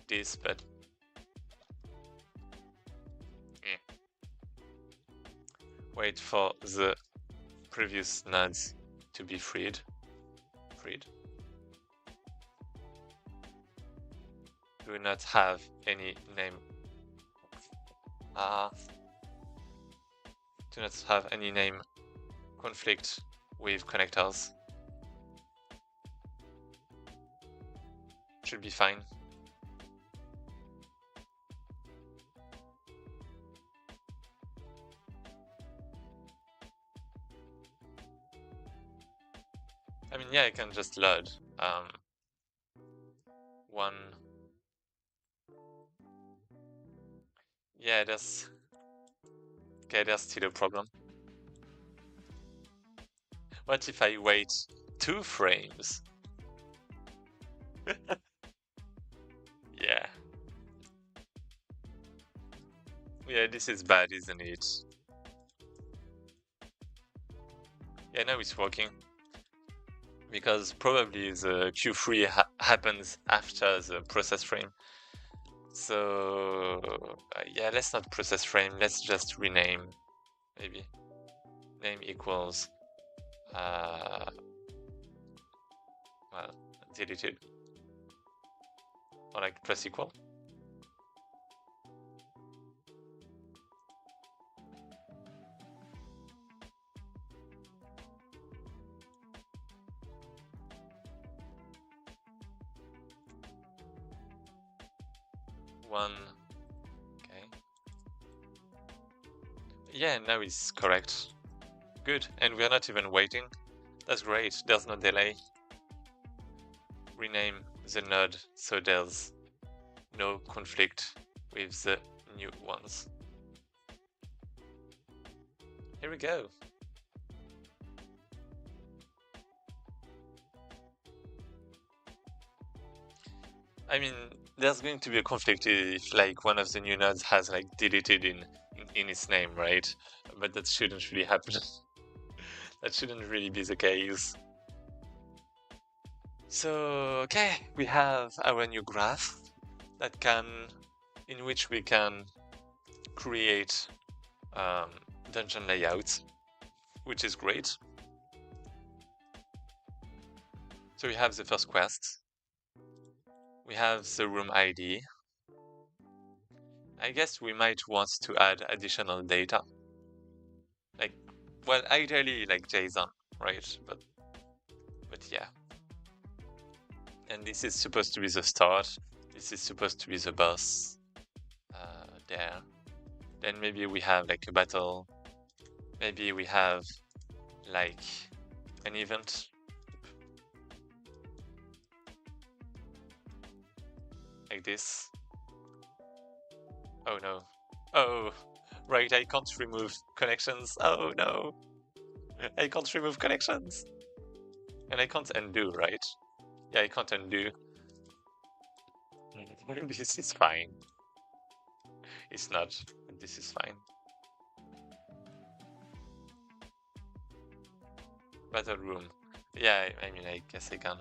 this, but wait for the previous nodes to be freed. Do not have any name. Do not have any name conflict with connectors. Should be fine. I mean, yeah, I can just load one. Yeah, there's still a problem. What if I wait 2 frames? Yeah. Yeah, this is bad, isn't it? Yeah, now it's working. Because probably the Q3 happens after the process frame. So yeah, let's not process frame, let's just rename, maybe. Name equals, well, deleted. Or like plus equal. One. Okay. Yeah, now it's correct. Good, and we're not even waiting. That's great, there's no delay. Rename the node so there's no conflict with the new ones. Here we go. I mean, there's going to be a conflict if like one of the new nodes has like deleted in its name, right? But that shouldn't really happen. That shouldn't really be the case. So okay, we have our new graph in which we can create dungeon layouts, which is great. So we have the first quest. We have the room ID. I guess we might want to add additional data. Like, well, ideally like JSON, right? But yeah. And this is supposed to be the start. This is supposed to be the boss. There. Then maybe we have like a battle. Maybe we have like an event. Like this. Oh no. Oh, right, I can't remove connections. Oh no. I can't remove connections. And I can't undo, right? Yeah, I can't undo. This is fine. It's not, but this is fine. Battle room. Yeah, I mean, I guess I can.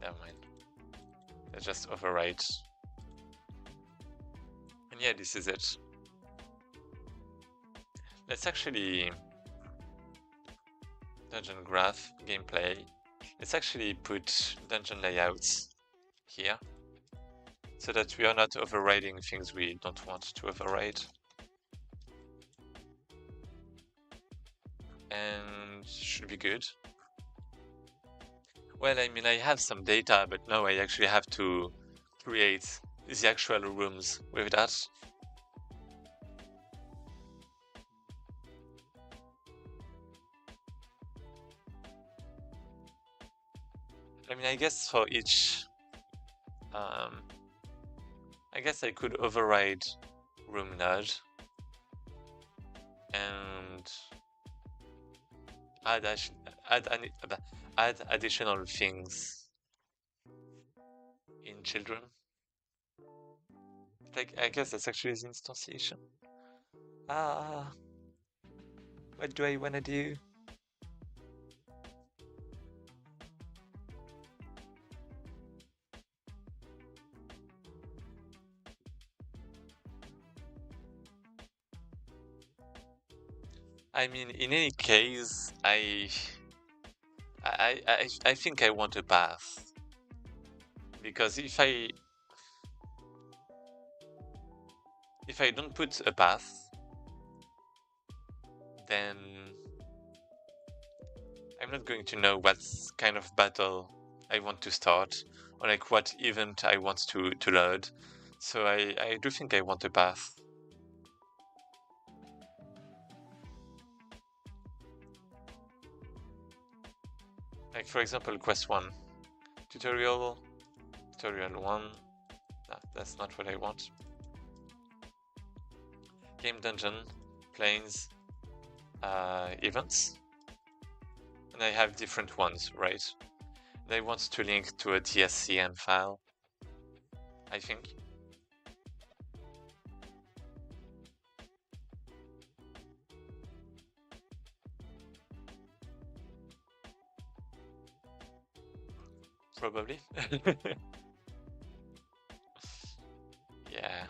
Never mind. I just overwrite. And yeah, this is it. Let's actually dungeon graph gameplay. Let's actually put dungeon layouts here so that we are not overriding things we don't want to override. And should be good. Well, I mean, I have some data, but now I actually have to create the actual rooms with that. I mean, I guess for each, I guess I could override room node and add additional things in children. Like, I guess that's actually the instantiation. What do I want to do? I mean, in any case, I think I want a path, because if I don't put a path, then I'm not going to know what kind of battle I want to start, or like what event I want to load. So I do think I want a path. Like, for example, quest 1, tutorial 1. No, that's not what I want. Game dungeon, planes, events. And I have different ones, right? And I want to link to a TSCN file, I think. probably. Yeah.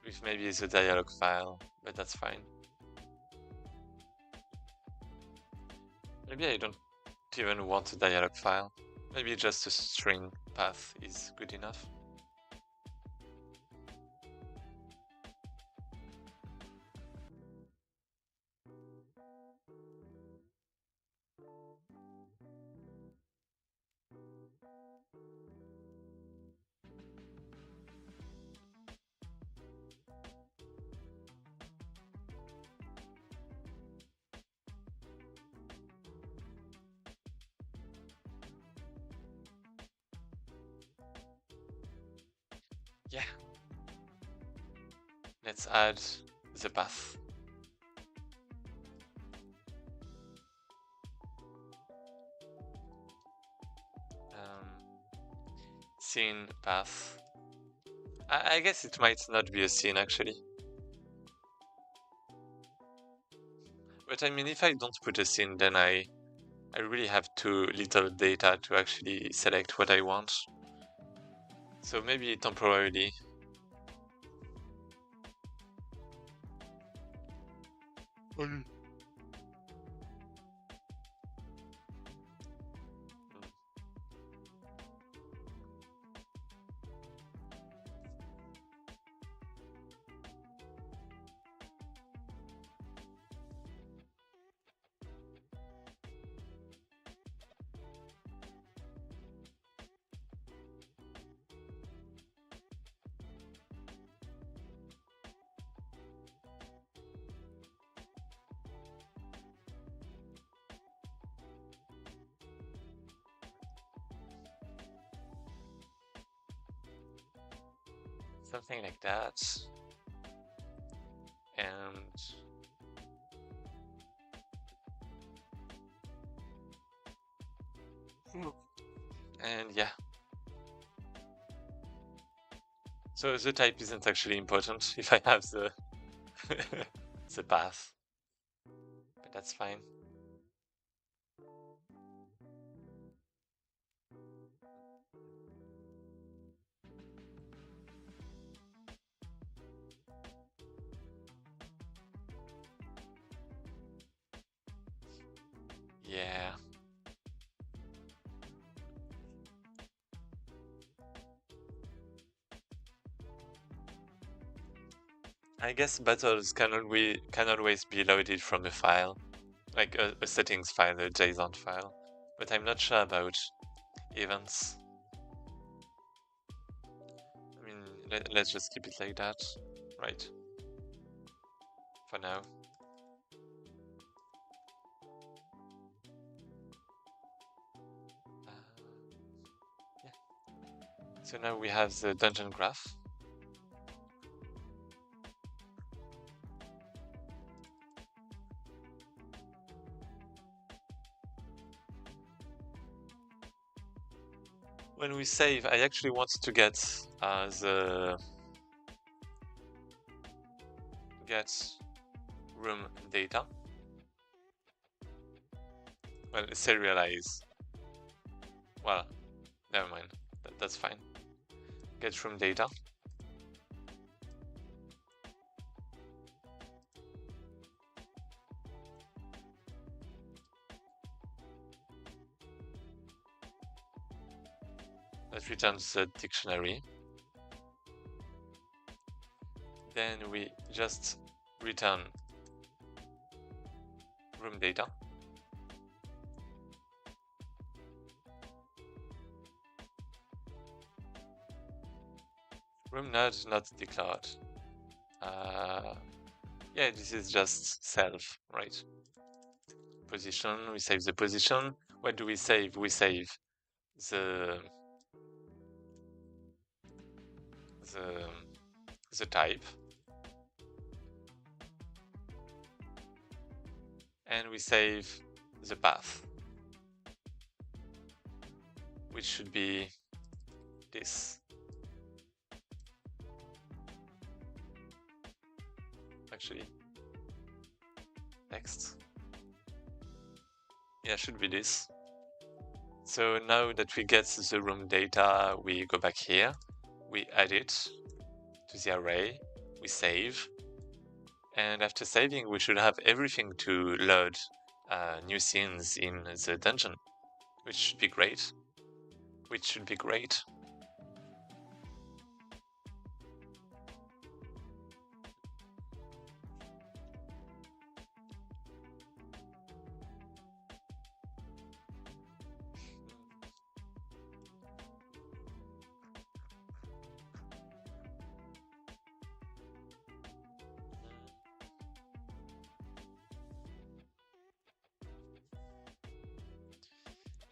With maybe the dialog file, but that's fine. Maybe I don't even want a dialog file. Maybe just a string path is good enough. Yeah. Let's add the path. Scene path. I guess it might not be a scene actually. But I mean, if I don't put a scene, then I really have too little data to actually select what I want. So maybe temporarily. Something like that. And yeah. So the type isn't actually important if I have the the path. But that's fine. Yeah. I guess battles can always be loaded from a file, like a settings file, a JSON file. But I'm not sure about events. I mean, let's just keep it like that, right? For now. Yeah. So now we have the dungeon graph. When we save, I actually want to get the room data. Well, serialize. Well, never mind. That's fine. Get room data. That returns the dictionary. Then we just return room data. Room node not declared. Yeah, this is just self, right? Position, we save the position. What do we save? We save the type. And we save the path, which should be this. Actually, next? Yeah, should be this. So now that we get the room data, we go back here, we add it to the array, we save, and after saving we should have everything to load new scenes in the dungeon, which should be great.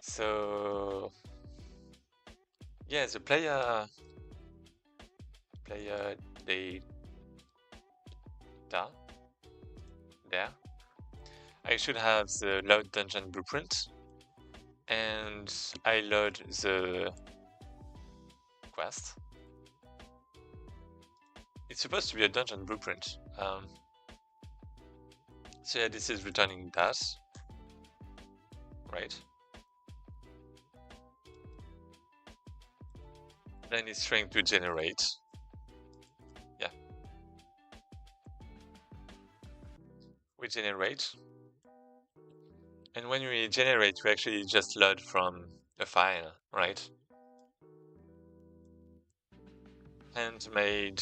So yeah, the player data there. I should have the load dungeon blueprint, and I load the quest. It's supposed to be a dungeon blueprint. So yeah, this is returning that, right? Then it's trying to generate. Yeah. We generate. And when we generate, we actually just load from a file, right? Handmade.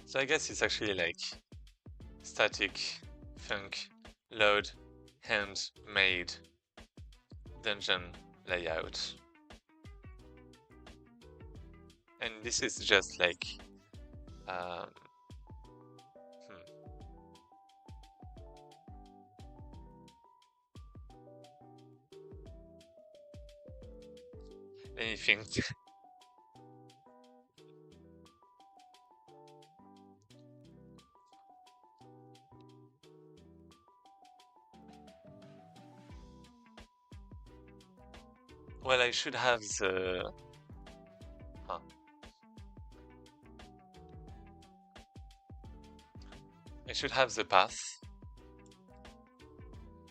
So I guess it's actually like static func load handmade dungeon layout. And this is just like anything. Well, I should have the I should have the path.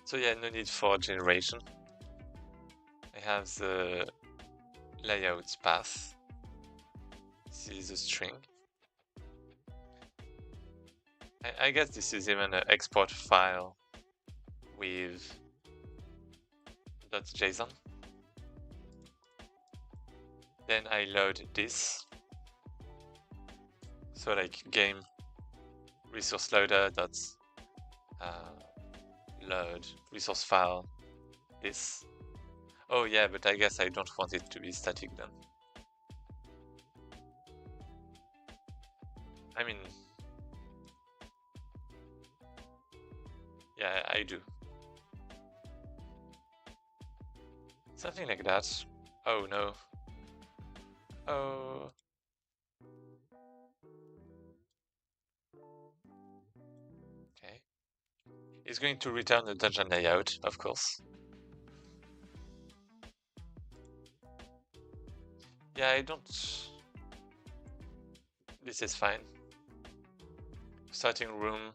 So yeah, no need for generation. I have the layout path. This is a string. I guess this is even an export file with .json. Then I load this. So like game resource loader dot load resource file this. Oh yeah, but I guess I don't want it to be static then. I mean, yeah, I do. Something like that. Oh no. Oh. Okay. It's going to return the dungeon layout, of course. Yeah, I don't... This is fine. Starting room.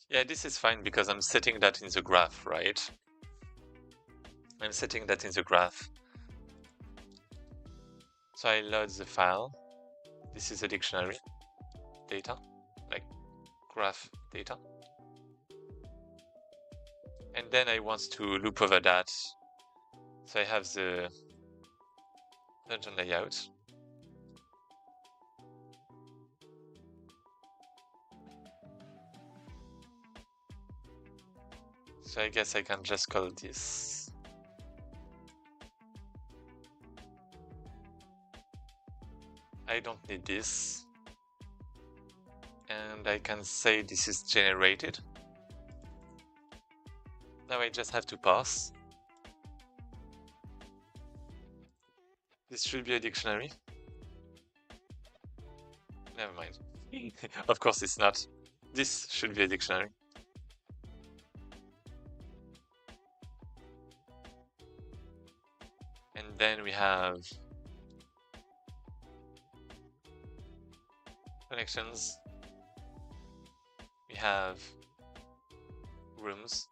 Yeah, this is fine because I'm setting that in the graph, right? I'm setting that in the graph. So I load the file. This is a dictionary data, like graph data. And then I want to loop over that. So I have the dungeon layout. So I guess I can just call this. I don't need this. And I can say this is generated. Now I just have to pass. This should be a dictionary. Never mind. Of course it's not. This should be a dictionary. And Then we have connections. We have rooms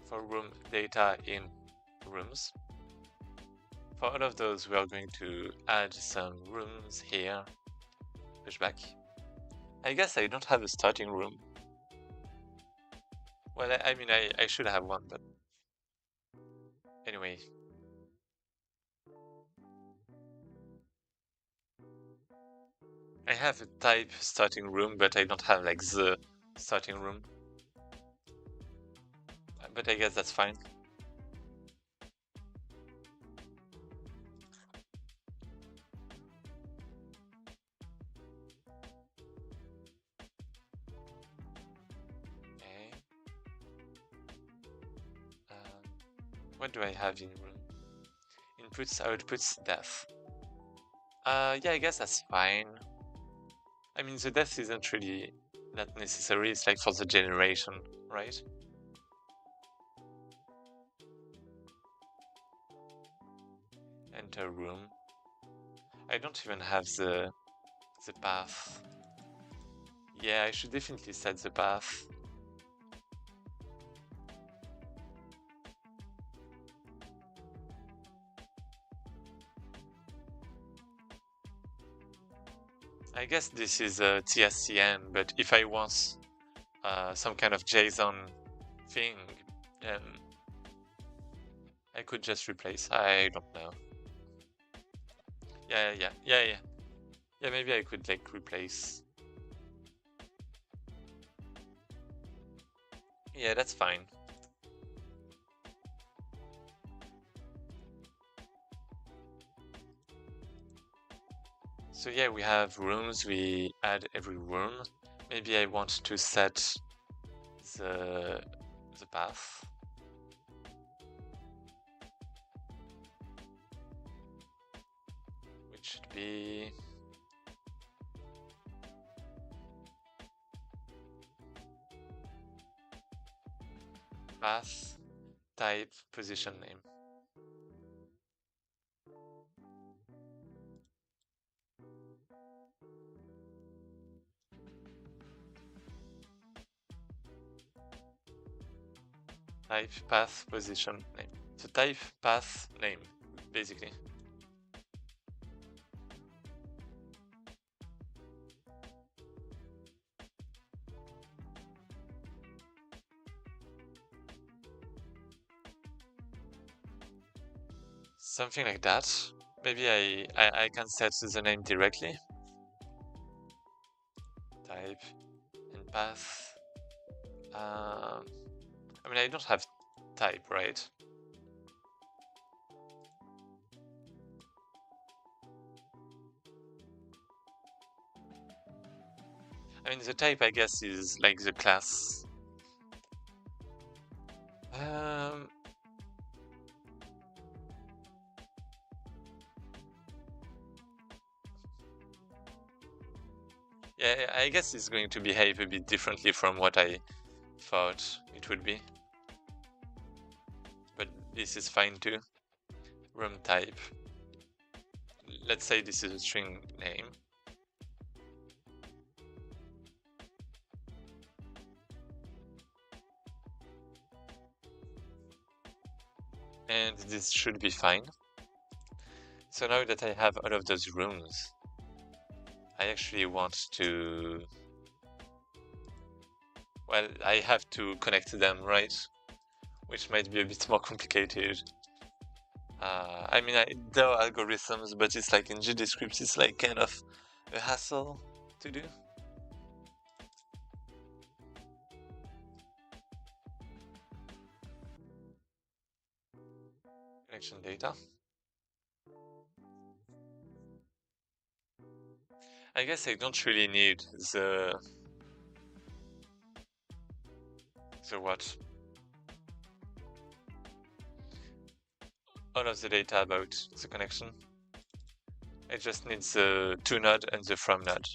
for room data in rooms. For all of those, we are going to add some rooms here. Push back. I guess I don't have a starting room. Well, I mean, I should have one, but anyway. I have a type starting room, but I don't have like the starting room. But I guess that's fine. Okay. What do I have in room? Inputs, outputs, def. Yeah, I guess that's fine. I mean, the def isn't really that necessary. It's like for the generation, right? Enter room. I don't even have the path. Yeah, I should definitely set the path. I guess this is a TSCN, but if I want some kind of JSON thing, then I could just replace. I don't know. Yeah. Yeah, maybe I could like replace. Yeah, that's fine. So yeah, we have rooms, we add every room. Maybe I want to set the path. Which should be path, type, position name. Type, path, position, name. So type, path, name, basically. Something like that. Maybe I can set the name directly. Type and path. I mean, I don't have type, right? I mean, the type, I guess, is like the class. Yeah, I guess it's going to behave a bit differently from what I thought it would be. But this is fine too. Room type. Let's say this is a string name. And this should be fine. So now that I have all of those rooms, I actually want to... Well, I have to connect them, right? Which might be a bit more complicated. I mean, there are algorithms, but it's like in GDScript, it's like kind of a hassle to do. Connection data. I guess I don't really need the what? All of the data about the connection. I just need the to node and the from node.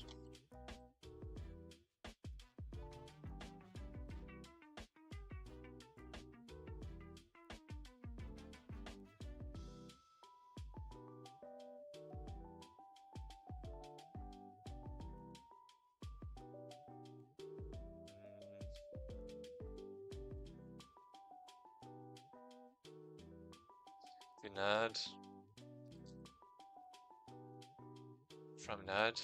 node from node.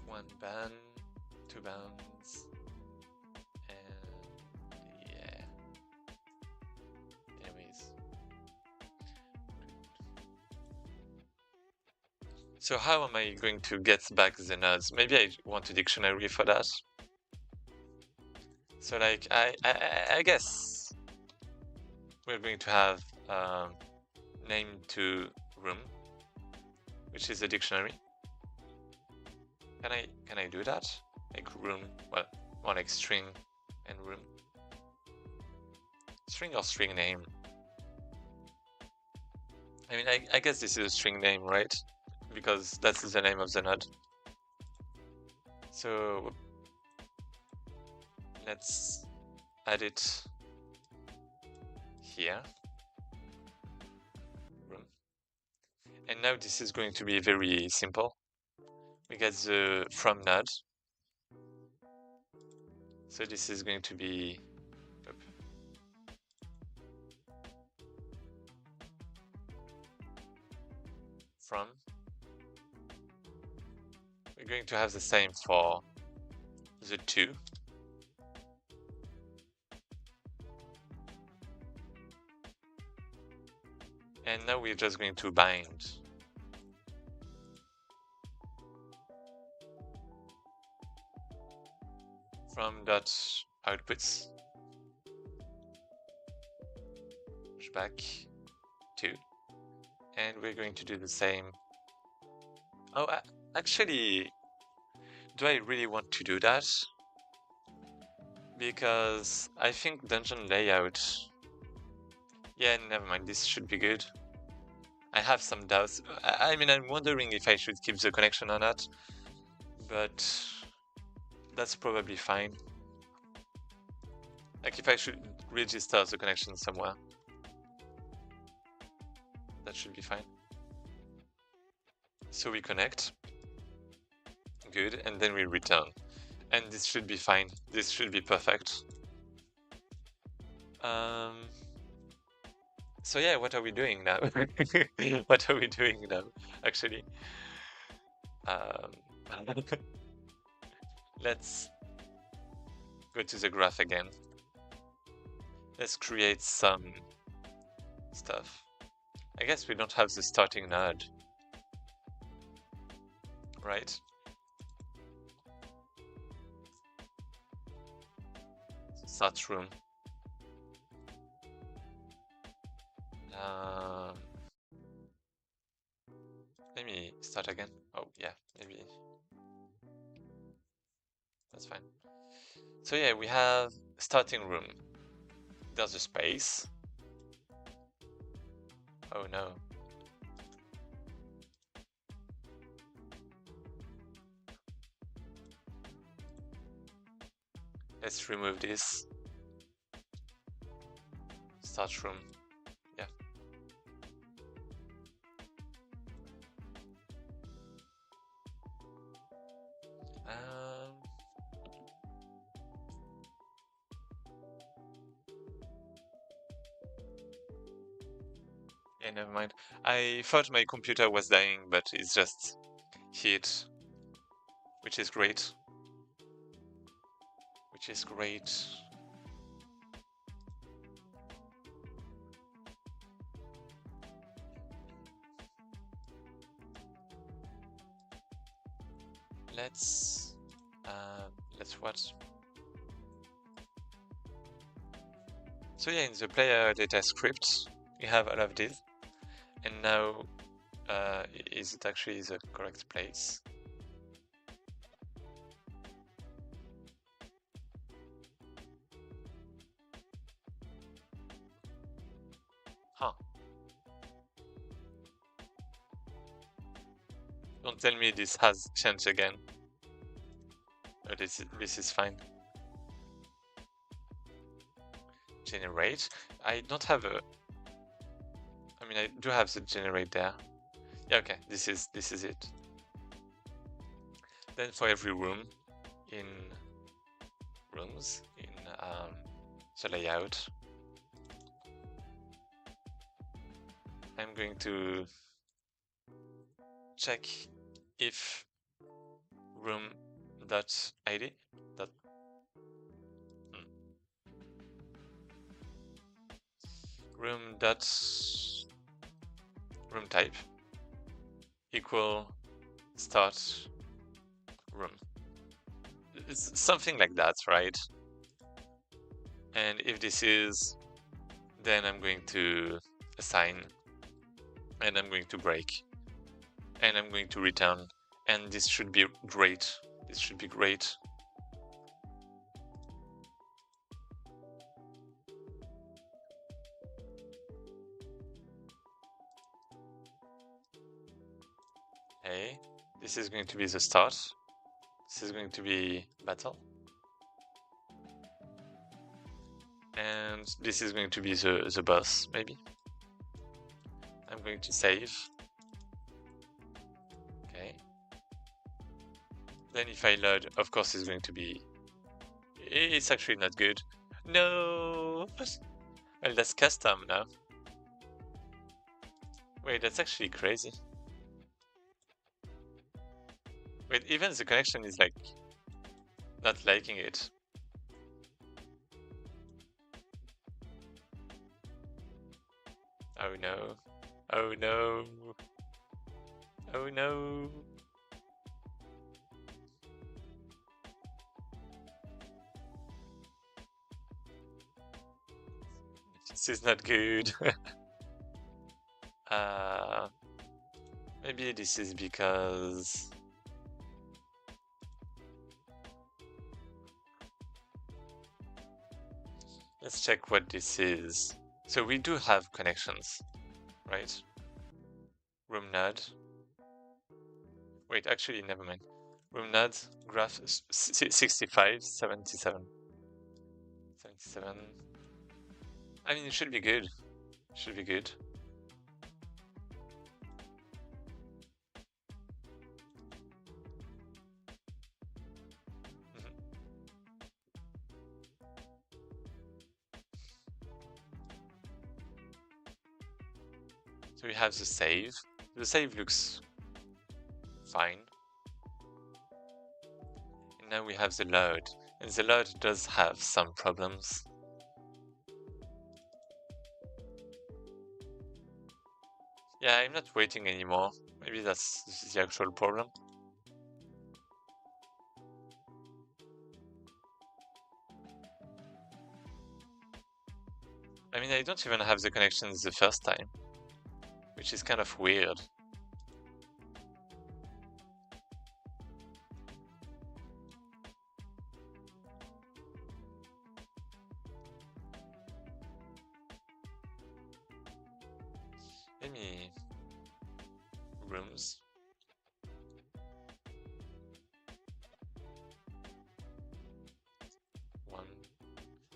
One ban, two bounds, and yeah. Anyways. So how am I going to get back the nodes? Maybe I want a dictionary for that. So like I guess we're going to have name to room, which is a dictionary. Can I do that? Like room, well, more like string and room. String or string name? I mean, I guess this is a string name, right? Because that's the name of the node. So let's add it here. Room. And now this is going to be very simple. We get the from node. So this is going to be from. We're going to have the same for the two. And now we're just going to bind. From dot outputs back to, and we're going to do the same. Oh, actually, do I really want to do that? Because I think dungeon layout. Yeah, never mind. This should be good. I have some doubts. I mean, I'm wondering if I should keep the connection or not, but that's probably fine. Like if I should register the connection somewhere, that should be fine. So we connect, good, and then we return. And this should be fine. This should be perfect. So yeah, what are we doing now? What are we doing now, actually? Let's go to the graph again. Let's create some stuff. I guess we don't have the starting node, right? Start room. Let me start again. Oh yeah, maybe that's fine. So yeah, we have starting room. There's a space. Oh no. Let's remove this. Start room. Yeah. Yeah, never mind. I thought my computer was dying, but it's just heat, which is great. Which is great. Let's what? So yeah, in the player data script, we have all of this, and now is it actually the correct place? Huh. Don't tell me this has changed again. Oh, this is fine. Generate. I don't have a... I mean, I do have the generate there. Yeah, okay, this is it. Then for every room in rooms in the layout, I'm going to check if room.id room type equal start room. It's something like that, right? And if this is, then I'm going to assign, and I'm going to break, and I'm going to return, and this should be great. This should be great. Okay, this is going to be the start. This is going to be battle. And this is going to be the boss, maybe. I'm going to save. Okay. Then if I load, of course it's going to be... It's actually not good. No! Well, that's custom now. Wait, that's actually crazy. Wait, even the connection is like... not liking it. Oh no. Oh no. Oh no. This is not good. Maybe this is because... Let's check what this is. So we do have connections, right? Room node. Wait, actually, never mind. Room node, graph 65, 77. 77. I mean, it should be good. Should be good. So we have the save. The save looks fine. And now we have the load. And the load does have some problems. Yeah, I'm not waiting anymore. Maybe that's the actual problem. I mean, I don't even have the connections the first time, which is kind of weird. Maybe rooms. One.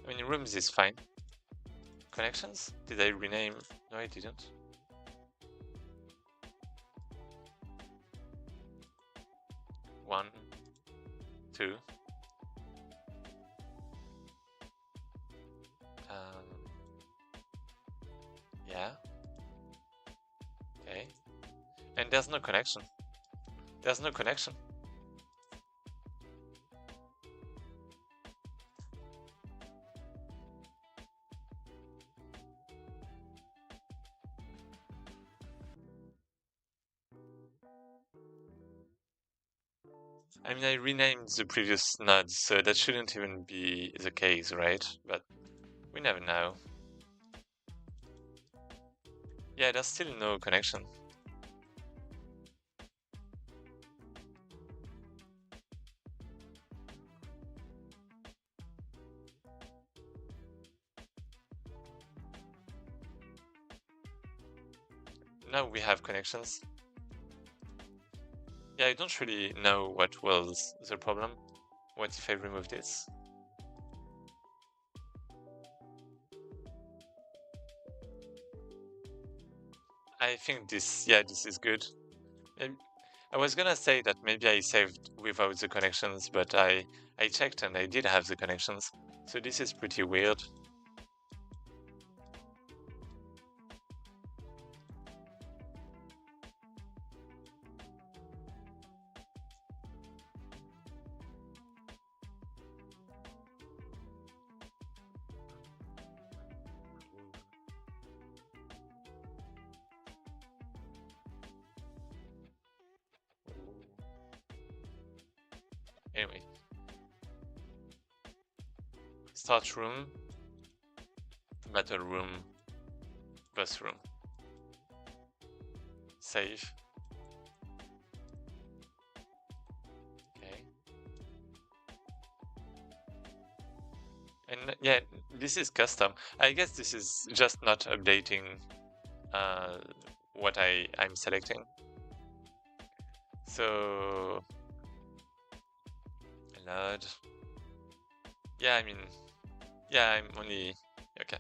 I mean, rooms is fine. Connections? Did I rename? No, I didn't. One, two. Yeah. Okay. And there's no connection. There's no connection. I mean, I renamed the previous nodes, so that shouldn't even be the case, right? But we never know. Yeah, there's still no connection. Now we have connections. Yeah, I don't really know what was the problem. What if I remove this? I think this, yeah, this is good. I was gonna say that maybe I saved without the connections, but I checked and I did have the connections. So this is pretty weird. Anyway. Start room, battle room, boss room. Save. Okay. And yeah, this is custom. I guess this is just not updating what I'm selecting. So load. Yeah, I mean, yeah, I'm only okay.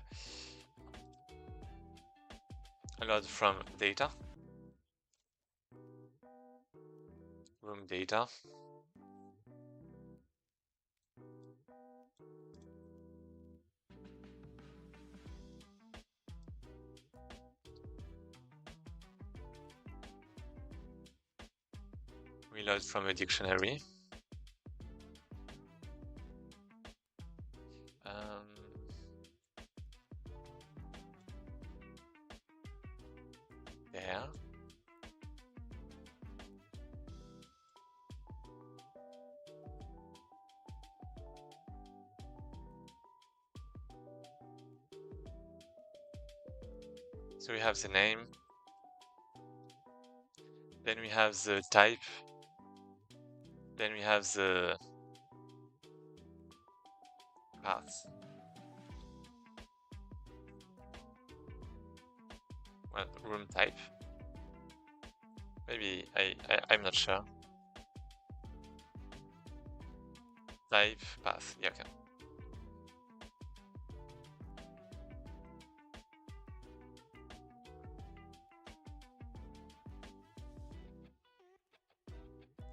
Load from data. Room data. Reload from a dictionary. There. So we have the name. Then we have the type. Then we have the path. Well, room type. Maybe I'm not sure. Type, path, yeah, okay.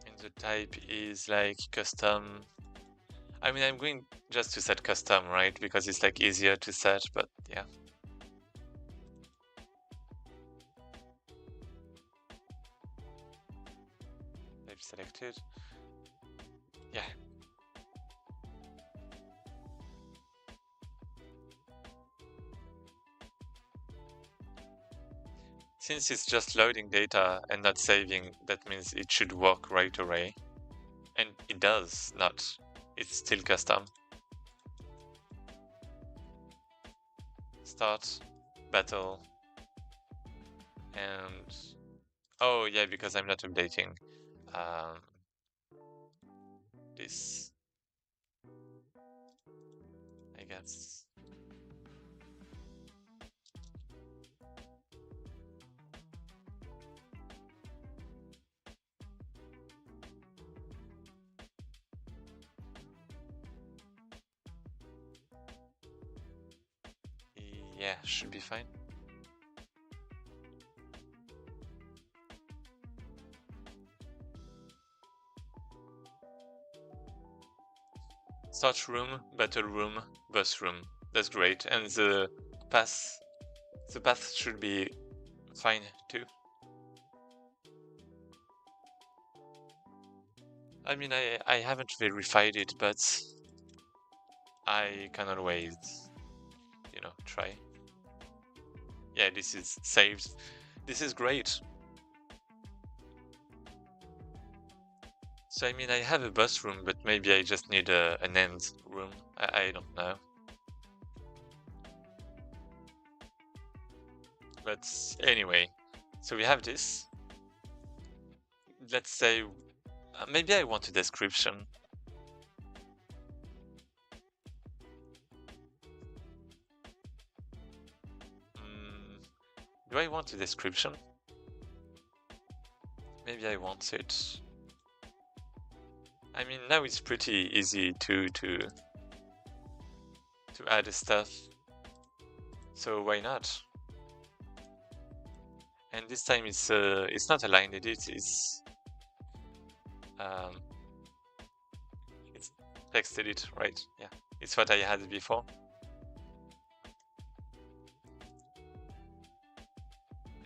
And the type is like custom. I mean, I'm going just to set custom, right? Because it's like easier to set, but yeah. Type selected. Yeah. Since it's just loading data and not saving, that means it should work right away. And it does not. It's still custom. Start, battle, and oh yeah, because I'm not updating this, I guess. Yeah, should be fine. Start room, battle room, boss room. That's great. And the path should be fine too. I mean, I haven't verified it, but I can always, you know, try. Yeah, this is saved. This is great. So I mean, I have a boss room, but maybe I just need an end room. I don't know. But anyway, so we have this. Let's say, maybe I want a description. Do I want a description? Maybe I want it. I mean, now it's pretty easy to add stuff. So why not? And this time it's not a line edit, it's text edit, right? Yeah, it's what I had before.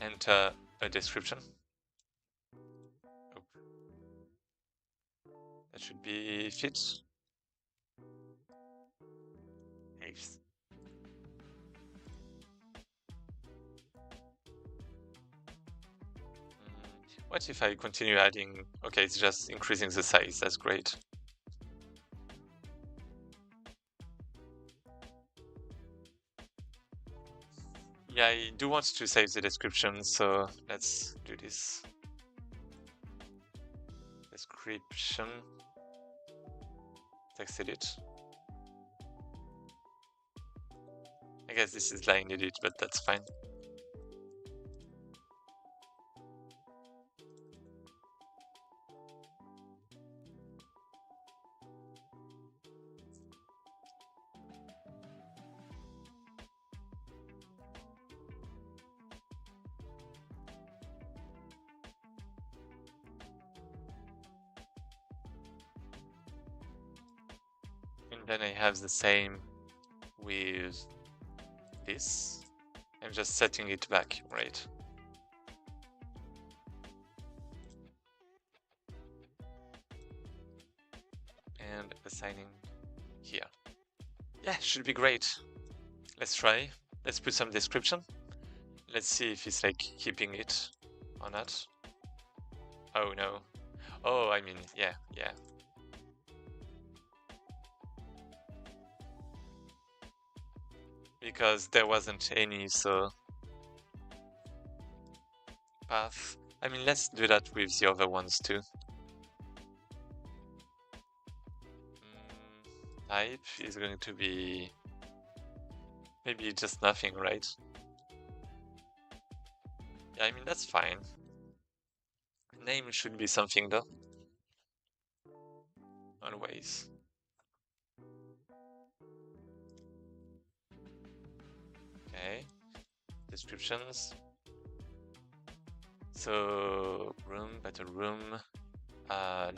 Enter a description. Oh. That should be fit. Nice. What if I continue adding? Okay, it's just increasing the size. That's great. Yeah, I do want to save the description, so let's do this. Description. Text edit. I guess this is line edit, but that's fine. And then I have the same with this. I'm just setting it back, right? And assigning here. Yeah, should be great. Let's try. Let's put some description. Let's see if it's like keeping it or not. Oh no. Oh, I mean, yeah. Because there wasn't any, so path. I mean, let's do that with the other ones too. Type is going to be maybe just nothing, right? Yeah, I mean, that's fine. Name should be something though. Always. Okay. Descriptions. So room, better room.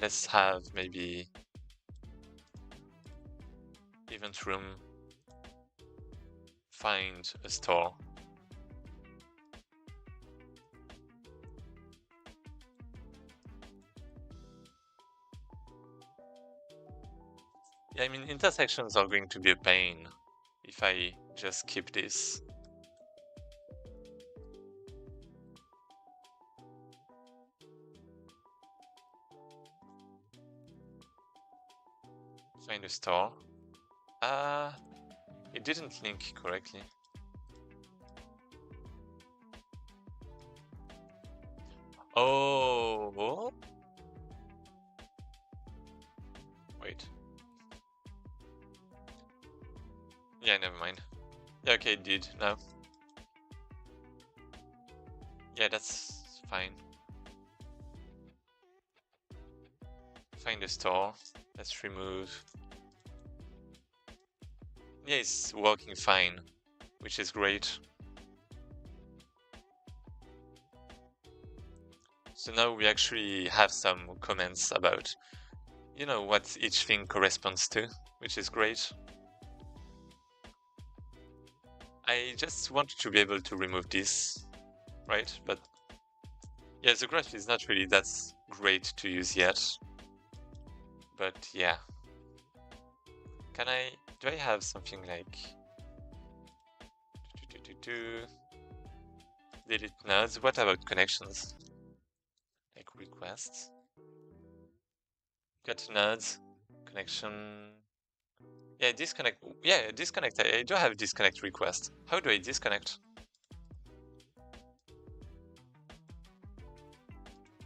Let's have maybe event room. Find a store. Yeah, I mean, intersections are going to be a pain if I just keep this. Find a store. It didn't link correctly. Oh. Wait. Yeah, never mind. Yeah, okay, it did now. Yeah, that's fine. Find a store. Let's remove. Yeah, it's working fine, which is great. So now we actually have some comments about, you know, what each thing corresponds to, which is great. I just wanted to be able to remove this, right? But yeah, the graph is not really that great to use yet. But yeah. Do I have something like delete nodes? What about connections? Like requests? Got nodes, connection. Yeah, disconnect. Yeah, disconnect. I do have disconnect request. How do I disconnect?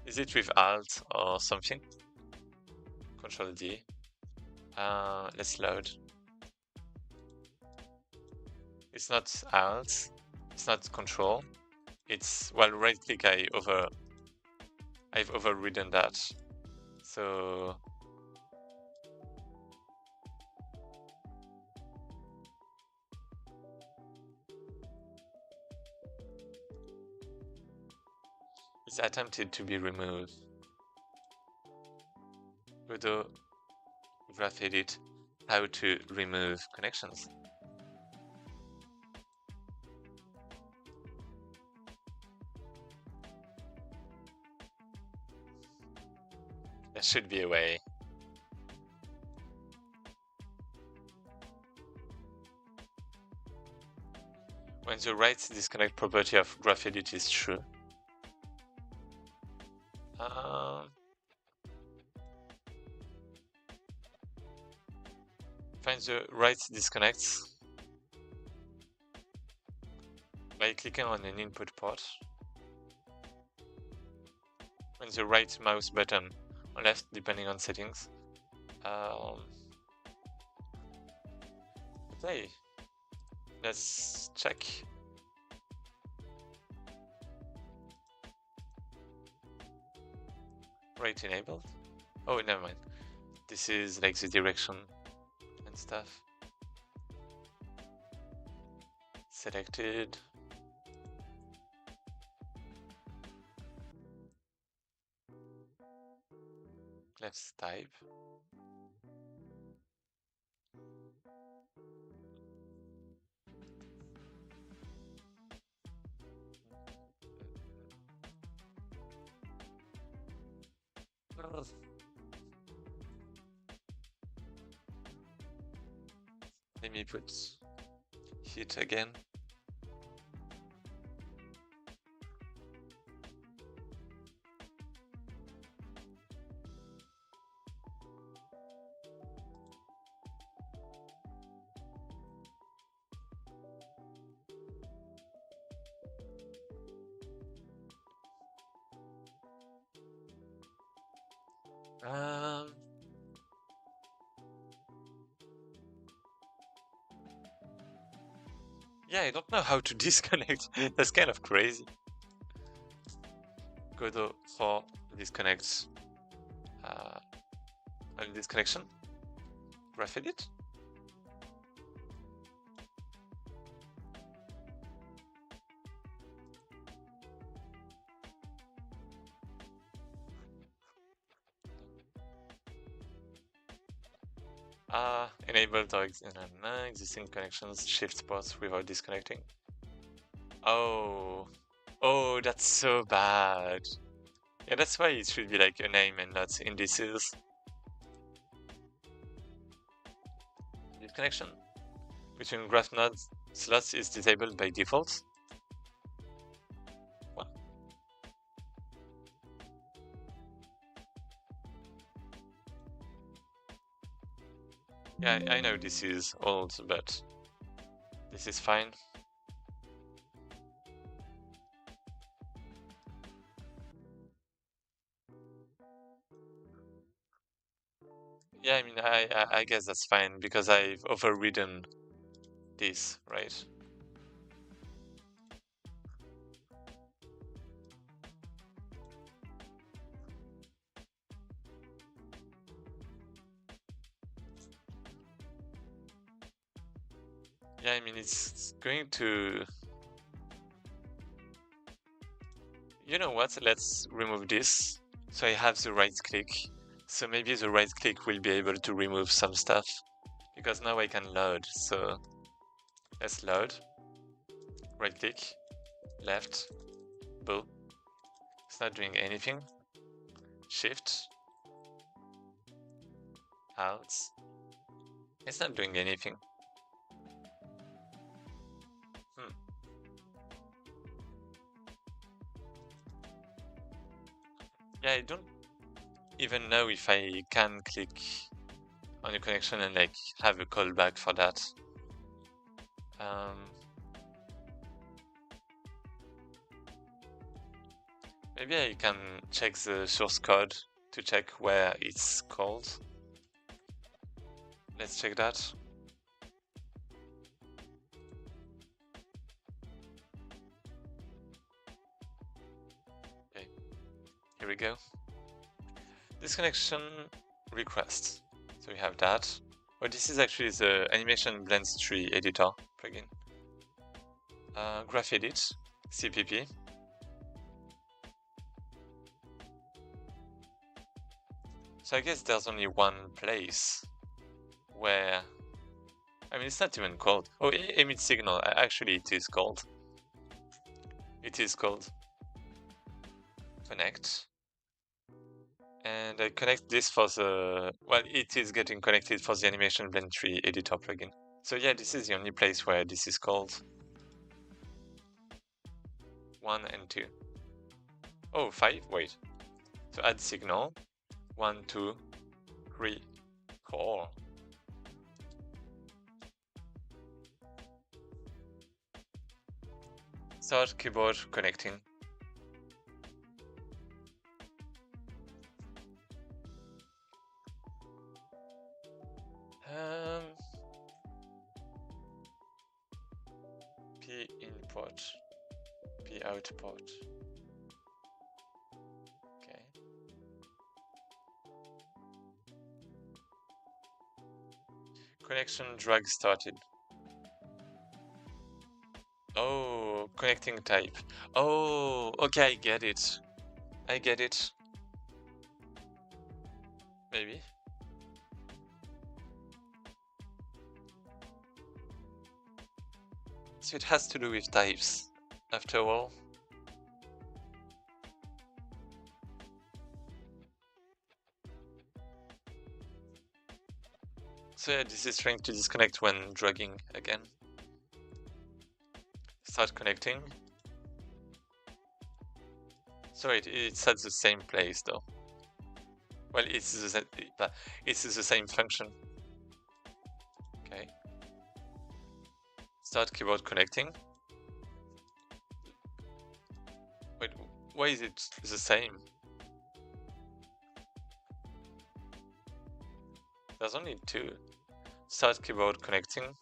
Is it with Alt or something? Control D. Let's load. It's not Alt. It's not Control. It's, well, right click. I've overridden that. So It's attempted to be removed. Godot GraphEdit, how to remove connections. There should be a way. When the write disconnect property of GraphEdit is true. Find the write disconnects by clicking on an input port. When the right mouse button or left, depending on settings. Okay, let's check. Write enabled. Oh, never mind. This is like the direction and stuff. Selected. Let's type. Let me put hit again. Yeah, I don't know how to disconnect. That's kind of crazy. Godot for disconnects. Disconnection. GraphEdit. Enabled or existing connections, shift ports without disconnecting. Oh, that's so bad. Yeah, that's why it should be like a name and not indices. Disconnection between GraphNode slots is disabled by default. What? Yeah, I know this is old, but this is fine. Yeah, I mean, I guess that's fine because I've overridden this, right? Yeah, I mean, it's going to... You know what? Let's remove this. So I have the right click. So maybe the right click will be able to remove some stuff. Because now I can load. So let's load. Right click. Left. Boom. It's not doing anything. Shift. Out. It's not doing anything. Yeah, I don't even know if I can click on a connection and like have a callback for that. Maybe I can check the source code to check where it's called. Let's check that. Okay, here we go. Disconnection request. So we have that. Oh, this is actually the Animation Blends Tree editor plugin. GraphEdit, CPP. So I guess there's only one place where, I mean, it's not even called, oh, emit signal. Actually, it is called. It is called connect. And I connect this for the, well, it is getting connected for the animation blend tree editor plugin. So yeah, this is the only place where this is called 1 and 2. Oh, 5, wait. So add signal, 1, 2, 3, 4. Start keyboard connecting. P input, P output. Okay. Connection drag started. Oh, connecting type. Oh, okay, I get it. I get it. Maybe. So it has to do with types, after all. So yeah, this is trying to disconnect when dragging again. Start connecting. So it's at the same place though. Well, it's the same function. Okay. Start keyboard connecting. Wait, why is it the same? There's only 2. Start keyboard connecting.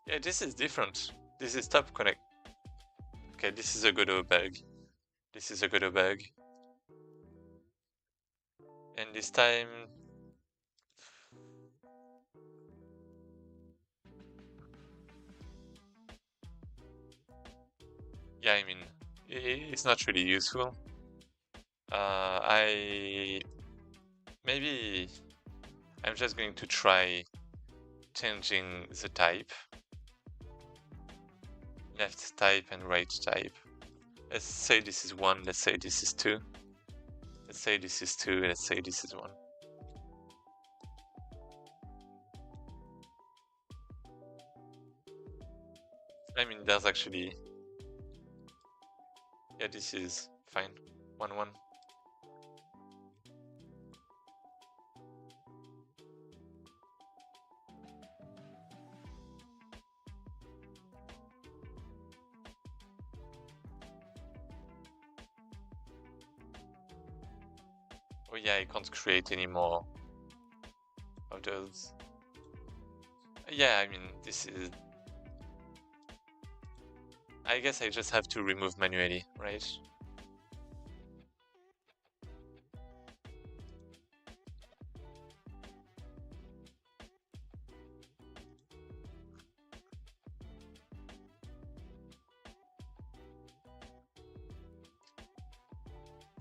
Yeah, this is different. This is stop connect. Okay, this is a Godot bug. This is a Godot bug. And this time... Yeah, I mean, it's not really useful. Maybe I'm just going to try changing the type. Left type and right type. Let's say this is 1, let's say this is 2. Let's say this is 2, let's say this is 1. I mean, there's actually... Yeah, this is fine. 1, 1. Oh yeah, I can't create any more of those. Yeah, I mean, this is... I guess I just have to remove manually, right?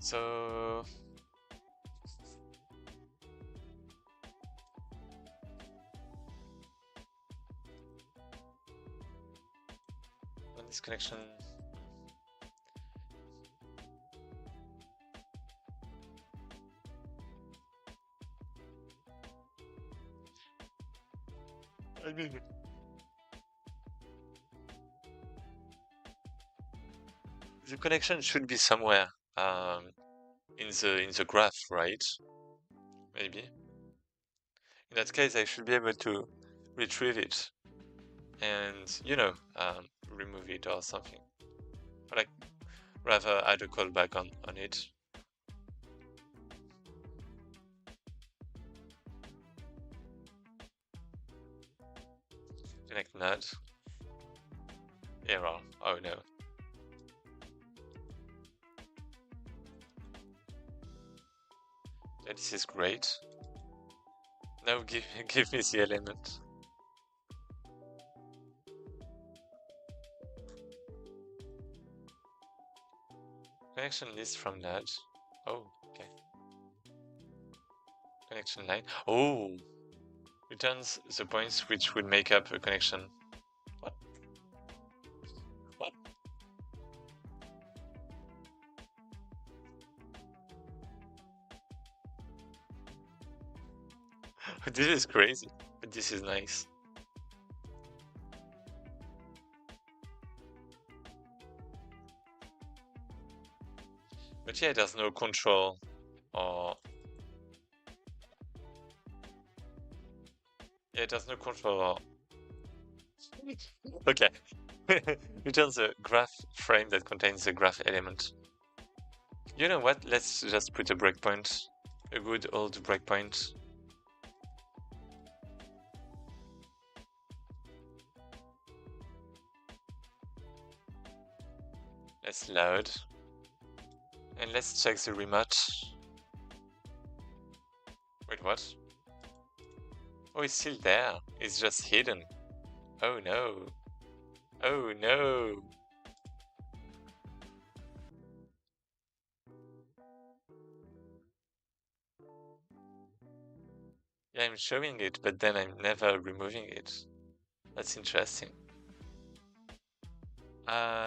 So... on this connection... I mean... The connection should be somewhere in the graph, right? Maybe. In that case, I should be able to retrieve it and, you know, remove it or something. Or like, rather add a callback on it. Connect node. Error. Oh no. Yeah, this is great. Now give me the element. Connection list from node. Oh, okay. Connection line. Oh, returns the points which would make up a connection. What? What? This is crazy, but this is nice. But yeah, there's no control or... Yeah, there's no control or... Okay. Returns a graph frame that contains a graph element. You know what? Let's just put a breakpoint. A good old breakpoint. Let's load. And let's check the remote. Wait, what? Oh, it's still there. It's just hidden. Oh no. Oh no. Yeah, I'm showing it, but then I'm never removing it. That's interesting.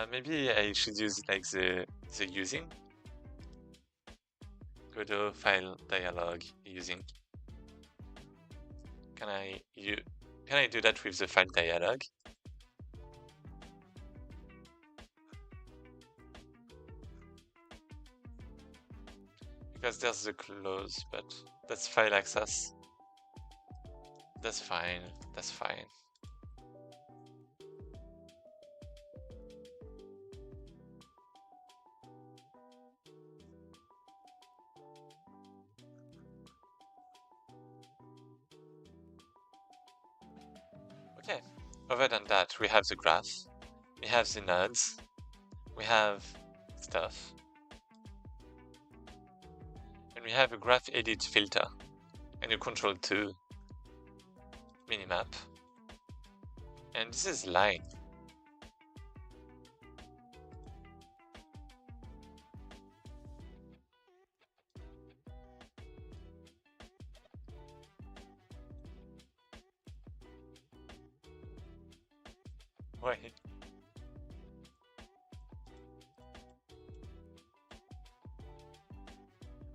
Maybe I should use like the using. Godot file dialog using. Can I do that with the file dialog? Because there's the close, but that's file access. That's fine. That's fine. Okay. Other than that, we have the graph, we have the nodes, we have stuff, and we have a GraphEdit filter and a control2 minimap. And this is line. Wait.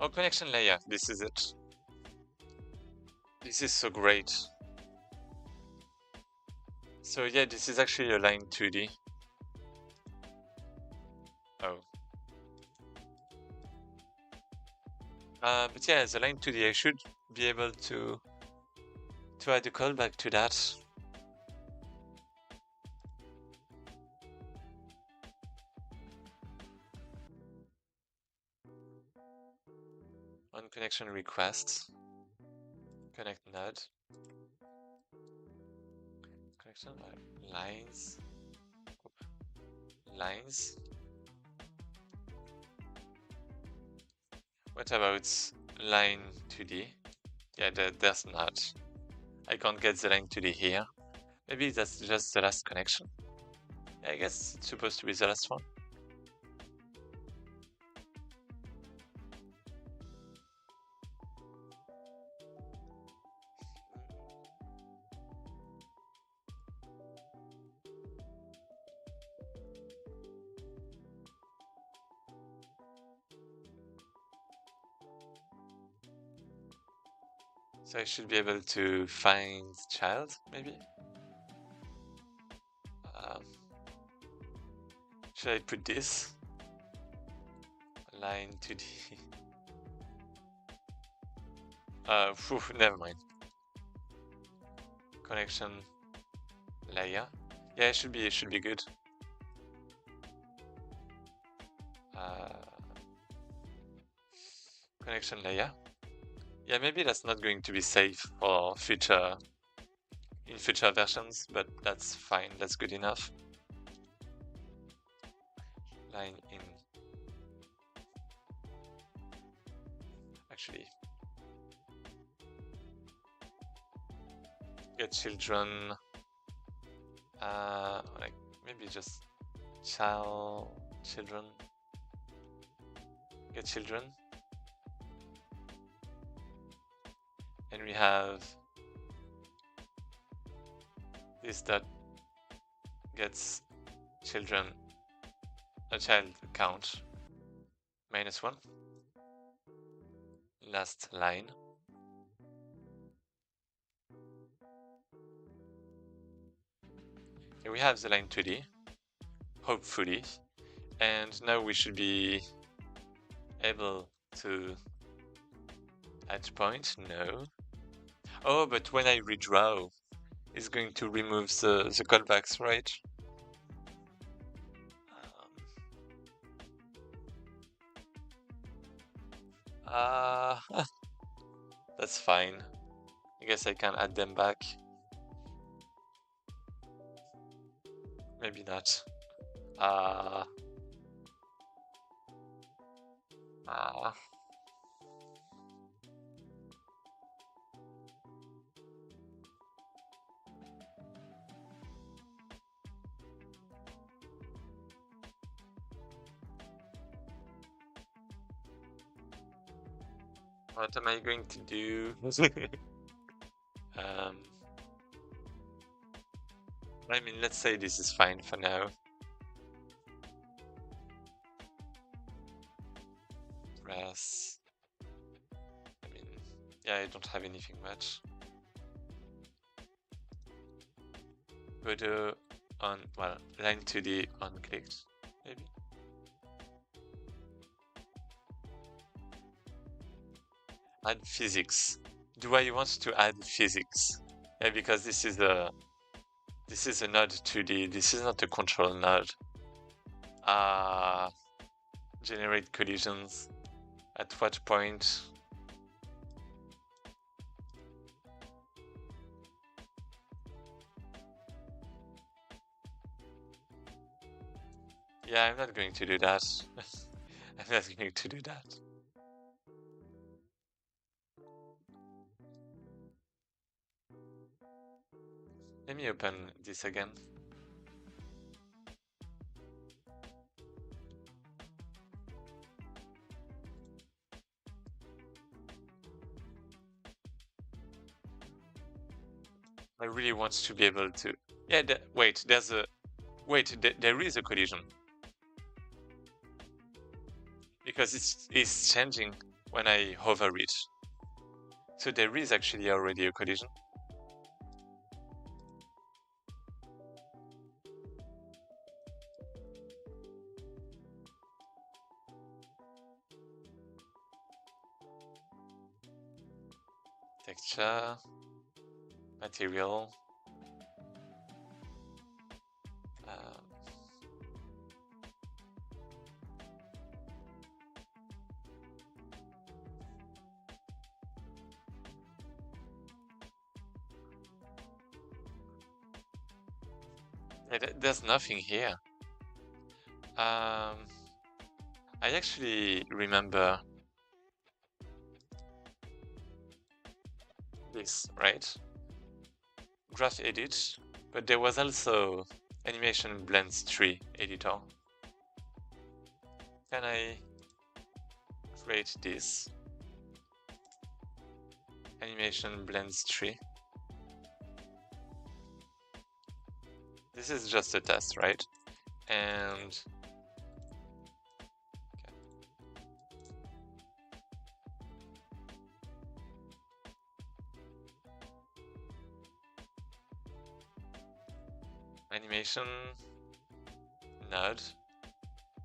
Oh, connection layer, this is it. This is so great. So yeah, this is actually a line 2D. Oh. But yeah, the line 2D, I should be able to add a callback to that. On connection requests, connect node, connection lines, lines. What about line 2D? Yeah, there's not. I can't get the line 2D here. Maybe that's just the last connection. I guess it's supposed to be the last one. So I should be able to find child, maybe? Should I put this? Line 2D. Never mind. Connection layer. Yeah, it should be good. Connection layer. Yeah, maybe that's not going to be safe for future versions, but that's fine. That's good enough. Line in. Actually, get children. Like maybe just children. Get children. and we have this dot gets children, a child count -1. Last line. Here we have the line 2D, hopefully, and now we should be able to add point. No. Oh, but when I redraw, it's going to remove the callbacks, right? That's fine. I guess I can add them back. Maybe not. What am I going to do? I mean, let's say this is fine for now. Press. I mean, yeah, I don't have anything much. Godot on, well, line 2D unclicked, maybe. Add physics. Do I want to add physics? Yeah, because this is a node 2D. This is not a control node. Generate collisions. At what point? Yeah, I'm not going to do that. I'm not going to do that. Let me open this again. I really want to be able to... Yeah, wait, there is a collision. Because it's changing when I hover it. So there is actually already a collision. Texture, material. There's nothing here. I actually remember this, right? GraphEdit, but there was also Animation Blends Tree editor. Can I create this? Animation Blends Tree. This is just a test, right? And okay. Animation node,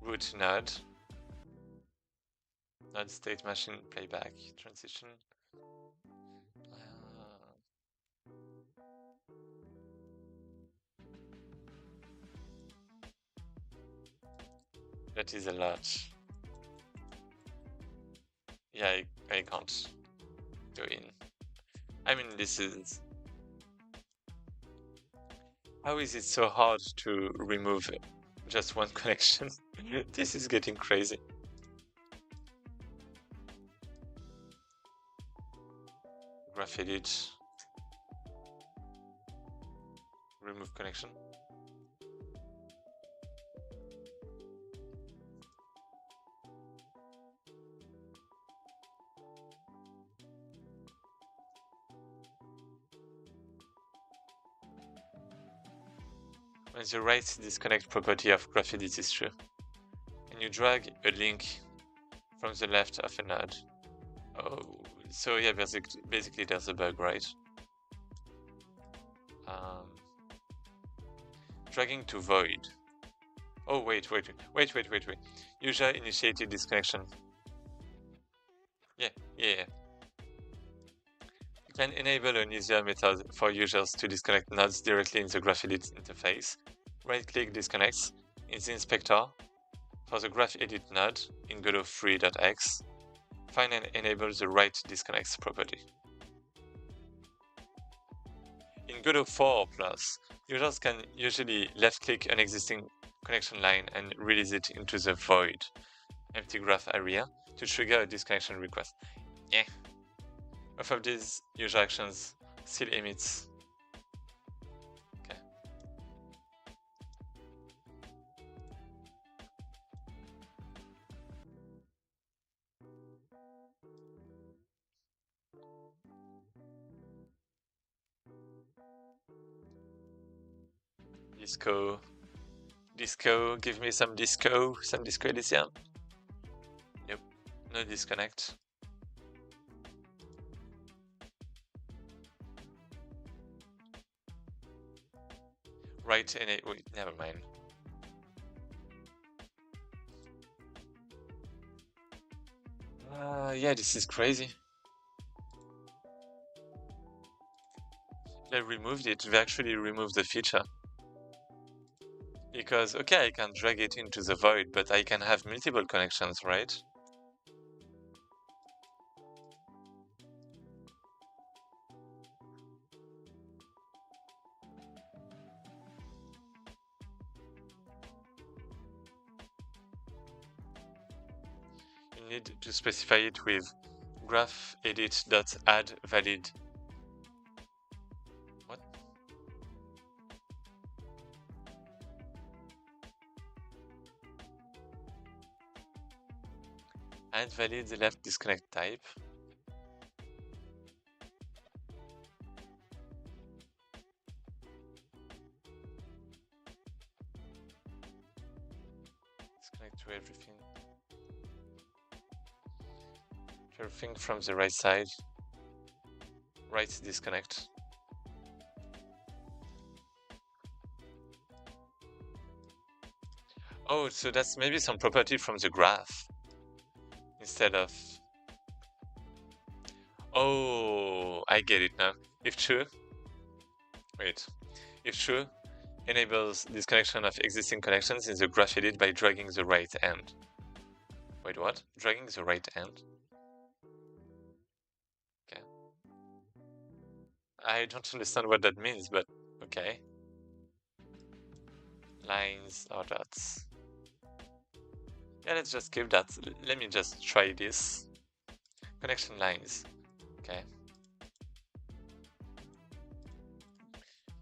root node, node state machine playback transition. That is a lot. Yeah, I can't go in. I mean, this is... How is it so hard to remove just one connection? This is getting crazy. GraphEdit. Remove connection. when the write disconnect property of GraphEdit is true, and you drag a link from the left of a node. Oh, so yeah, basically there's a bug, right? Dragging to void. Oh, wait. User initiated disconnection. Yeah. You can enable an easier method for users to disconnect nodes directly in the GraphEdit interface. Right-click disconnects in the inspector for the GraphEdit node in Godot 3.x. Find and enable the write disconnects property. In Godot 4 Plus, users can usually left-click an existing connection line and release it into the void empty graph area to trigger a disconnection request. Yeah. Both of these user actions still emits. Okay. Disco, give me some Disco Elysium. Nope, no disconnect. Right in it, wait, never mind. Yeah, this is crazy. They removed it, they actually removed the feature. Because, okay, I can drag it into the void, but I can have multiple connections, right? You need to specify it with GraphEdit.addValid. What? Add valid left disconnect type. Disconnect to everything. Everything from the right side. Right disconnect. Oh, so that's maybe some property from the graph. Instead of... Oh, I get it now. If true... Wait. If true, enables disconnection of existing connections in the GraphEdit by dragging the right end. Wait, what? Dragging the right end? Okay. I don't understand what that means, but okay. Lines or dots. Yeah, let's just keep that. Let me just try this. Connection lines. Okay.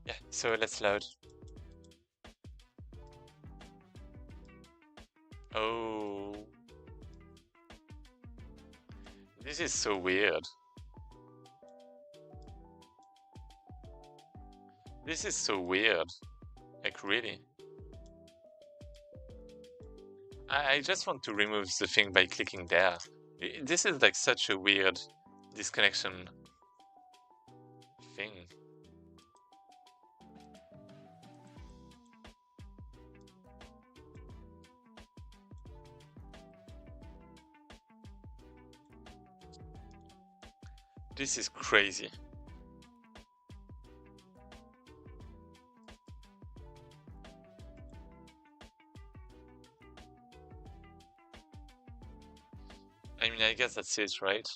Yeah, so let's load. Oh. This is so weird. This is so weird. Like, really. I just want to remove the thing by clicking there. This is like such a weird disconnection thing. This is crazy. I mean, I guess that's it, right?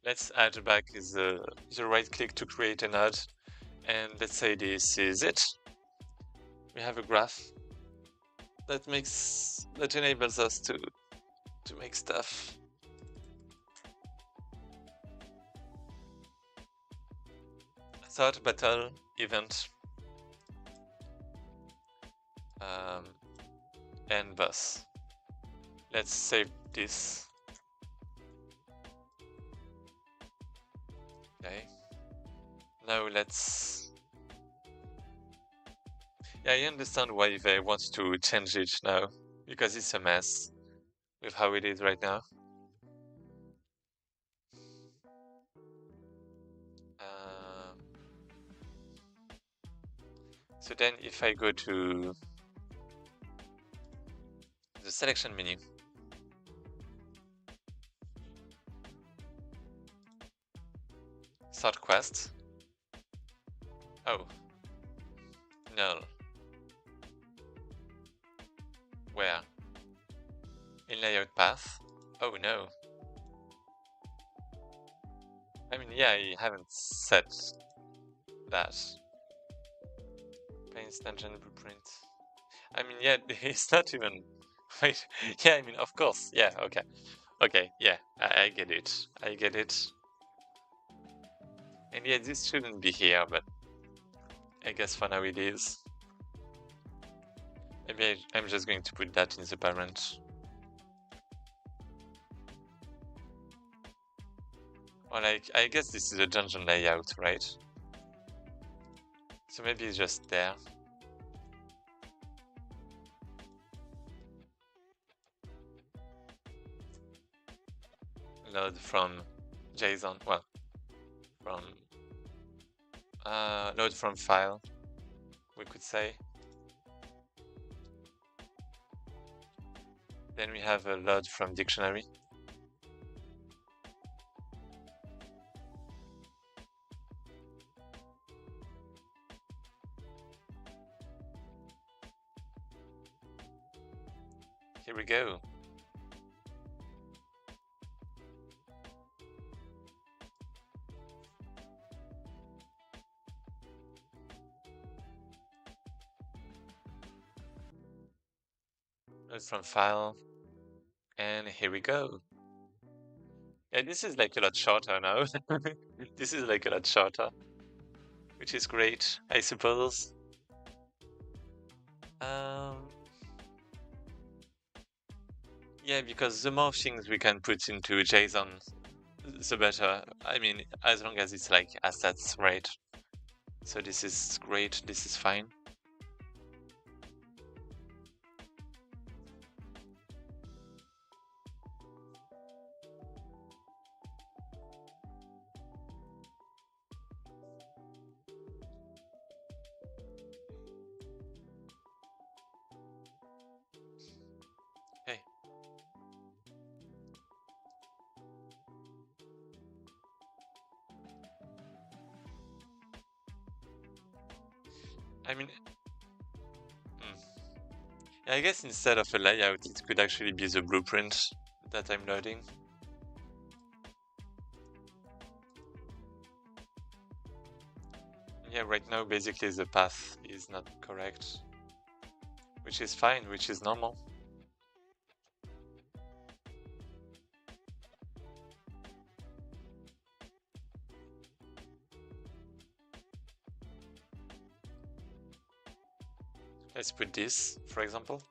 Let's add back the right click to create a node. And let's say this is it. We have a graph that enables us to make stuff. Thought battle event. And bus. Let's save this. Okay. Now let's... Yeah, I understand why they want to change it now, because it's a mess with how it is right now. So then if I go to the selection menu, start quest. Oh, null. Where? In layout path? Oh no. I mean, yeah, I haven't set that. Paints dungeon blueprint. I mean, yeah, it's not even... Wait, yeah, I mean, of course, yeah, okay. Okay, yeah, I get it. I get it. And yeah, this shouldn't be here, but I guess for now it is. Maybe I'm just going to put that in the parent. Or like, I guess this is a dungeon layout, right? So maybe it's just there. Load from JSON, well, from load from file, we could say. Then we have a load from dictionary. Here we go. Load from file, and here we go. Yeah, this is like a lot shorter now. This is like a lot shorter, which is great, I suppose. Yeah, because the more things we can put into JSON, the better. I mean, as long as it's like assets, right? So this is great, this is fine. Hey. I mean, I guess instead of a layout, it could actually be the blueprint that I'm loading. Yeah, right now basically the path is not correct, which is fine, which is normal. Let's put this, for example.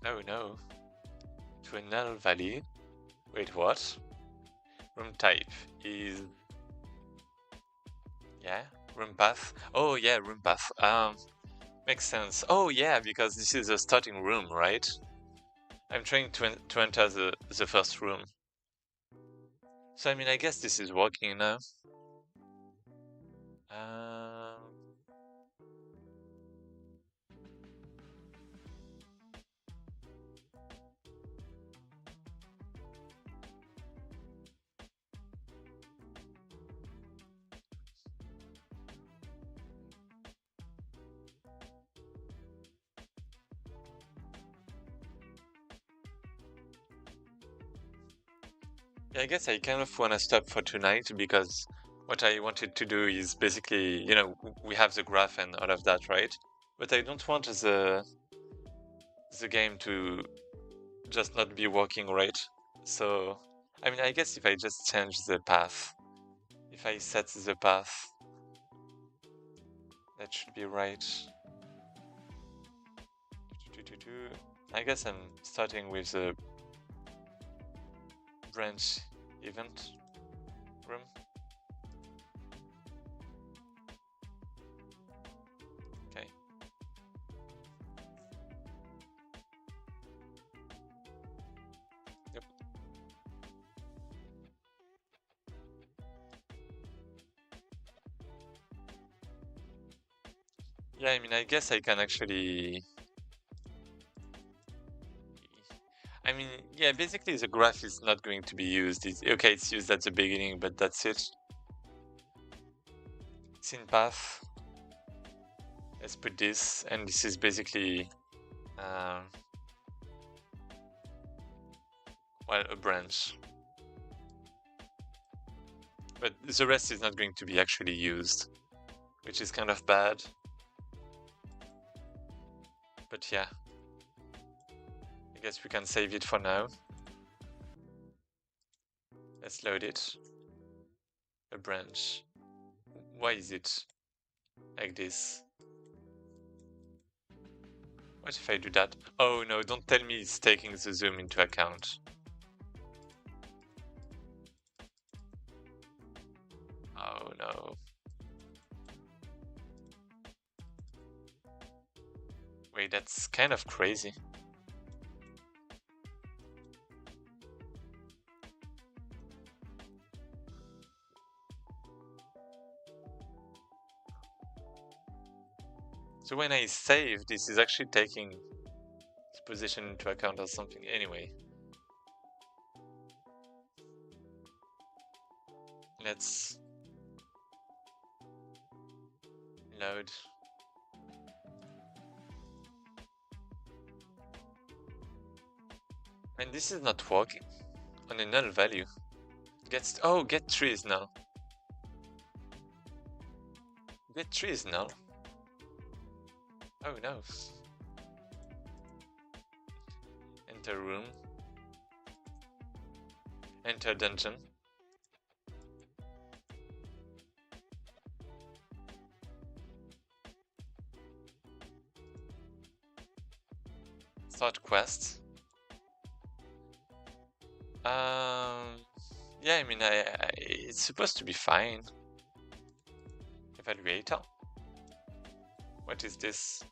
Oh no. To a null value. Wait, what? Room type is... Yeah, room path. Oh yeah, room path. Makes sense. Oh yeah, because this is a starting room, right? I'm trying to enter the first room. So I mean, I guess this is working now. Yeah, I guess I kind of want to stop for tonight because what I wanted to do is basically, you know, we have the graph and all of that, right? But I don't want the game to just not be working right. So, I mean, I guess if I just change the path, if I set the path, that should be right. I guess I'm starting with the branch event room. Okay. Yep. Yeah, I mean, I guess I can actually... I mean, yeah, basically the graph is not going to be used. Okay, it's used at the beginning, but that's it. Scene path. Let's put this, and this is basically, well, a branch. But the rest is not going to be actually used, which is kind of bad. But yeah, I guess we can save it for now. Let's load it. A branch. Why is it like this? What if I do that? Oh no, don't tell me it's taking the zoom into account. Oh no. Wait, that's kind of crazy. So when I save, this is actually taking its position into account or something anyway. Let's load. And this is not working on a null value. Get trees now. Get trees now. Oh no. Enter room. Enter dungeon. Start quest. Yeah, I mean, it's supposed to be fine. Evaluator. What is this?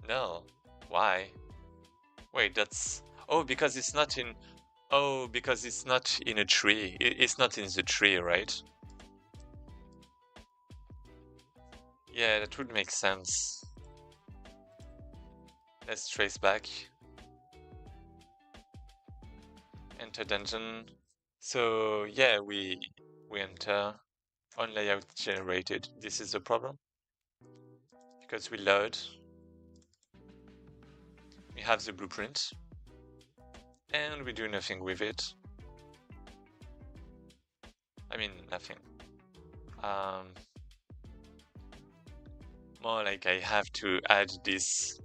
Null. Why? Wait, that's... Oh, because it's not in... Oh, because it's not in a tree. It's not in the tree, right? Yeah, that would make sense. Let's trace back. Enter dungeon. So yeah, we enter on layout generated. This is the problem. Because we load. We have the blueprint. And we do nothing with it. I mean, nothing. More like I have to add this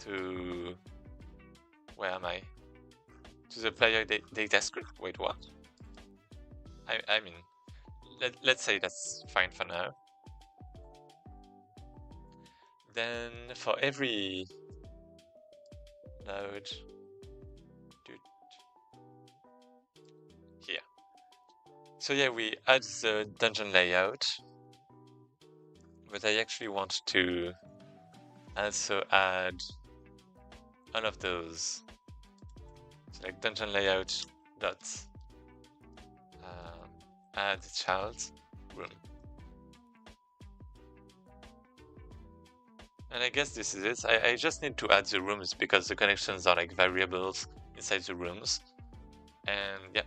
to... Where am I? To the player data script. Wait, what? I mean, let's say that's fine for now. Then for every node, here. So yeah, we add the dungeon layout, but I actually want to also add all of those. So like dungeon layout dot add child room. And I guess this is it. I just need to add the rooms because the connections are like variables inside the rooms. And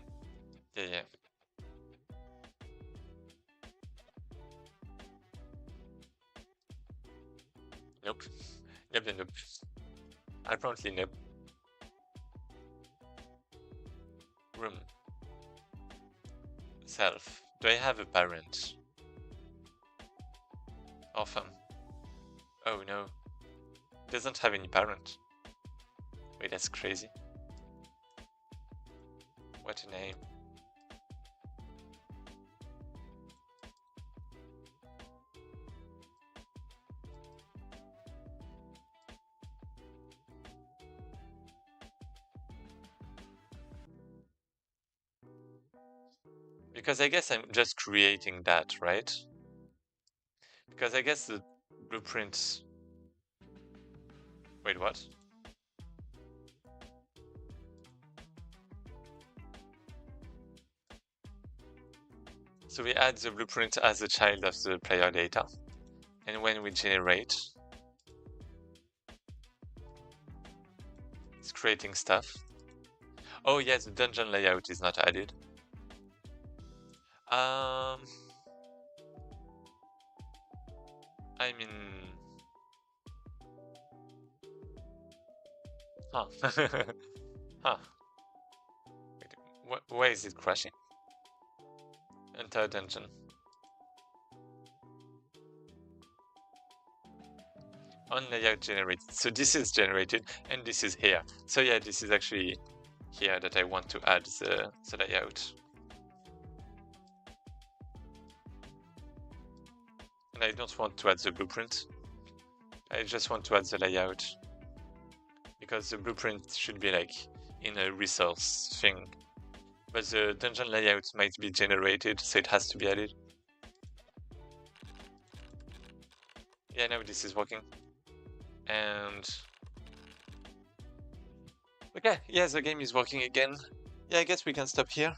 yeah. Nope. Nope. Apparently nope. Room. Self. Do I have a parent? Orphan. Oh no. It doesn't have any parent. Wait, that's crazy. What a name. Because I guess I'm just creating that, right? Because I guess the blueprint... Wait, what? So we add the blueprint as a child of the player data. And when we generate, it's creating stuff. Oh yeah, the dungeon layout is not added. I mean... Huh. Huh. Wait, why is it crashing? Enter dungeon. On layout generated. So this is generated and this is here. So yeah, this is actually here that I want to add the layout. And I don't want to add the blueprint. I just want to add the layout. Because the blueprint should be like in a resource thing. But the dungeon layout might be generated, so it has to be added. Yeah, now this is working. And... Okay, yeah, the game is working again. Yeah, I guess we can stop here.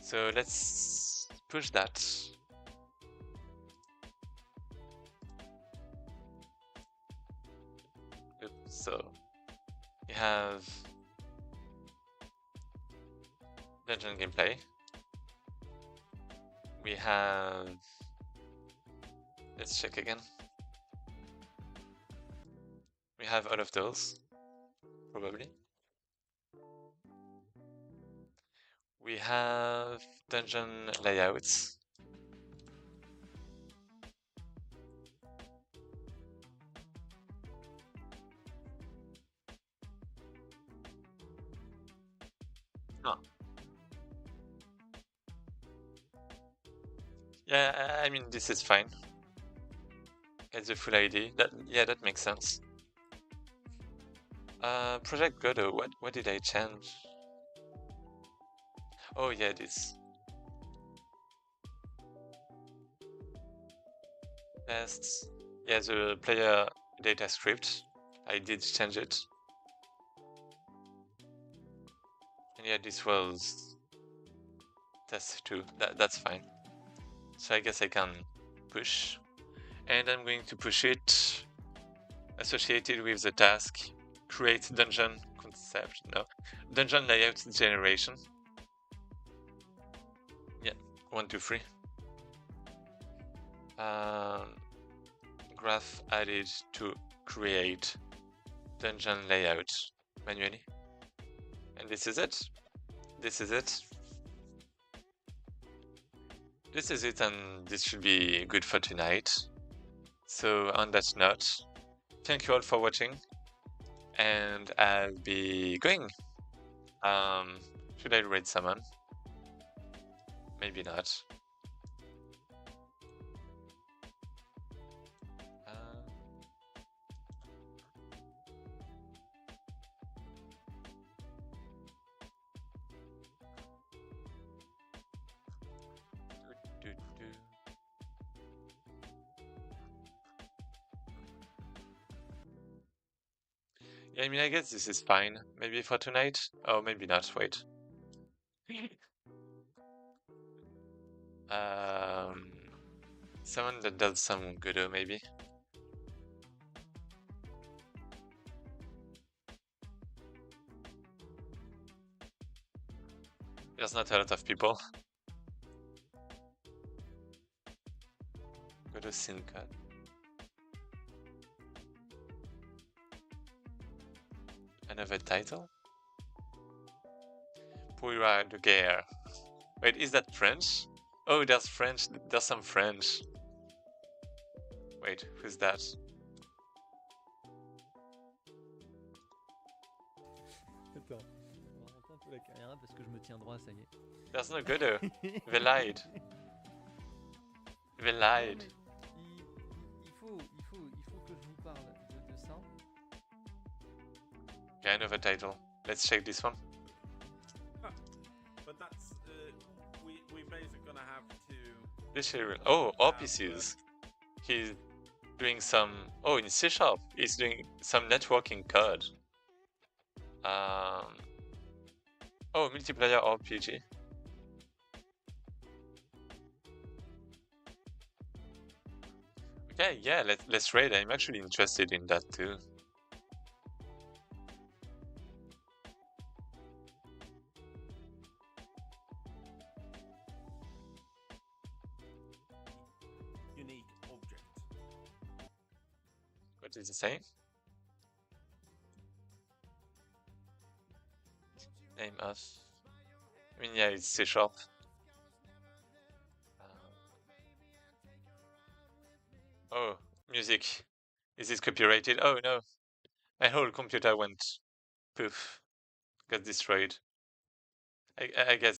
So let's push that. Oops, so we have dungeon gameplay. We have... Let's check again. We have all of those, probably. We have dungeon layouts. Oh. Yeah, I mean, this is fine. Get the full ID. That makes sense. Project Godot, what did I change? Oh yeah, this. Tests. Yeah, the player data script. I did change it. And yeah, this was test 2. That's fine. So I guess I can push. And I'm going to push it associated with the task create dungeon concept. No, dungeon layout generation. Yeah, 1, 2, 3. Graph added to create dungeon layout manually. And this is it. This is it. This is it, and this should be good for tonight. So on that note, thank you all for watching, and I'll be going. Should I raid someone? Maybe not. Yeah, I mean, I guess this is fine. Maybe for tonight? Oh, maybe not. Wait. Someone that does some Godot, maybe. There's not a lot of people. Godot scene code. Another title? Puira de guerre. Wait, is that French? Oh, there's French. There's some French. Wait, who's that? Attends, on va remonter un peu la caméra parce que je me tiens droit, ça y est. There's no Godot. They lied. They lied. Il faut que je vous parle de ça. Ok. Okay, another title. Let's check this one. But that's we basically gonna have to. This RPCs. He's doing some. Oh, in C#, he's doing some networking code. Oh, multiplayer RPG. Okay, yeah, let's rate. I'm actually interested in that too. Unique object. What is it saying? Name of. I mean, yeah, it's C#. Oh, music. Is it copyrighted? Oh no. My whole computer went poof. Got destroyed. I guess